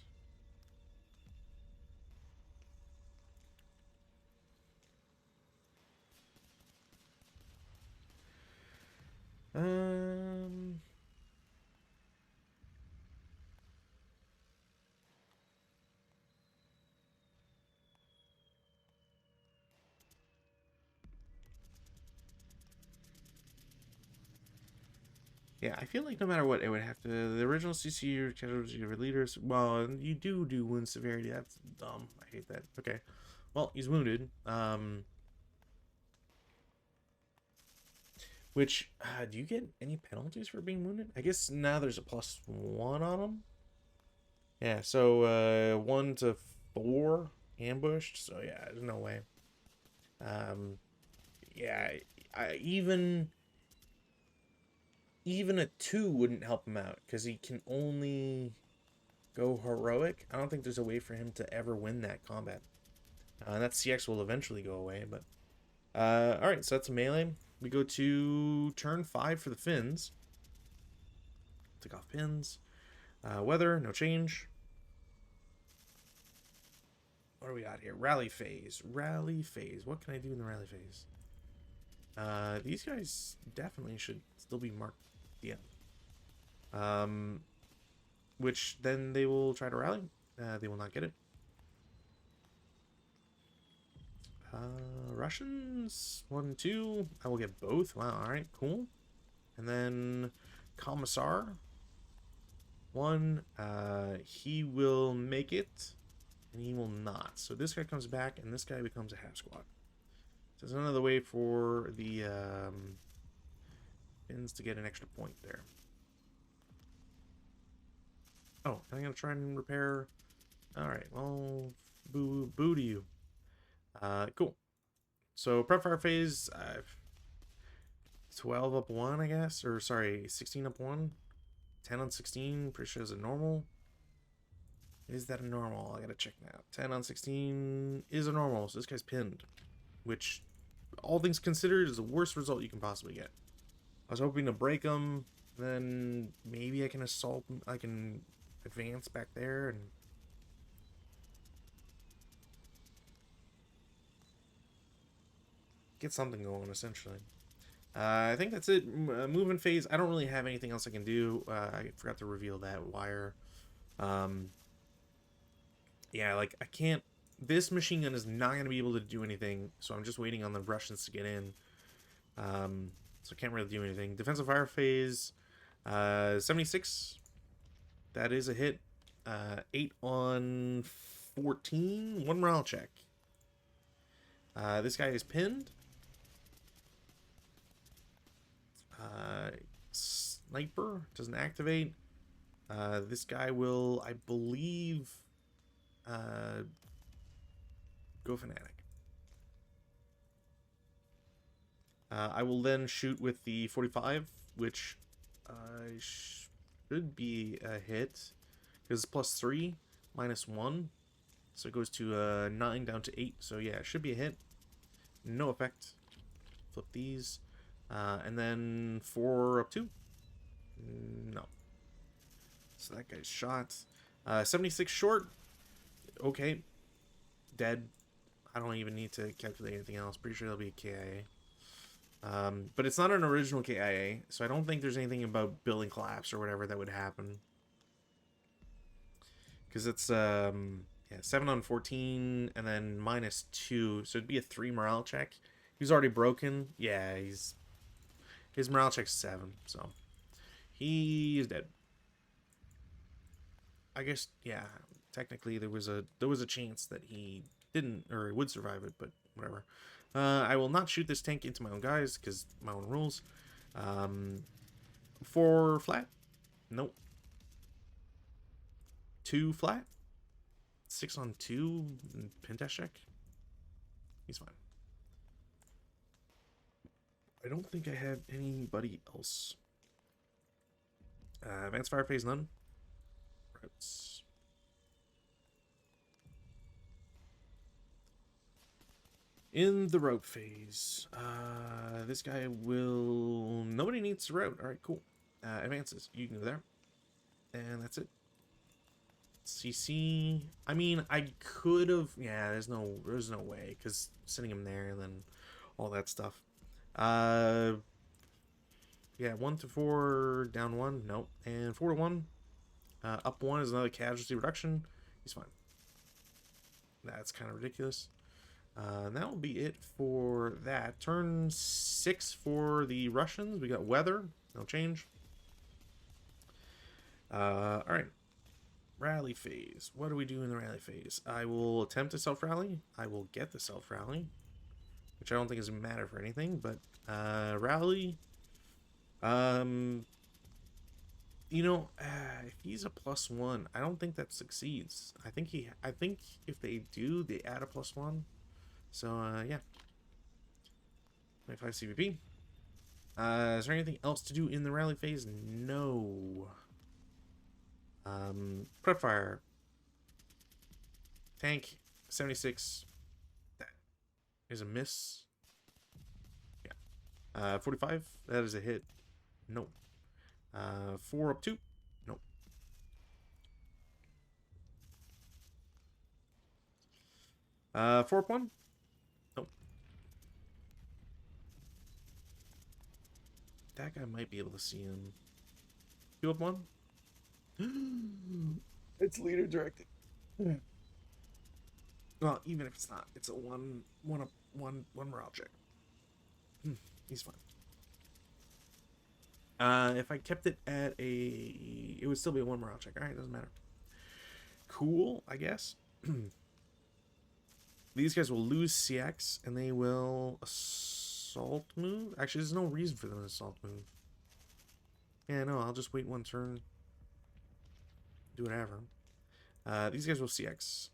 Yeah, I feel like no matter what, it would have to... The original CC or casualty of leaders... Well, you do wound severity. That's dumb. I hate that. Okay. Well, he's wounded. Which, do you get any penalties for being wounded? I guess now there's a +1 on him. Yeah, so 1 to 4 ambushed. So yeah, there's no way. Yeah, even a 2 wouldn't help him out because he can only go heroic. I don't think there's a way for him to ever win that combat. And that CX will eventually go away, but all right, so that's a melee. We go to turn 5 for the Finns. Take off pins. Weather, no change. What do we got here? Rally phase. Rally phase. What can I do in the rally phase? These guys definitely should still be marked. Yeah. Which then they will try to rally. They will not get it. Russians 1, 2. I will get both. Wow. All right. Cool. And then Commissar 1. He will make it, and he will not. So this guy comes back, and this guy becomes a half squad. So there's another way for the Finns to get an extra point there. Oh, I'm gonna try and repair. All right. Well, boo to you. Cool. So prep fire phase. 12 up 1, I guess, or sorry, 16 up 1. 10 on 16. Pretty sure is a normal. Is that a normal? I gotta check now. 10 on 16 is a normal, so this guy's pinned, which, all things considered, is the worst result you can possibly get. I was hoping to break him, Then maybe I can assault. I can advance back there and get something going, essentially. I think that's it. Movement phase. I don't really have anything else I can do. I forgot to reveal that wire. Yeah, like, I can't... This machine gun is not going to be able to do anything, so I'm just waiting on the Russians to get in. So I can't really do anything. Defensive fire phase, 76. That is a hit. 8 on 14. 1 morale check. This guy is pinned. Sniper doesn't activate. This guy will, I believe, go fanatic. I will then shoot with the 45, which should be a hit. Because it's +3, -1. So it goes to 9 down to 8. So yeah, it should be a hit. No effect. Flip these. And then 4 up 2. No. So that guy's shot. 76 short. Okay. Dead. I don't even need to calculate anything else. Pretty sure there'll be a KIA. But it's not an original KIA, so I don't think there's anything about building collapse or whatever that would happen. Because it's, yeah, 7 on 14, and then -2, so it'd be a 3 morale check. He's already broken. Yeah, his morale check's 7, so he is dead. I guess, yeah, technically there was a chance that he didn't, or would survive it, but whatever. I will not shoot this tank into my own guys, because my own rules. 4 flat? Nope. 2 flat? 6 on 2? Pin test check? He's fine. I don't think I have anybody else. Advanced fire phase, none. Routes. In the route phase, this guy will... Nobody needs to route. Alright, cool. Advances. You can go there. And that's it. CC. I mean, I could have... Yeah, there's no way. Because sending him there and then all that stuff. Yeah, 1 to 4, down 1. Nope. And 4 to 1. Up 1 is another casualty reduction. He's fine. That's kind of ridiculous. And that will be it for that. Turn 6 for the Russians. We got weather. No change. Alright. Rally phase. What do we do in the rally phase? I will attempt to self-rally. I will get the self-rally. Which I don't think is going to matter for anything. But, rally. You know, if he's a +1, I don't think that succeeds. I think if they do, they add a +1. So, yeah. 25 CVP. Is there anything else to do in the rally phase? No. Prep fire. Tank, 76. That is a miss. Yeah. 45. That is a hit. No. 4 up 2. No. 4 up 1. Nope. That guy might be able to see him. 2 up 1. It's leader directed. Well, even if it's not, it's a one morale check. He's fine. If I kept it at a... It would still be a 1 morale check. Alright, doesn't matter. Cool, I guess. These guys will lose CX, and they will assault move. Actually, there's no reason for them to assault move. Yeah, no, I'll just wait 1 turn. Do whatever. These guys will CX.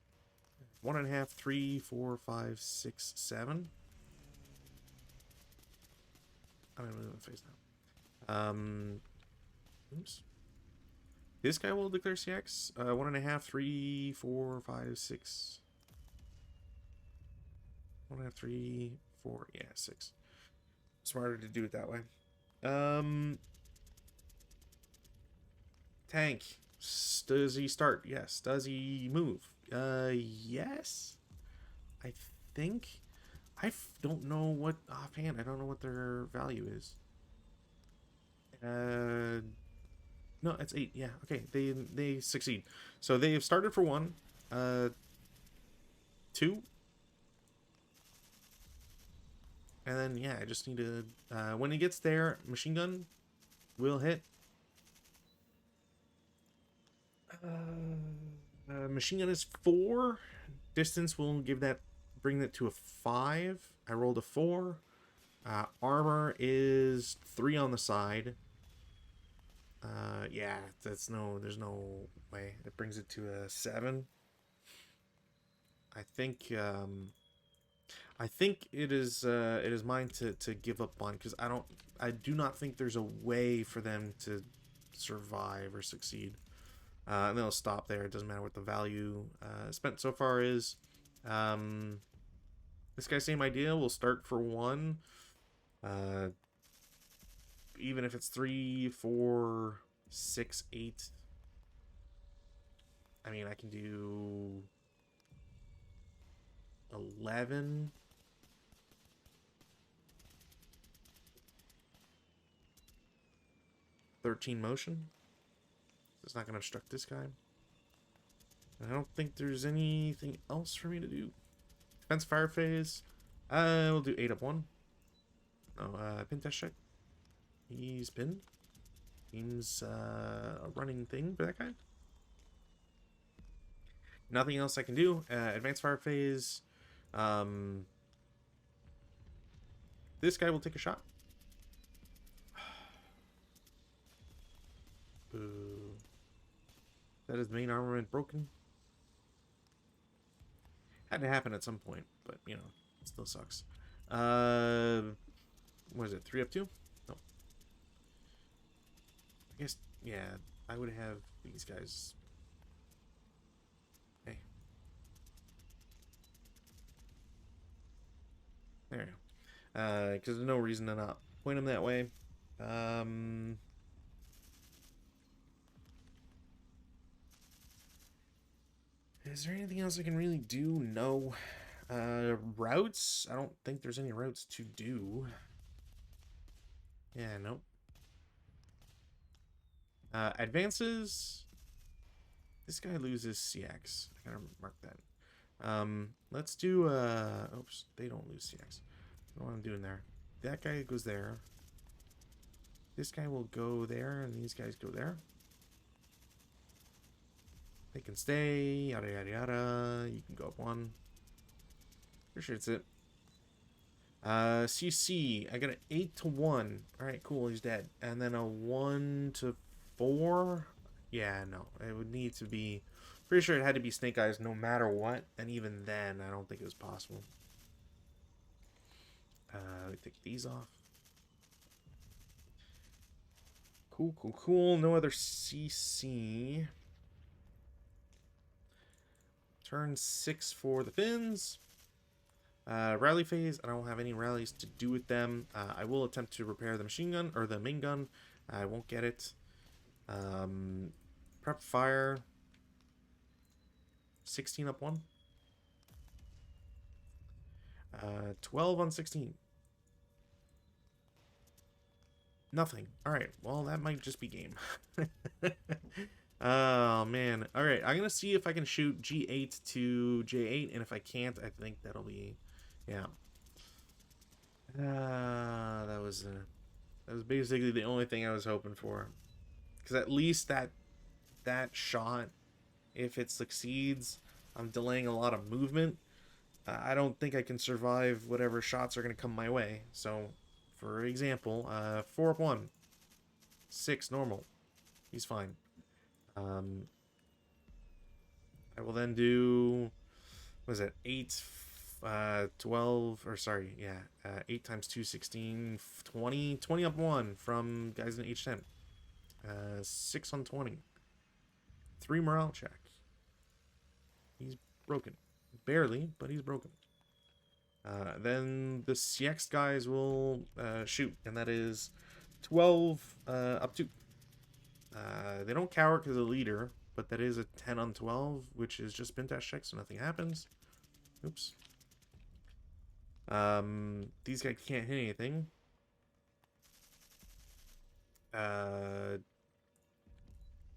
1.5, 3, 4, 5, 6, 7. I'm gonna move in phase now. Oops. This guy will declare CX. 1.5, 3, 4, 5, 6. 1.5, 3, 4. Yeah, 6. Smarter to do it that way. Tank. Does he start? Yes. Does he move? Yes. I think. Don't know what offhand. I don't know what their value is. No, it's 8. Yeah. Okay. They succeed. So they have started for 1. 2. And then yeah, I just need to. When he gets there, machine gun will hit. Machine gun is 4. Distance will bring that to a 5. I rolled a 4. Armor is 3 on the side. Yeah, there's no way. It brings it to a 7. I think it is mine to give up on, because I do not think there's a way for them to survive or succeed. And they'll stop there. It doesn't matter what the value spent so far is. This guy, same idea. We'll start for 1. Even if it's 3, 4, 6, 8. I mean, I can do 11. $13 motion. It's not going to obstruct this guy. I don't think there's anything else for me to do. Defense fire phase. We'll do 8 up 1. Oh, pin test check. He's pinned. Seems a running thing for that guy. Nothing else I can do. Advanced fire phase. This guy will take a shot. Boo. That is main armament broken. Had to happen at some point, but you know, it still sucks. What is it? 3 up 2? No. I guess, yeah, I would have these guys. Hey. There you go. Because there's no reason to not point them that way. Is there anything else I can really do? No. Routes? I don't think there's any routes to do. Yeah, nope. Advances. This guy loses CX. I gotta mark that. Let's do, oops, they don't lose CX. I don't know what I'm doing there. That guy goes there. This guy will go there, and these guys go there. They can stay, yada yada yada. You can go up 1. Pretty sure it's it. CC. I got an 8 to 1. Alright, cool, he's dead. And then a 1 to 4. Yeah, no. It would need to be. Pretty sure it had to be Snake Eyes no matter what. And even then, I don't think it was possible. We take these off. Cool, cool, cool. No other CC. Turn 6 for the Finns. Rally phase. I don't have any rallies to do with them. I will attempt to repair the machine gun, or the main gun. I won't get it. Prep fire. 16 up 1. 12 on 16. Nothing. Alright, well, that might just be game. Oh, man. Alright, I'm going to see if I can shoot G8 to J8, and if I can't, I think that'll be... Yeah. That was basically the only thing I was hoping for. Because at least that shot, if it succeeds, I'm delaying a lot of movement. I don't think I can survive whatever shots are going to come my way. So, for example, 4 up 1. 6 normal. He's fine. I will then do, what is it, 8, 12, or sorry, yeah, 8 times 2, 16, 20, 20 up 1 from guys in H10. 6 on 20. 3 morale check. He's broken. Barely, but he's broken. Then the CX guys will shoot, and that is 12 up 2. They don't cower because of the leader, but that is a 10 on 12, which is just pin test check, so nothing happens. Oops. These guys can't hit anything.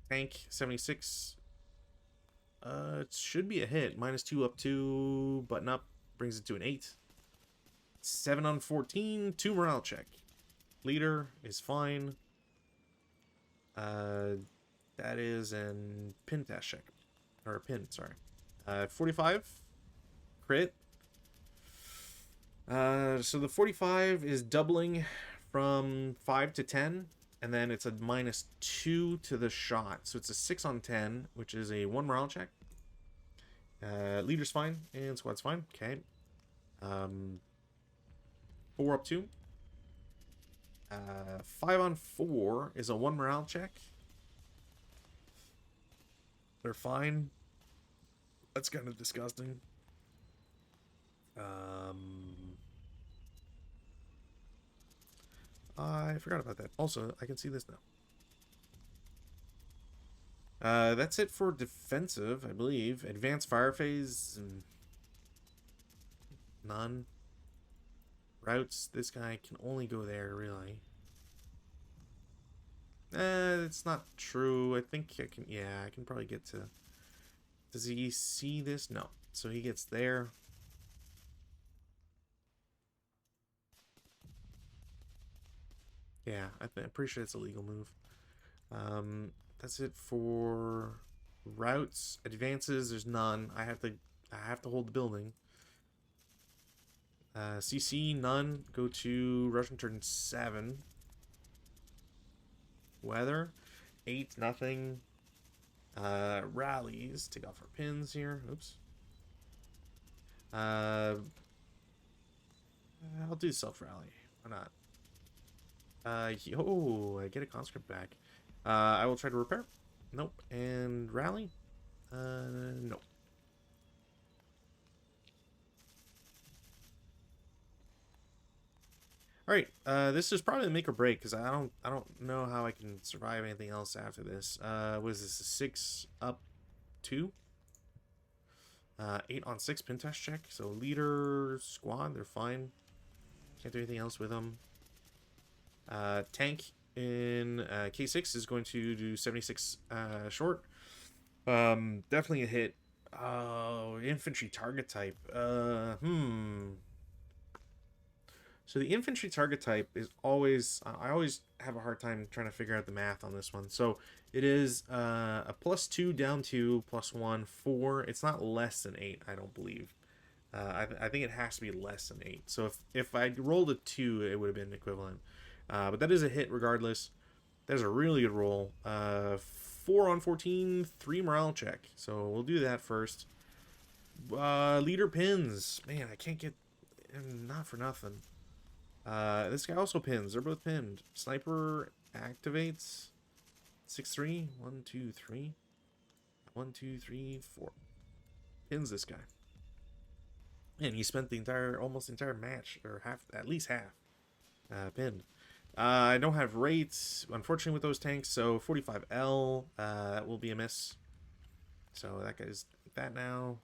Tank 76. It should be a hit. -2 up 2, button up, brings it to an 8. 7 on 14, 2 morale check. Leader is fine. That is an pin test check. Or a pin, sorry. 45. Crit. So the 45 is doubling from 5 to 10. And then it's a -2 to the shot. So it's a 6 on 10, which is a 1 morale check. Leader's fine, and squad's fine. Okay. 4 up 2. 5 on 4 is a 1 morale check. They're fine. That's kind of disgusting. I forgot about that. Also, I can see this now. That's it for defensive, I believe. Advanced fire phase, none. Routes, this guy can only go there, really. It's not true. I think I can, yeah, I can probably get to... Does he see this? No. So he gets there. Yeah, I'm pretty sure it's a legal move. That's it for routes. Advances, there's none. I have to hold the building. CC, none. Go to Russian turn 7. Weather, 8, nothing. Rallies, take off our pins here. Oops. I'll do self-rally. Why not? Oh, I get a conscript back. I will try to repair. Nope. And rally? Nope. All right. This is probably the make or break because I don't know how I can survive anything else after this. What is this? A 6 up 2? 8 on 6 pin test check. So leader squad, they're fine. Can't do anything else with them. Tank in K6 is going to do 76 short. Definitely a hit. Oh, infantry target type. So the infantry target type is always... I always have a hard time trying to figure out the math on this one. So it is a +2 down 2 +1 4. It's not less than 8, I don't believe. I think it has to be less than 8. So if I rolled a 2, it would have been equivalent. But that is a hit regardless. That is a really good roll. 4 on 14, 3 morale check. So we'll do that first. Leader pins. Man, I can't get... Not for nothing. This guy also pins. They're both pinned. Sniper activates. 6-3. 1, 2, 3. 1, 2, 3, 4. Pins this guy. And he spent the almost entire match, or at least half, pinned. I don't have rates, unfortunately, with those tanks, so 45L, that will be a miss. So that guy's that now.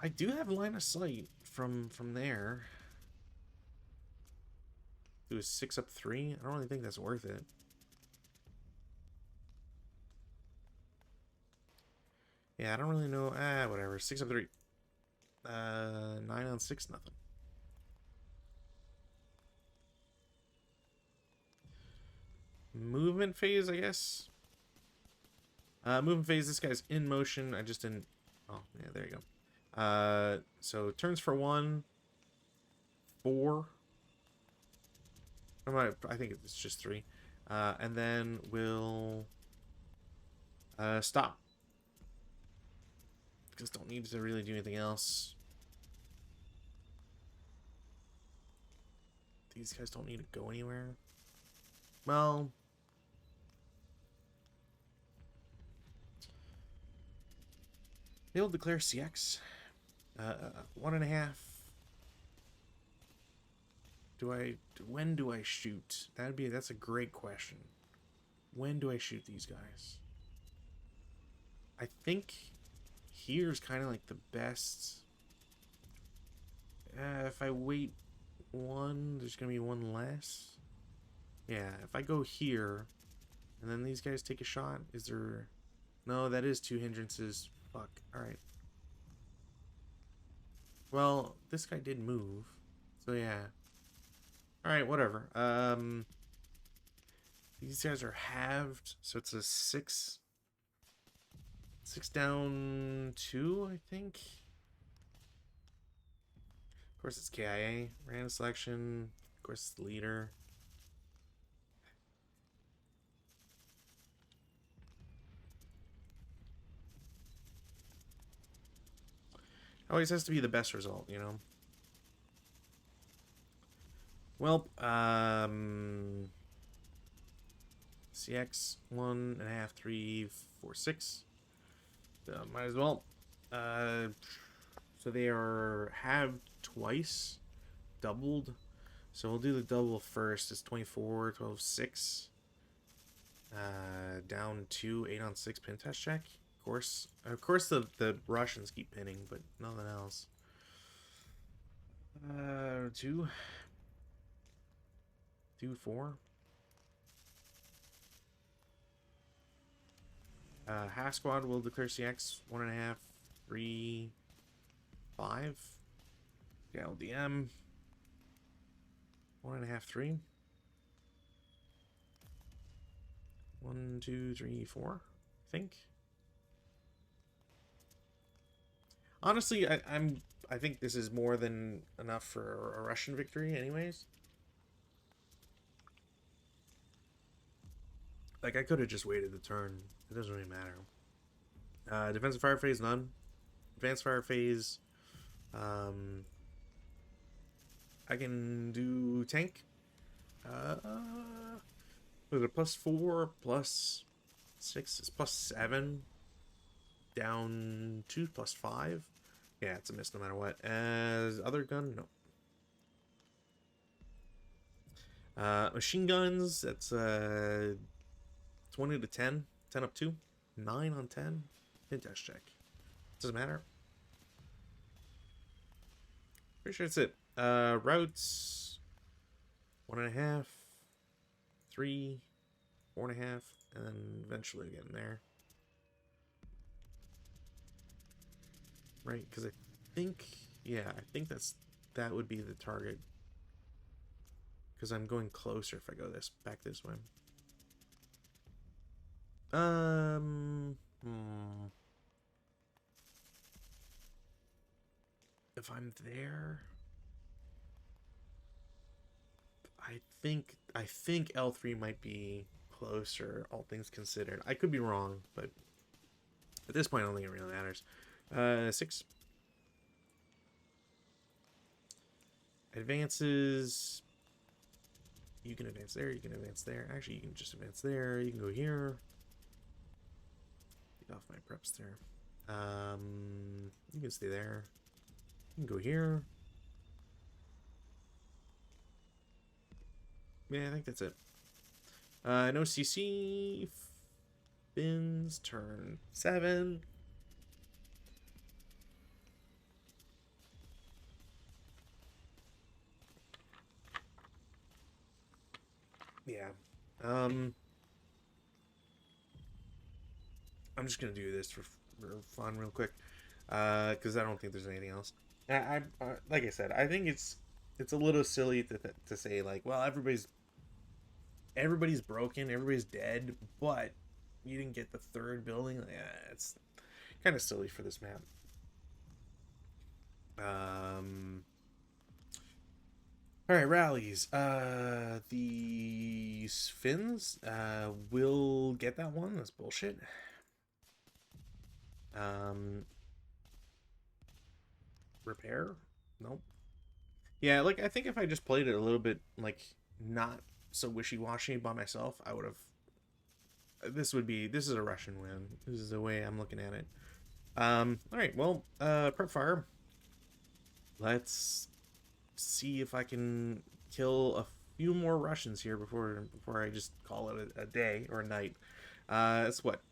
I do have line of sight from there. Do a 6 up 3. I don't really think that's worth it. Yeah, I don't really know. Whatever. 6 up 3. 9 on 6, nothing. Movement phase, I guess. Movement phase, this guy's in motion. I just didn't... Oh, yeah, there you go. So turns for 1. 4. I think it's just 3. And then we'll... stop. Just don't need to really do anything else. These guys don't need to go anywhere. Well... They'll declare CX. 1.5. When do I shoot? That's a great question. When do I shoot these guys? I think here's kind of like the best. If I wait one, there's gonna be one less. Yeah, if I go here, and then these guys take a shot, is there... No, that is 2 hindrances. Fuck, alright. Well, this guy did move, so yeah. Alright, whatever. These guys are halved, so it's a 6 down 2, I think. Of course, it's KIA. Random selection. Of course, it's the leader. Always has to be the best result, you know? Well, CX 1.5, 3, 4, 6. Might as well. So they are halved twice, doubled. So we'll do the double first. It's 24, 12, 6. Down 2, 8 on 6 pin test check. Of course, the Russians keep pinning, but nothing else. 2, 4. Half squad will declare CX 1.5, 3, 5. LDM 1.5, 3. 1, 2, 3, 4. I think. Honestly, I think this is more than enough for a Russian victory, anyways. Like, I could have just waited the turn. It doesn't really matter. Defensive fire phase, none. Advanced fire phase. I can do tank. Was it +4, +6? It's +7. Down 2, +5. Yeah, it's a miss no matter what. As other gun, no. Machine guns, that's 20 to 10. 10 up 2. 9 on 10. Pin test check. Doesn't matter. Pretty sure that's it. Routes 1.5, 3, 4.5, and then eventually getting there. Right, because I think that would be the target. Because I'm going closer if I go back this way. If I'm there, I think L3 might be closer, all things considered. I could be wrong, but at this point I don't think it really matters. 6. Advances. You can advance there, you can advance there. Actually, you can just advance there. You can go here. Get off my preps there. You can stay there. You can go here. Yeah, I think that's it. No CC. Fins. Turn 7. Yeah. I'm just gonna do this for fun real quick, because I don't think there's anything else. Like I said, I think it's a little silly to say like, well, everybody's broken, everybody's dead, but you didn't get the third building. Yeah, it's kind of silly for this map. All right, rallies. These Finns will get that one. That's bullshit. Repair? Nope. Yeah, like, I think if I just played it a little bit, like, not so wishy-washy by myself, I would have... This is a Russian win. This is the way I'm looking at it. Alright, well, prep fire. Let's see if I can kill a few more Russians here before I just call it a day or a night. It's what,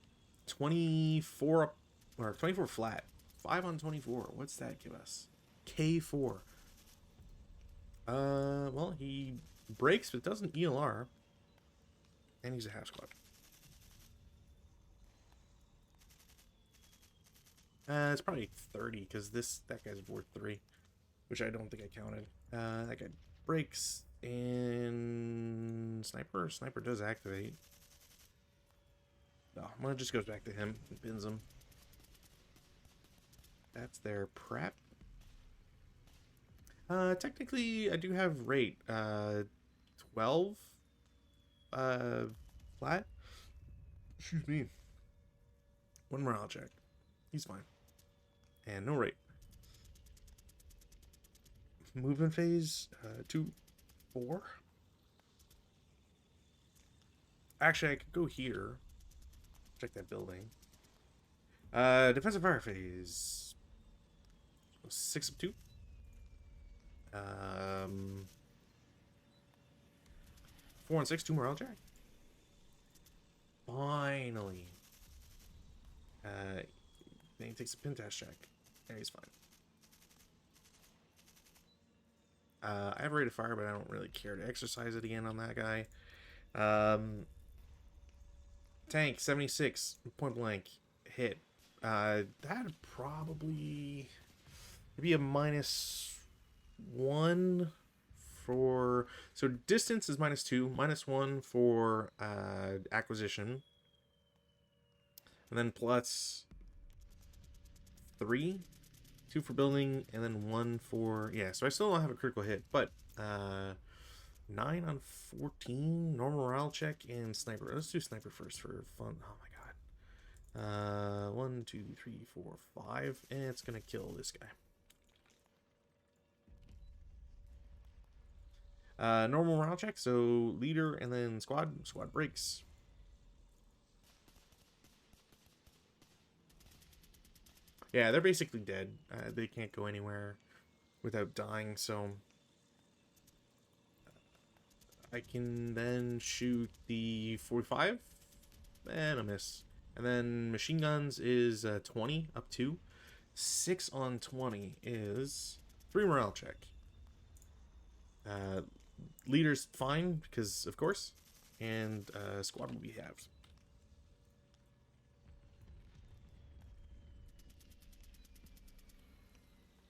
24 or 24 flat, 5 on 24. What's that give us? K4. Well, he breaks but doesn't ELR, and he's a half squad. It's probably 30 because that guy's worth 3, which I don't think I counted. That guy breaks, and sniper does activate. No, well, it just goes back to him and pins him. That's their prep. Technically, I do have rate. 12 flat. Excuse me. 1 morale check. He's fine. And no rate. Movement phase, 2, 4. Actually, I could go here. Check that building. Defensive fire phase. 6 of 2. 4 and 6, 2 morale check. Finally. Then he takes a pin test check. And he's fine. I have rate of fire, but I don't really care to exercise it again on that guy. Tank, 76, point blank, hit. That'd probably be a -1 for... So distance is -2, -1 for acquisition. And then plus 3, 2 for building, and then 1 for... Yeah, so I still don't have a critical hit, but 9 on 14, normal morale check, and sniper. Let's do sniper first for fun. Oh my god. 1, 2, 3, 4, 5, and it's gonna kill this guy. Normal morale check, so leader and then squad breaks. Yeah, they're basically dead. They can't go anywhere without dying, so I can then shoot the 45 and a miss. And then machine guns is 20 up 2. 6 on 20 is 3 morale check. Leader's fine because of course, and squad will be halved.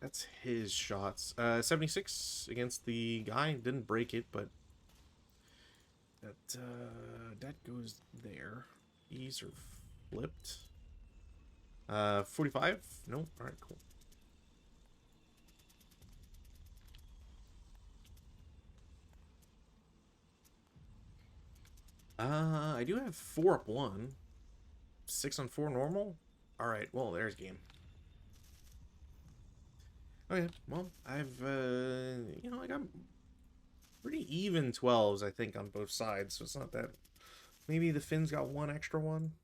That's his shots. 76 against the guy. Didn't break it, but that goes there. These are flipped. 45? No? Alright, cool. I do have 4 up 1. 6 on 4 normal? Alright, well, there's game. Okay, well, I've, you know, I got pretty even 12s, I think, on both sides, so it's not that... Maybe the Finns got 1 extra one.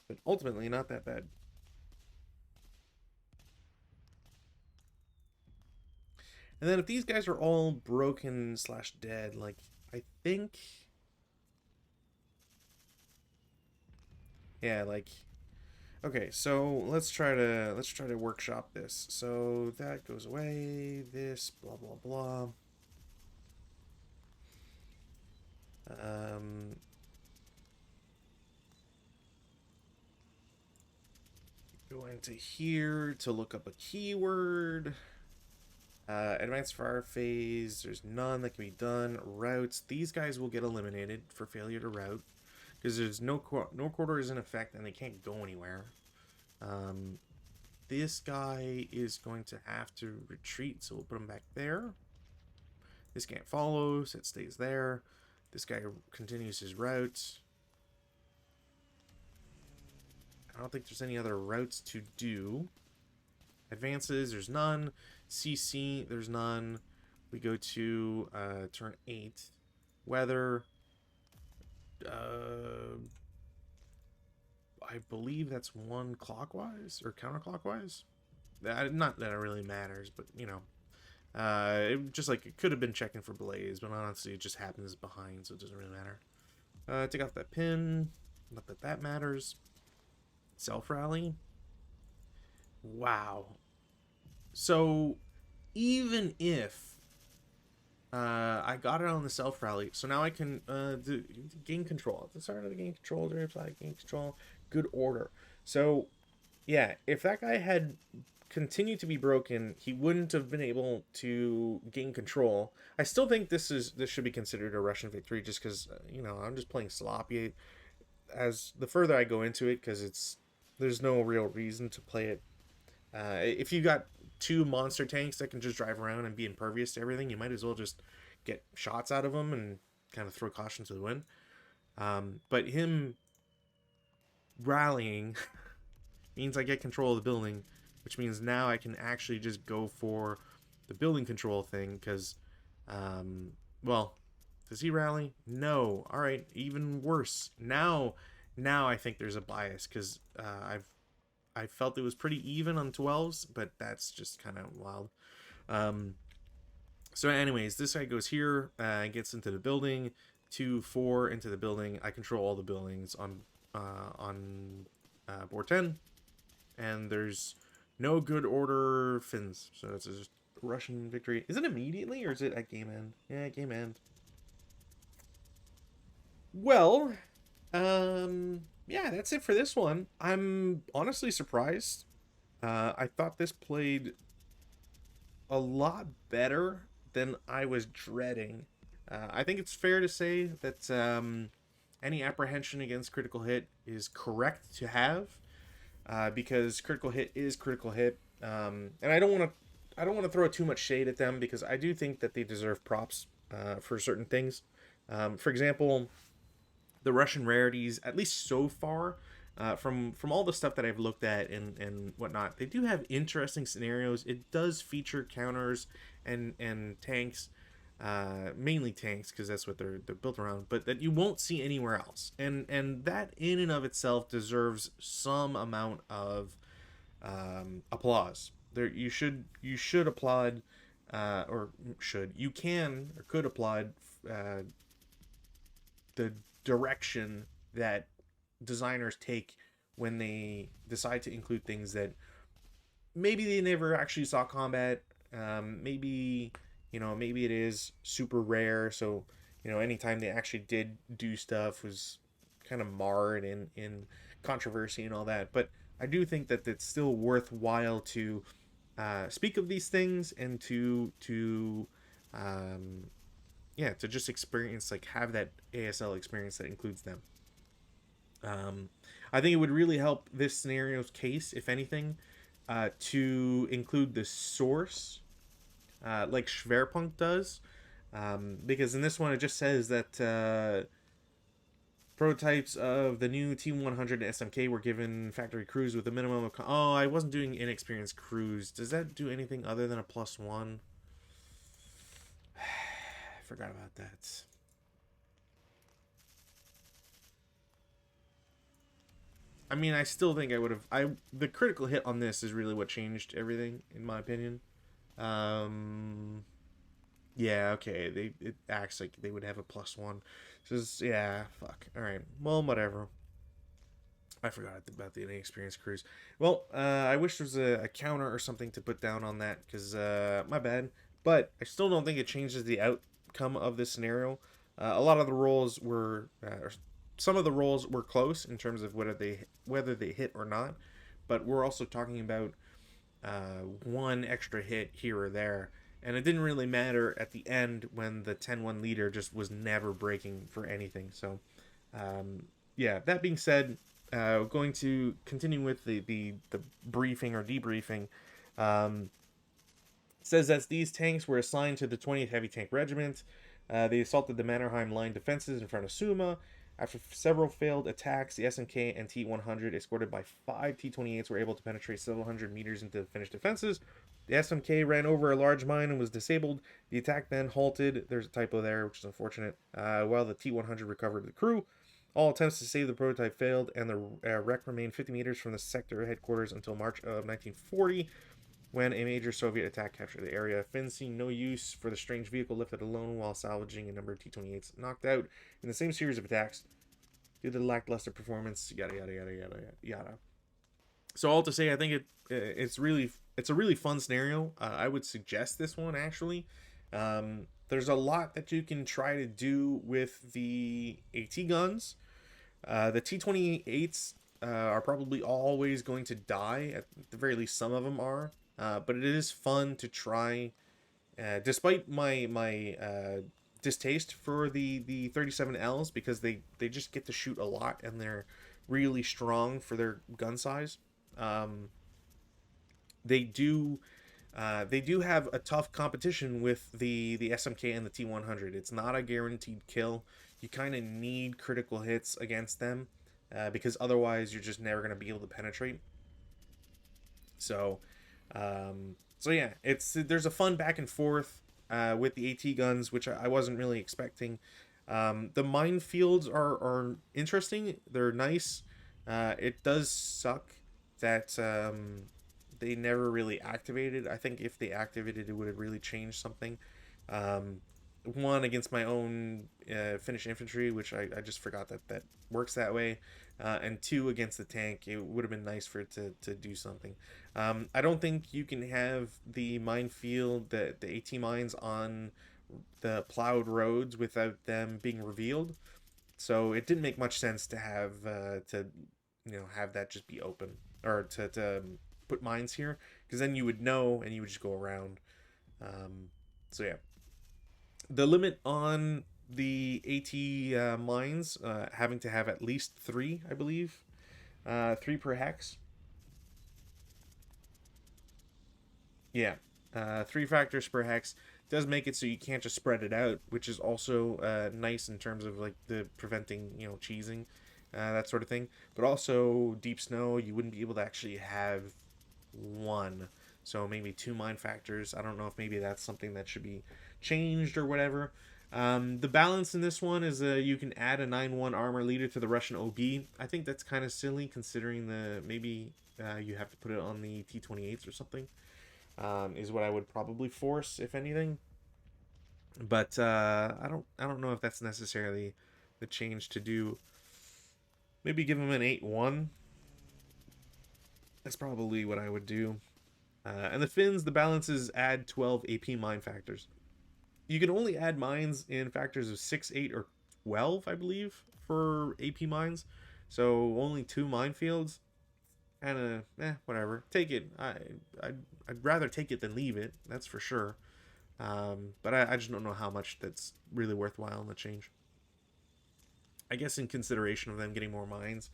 But ultimately, not that bad. And then if these guys are all broken / dead, like, I think... Yeah, like... Okay, so let's try to workshop this. So that goes away, this, blah, blah, blah. Go into here to look up a keyword. Advanced fire phase, there's none that can be done. Routes, these guys will get eliminated for failure to route because there's no quarter is in effect and they can't go anywhere. This guy is going to have to retreat, so we'll put him back there. This can't follow, so it stays there. This guy continues his route. I don't think there's any other routes to do. Advances, there's none. CC, there's none. We go to turn 8. Weather. I believe that's 1 clockwise or counterclockwise. Not that it really matters, but you know, just like it could have been checking for Blaze, but honestly, it just happens behind, so it doesn't really matter. Take off that pin. Not that that matters. Self rally. Wow. So even if I got it on the self rally, so now I can gain control. At the start of the gain control, during apply gain control, good order. So yeah, if that guy had continued to be broken, he wouldn't have been able to gain control. I still think this should be considered a Russian victory, just because you know I'm just playing sloppy. As the further I go into it, because there's no real reason to play it. If you got two monster tanks that can just drive around and be impervious to everything, you might as well just get shots out of them and kind of throw caution to the wind. But him rallying means I get control of the building, which means now I can actually just go for the building control thing because, well, does he rally? No. All right, even worse. Now I think there's a bias because I felt it was pretty even on 12s, but that's just kind of wild. So anyways, this guy goes here, gets into the building, 2, 4 into the building. I control all the buildings on board 10, and there's no good order fins, so it's just a Russian victory. Is it immediately or is it at game end? Yeah, game end. Well, yeah, that's it for this one. I'm honestly surprised. I thought this played a lot better than I was dreading. I think it's fair to say that any apprehension against critical hit is correct to have, because critical hit is critical hit, and I don't want to throw too much shade at them because I do think that they deserve props for certain things. For example, the Russian rarities, at least so far, from all the stuff that I've looked at and whatnot, they do have interesting scenarios. It does feature counters and tanks, mainly tanks because that's what they're built around, but that you won't see anywhere else. And that in and of itself deserves some amount of applause. There you should applaud, or should you can or could applaud the direction that designers take when they decide to include things that maybe they never actually saw combat. Maybe maybe it is super rare, so anytime they actually did do stuff was kind of marred in controversy and all that. But I do think that it's still worthwhile to speak of these things and to yeah, to just experience, like, have that ASL experience that includes them. I think it would really help this scenario's case, if anything, to include the source, like Schwerpunkt does, because in this one it just says that prototypes of the new T100 SMK were given factory crews with a minimum of... Oh, I wasn't doing inexperienced crews. Does that do anything other than a +1? I forgot about that. I mean, I still think I would have... The critical hit on this is really what changed everything, in my opinion. Yeah, okay. It acts like they would have a +1. So, yeah, fuck. Alright. Well, whatever. I forgot about the inexperienced crews. Well, I wish there was a counter or something to put down on that, because, my bad. But I still don't think it changes the outcome of this scenario. A lot of the rolls were... some of the rolls were close in terms of whether they hit or not. But we're also talking about one extra hit here or there. And it didn't really matter at the end when the 10-1 leader just was never breaking for anything. So, yeah, that being said, going to continue with the briefing or debriefing. Says that these tanks were assigned to the 20th Heavy Tank Regiment. They assaulted the Mannerheim line defenses in front of Suma. After several failed attacks, the SMK and T-100, escorted by 5 T-28s, were able to penetrate several hundred meters into the Finnish defenses. The SMK ran over a large mine and was disabled. The attack then halted. There's a typo there, which is unfortunate. While the T-100 recovered the crew. All attempts to save the prototype failed, and the wreck remained 50 meters from the sector headquarters until March of 1940. When a major Soviet attack captured the area, Finns see no use for the strange vehicle lifted alone while salvaging a number of T-28s knocked out in the same series of attacks due to the lackluster performance. Yada yada yada yada yada. So all to say, I think it's a really fun scenario. I would suggest this one actually. There's a lot that you can try to do with the AT guns. The T-28s are probably always going to die. At the very least, some of them are. But it is fun to try. Despite my distaste for the 37Ls, because they just get to shoot a lot and they're really strong for their gun size. Um, they do they do have a tough competition with the SMK and the T100. It's not a guaranteed kill. You kind of need critical hits against them because otherwise you're just never going to be able to penetrate. So, so yeah, there's a fun back and forth with the AT guns, which I wasn't really expecting. The minefields are interesting. They're nice. It does suck that they never really activated. I think if they activated, it would have really changed something. Um, One, against my own Finnish infantry, which I just forgot that works that way. And two, against the tank, it would have been nice for it to do something. I don't think you can have the minefield, the AT mines on the plowed roads without them being revealed. So it didn't make much sense to have have that just be open, or to put mines here, because then you would know and you would just go around. So yeah, the limit on the AT mines having to have at least three, I believe, three per hex. Yeah, three factors per hex does make it so you can't just spread it out, which is also nice in terms of like the preventing cheesing, that sort of thing. But also deep snow, you wouldn't be able to actually have one. So maybe two mine factors. I don't know if maybe that's something that should be changed or whatever. The balance in this one is you can add a 9-1 armor leader to the Russian OB. I think that's kind of silly considering the maybe you have to put it on the T-28s or something. Is what I would probably force, if anything. But I don't know if that's necessarily the change to do. Maybe give him an 8-1. That's probably what I would do. And the Finns, the balance is add 12 AP mine factors. You can only add mines in factors of 6, 8, or 12, I believe, for AP mines. So only 2 minefields. And whatever. Take it. I'd rather take it than leave it. That's for sure. But I just don't know how much that's really worthwhile in the change. I guess in consideration of them getting more mines,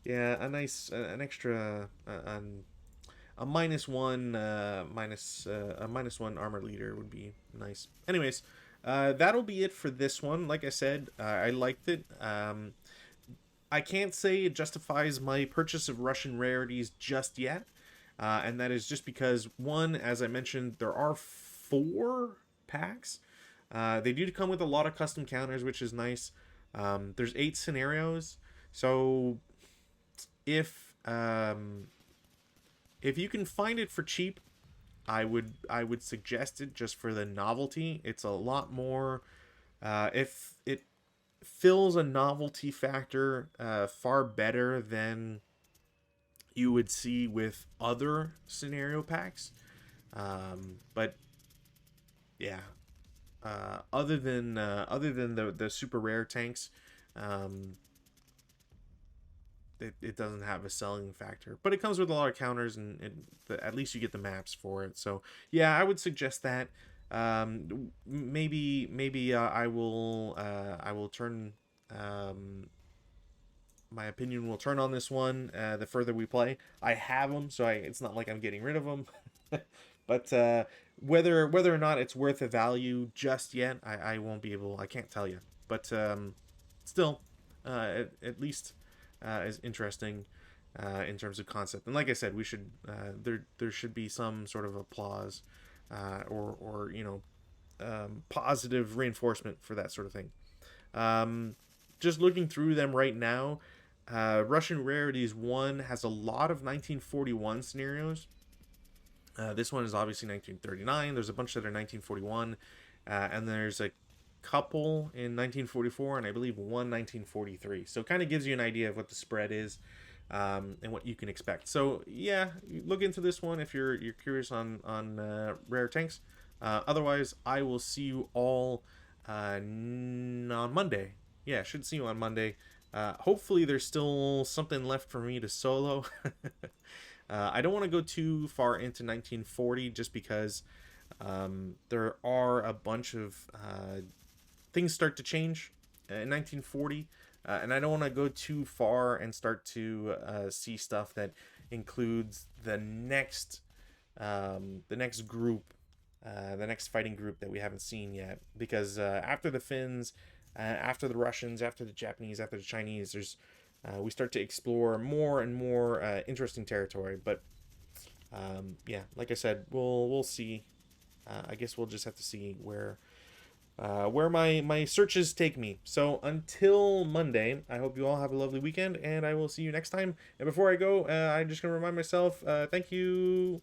yeah, an extra, a -1, a -1 armor leader would be nice. Anyways, that'll be it for this one. Like I said, I liked it. I can't say it justifies my purchase of Russian rarities just yet. And that is just because, one, as I mentioned, there are 4 packs. They do come with a lot of custom counters, which is nice. There's 8 scenarios. So if you can find it for cheap, I would suggest it just for the novelty. It's a lot more. If it fills a novelty factor far better than you would see with other scenario packs. But yeah, other than the super rare tanks, it doesn't have a selling factor. But it comes with a lot of counters, and at least you get the maps for it. So yeah, I would suggest that. Maybe I will turn. My opinion will turn on this one the further we play. I have them, so it's not like I'm getting rid of them. But whether or not it's worth the value just yet, I won't be able. I can't tell you. But still, at least is interesting in terms of concept. And like I said, we should there should be some sort of applause or positive reinforcement for that sort of thing. Just looking through them right now, Russian Rarities 1 has a lot of 1941 scenarios. This one is obviously 1939. There's a bunch that are 1941, and there's a couple in 1944, and I believe one 1943. So it kind of gives you an idea of what the spread is, and what you can expect. So yeah, look into this one if you're curious on rare tanks. Otherwise, I will see you all on Monday. Yeah, should see you on Monday. Hopefully, there's still something left for me to solo. I don't want to go too far into 1940 just because there are a bunch of things start to change in 1940, and I don't want to go too far and start to see stuff that includes the next group, the next fighting group that we haven't seen yet. Because after the Finns, after the Russians, after the Japanese, after the Chinese, there's we start to explore more and more interesting territory. But yeah, like I said, we'll see. I guess we'll just have to see where my searches take me. So until Monday, I hope you all have a lovely weekend, and I will see you next time. And before I go, I'm just gonna remind myself, thank you.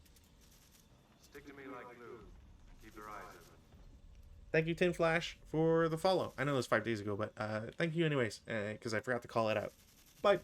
Stick to me like glue. Keep your eyes open. Thank you, Tin Flash, for the follow. I know it was 5 days ago, but thank you anyways, because I forgot to call it out. Bye.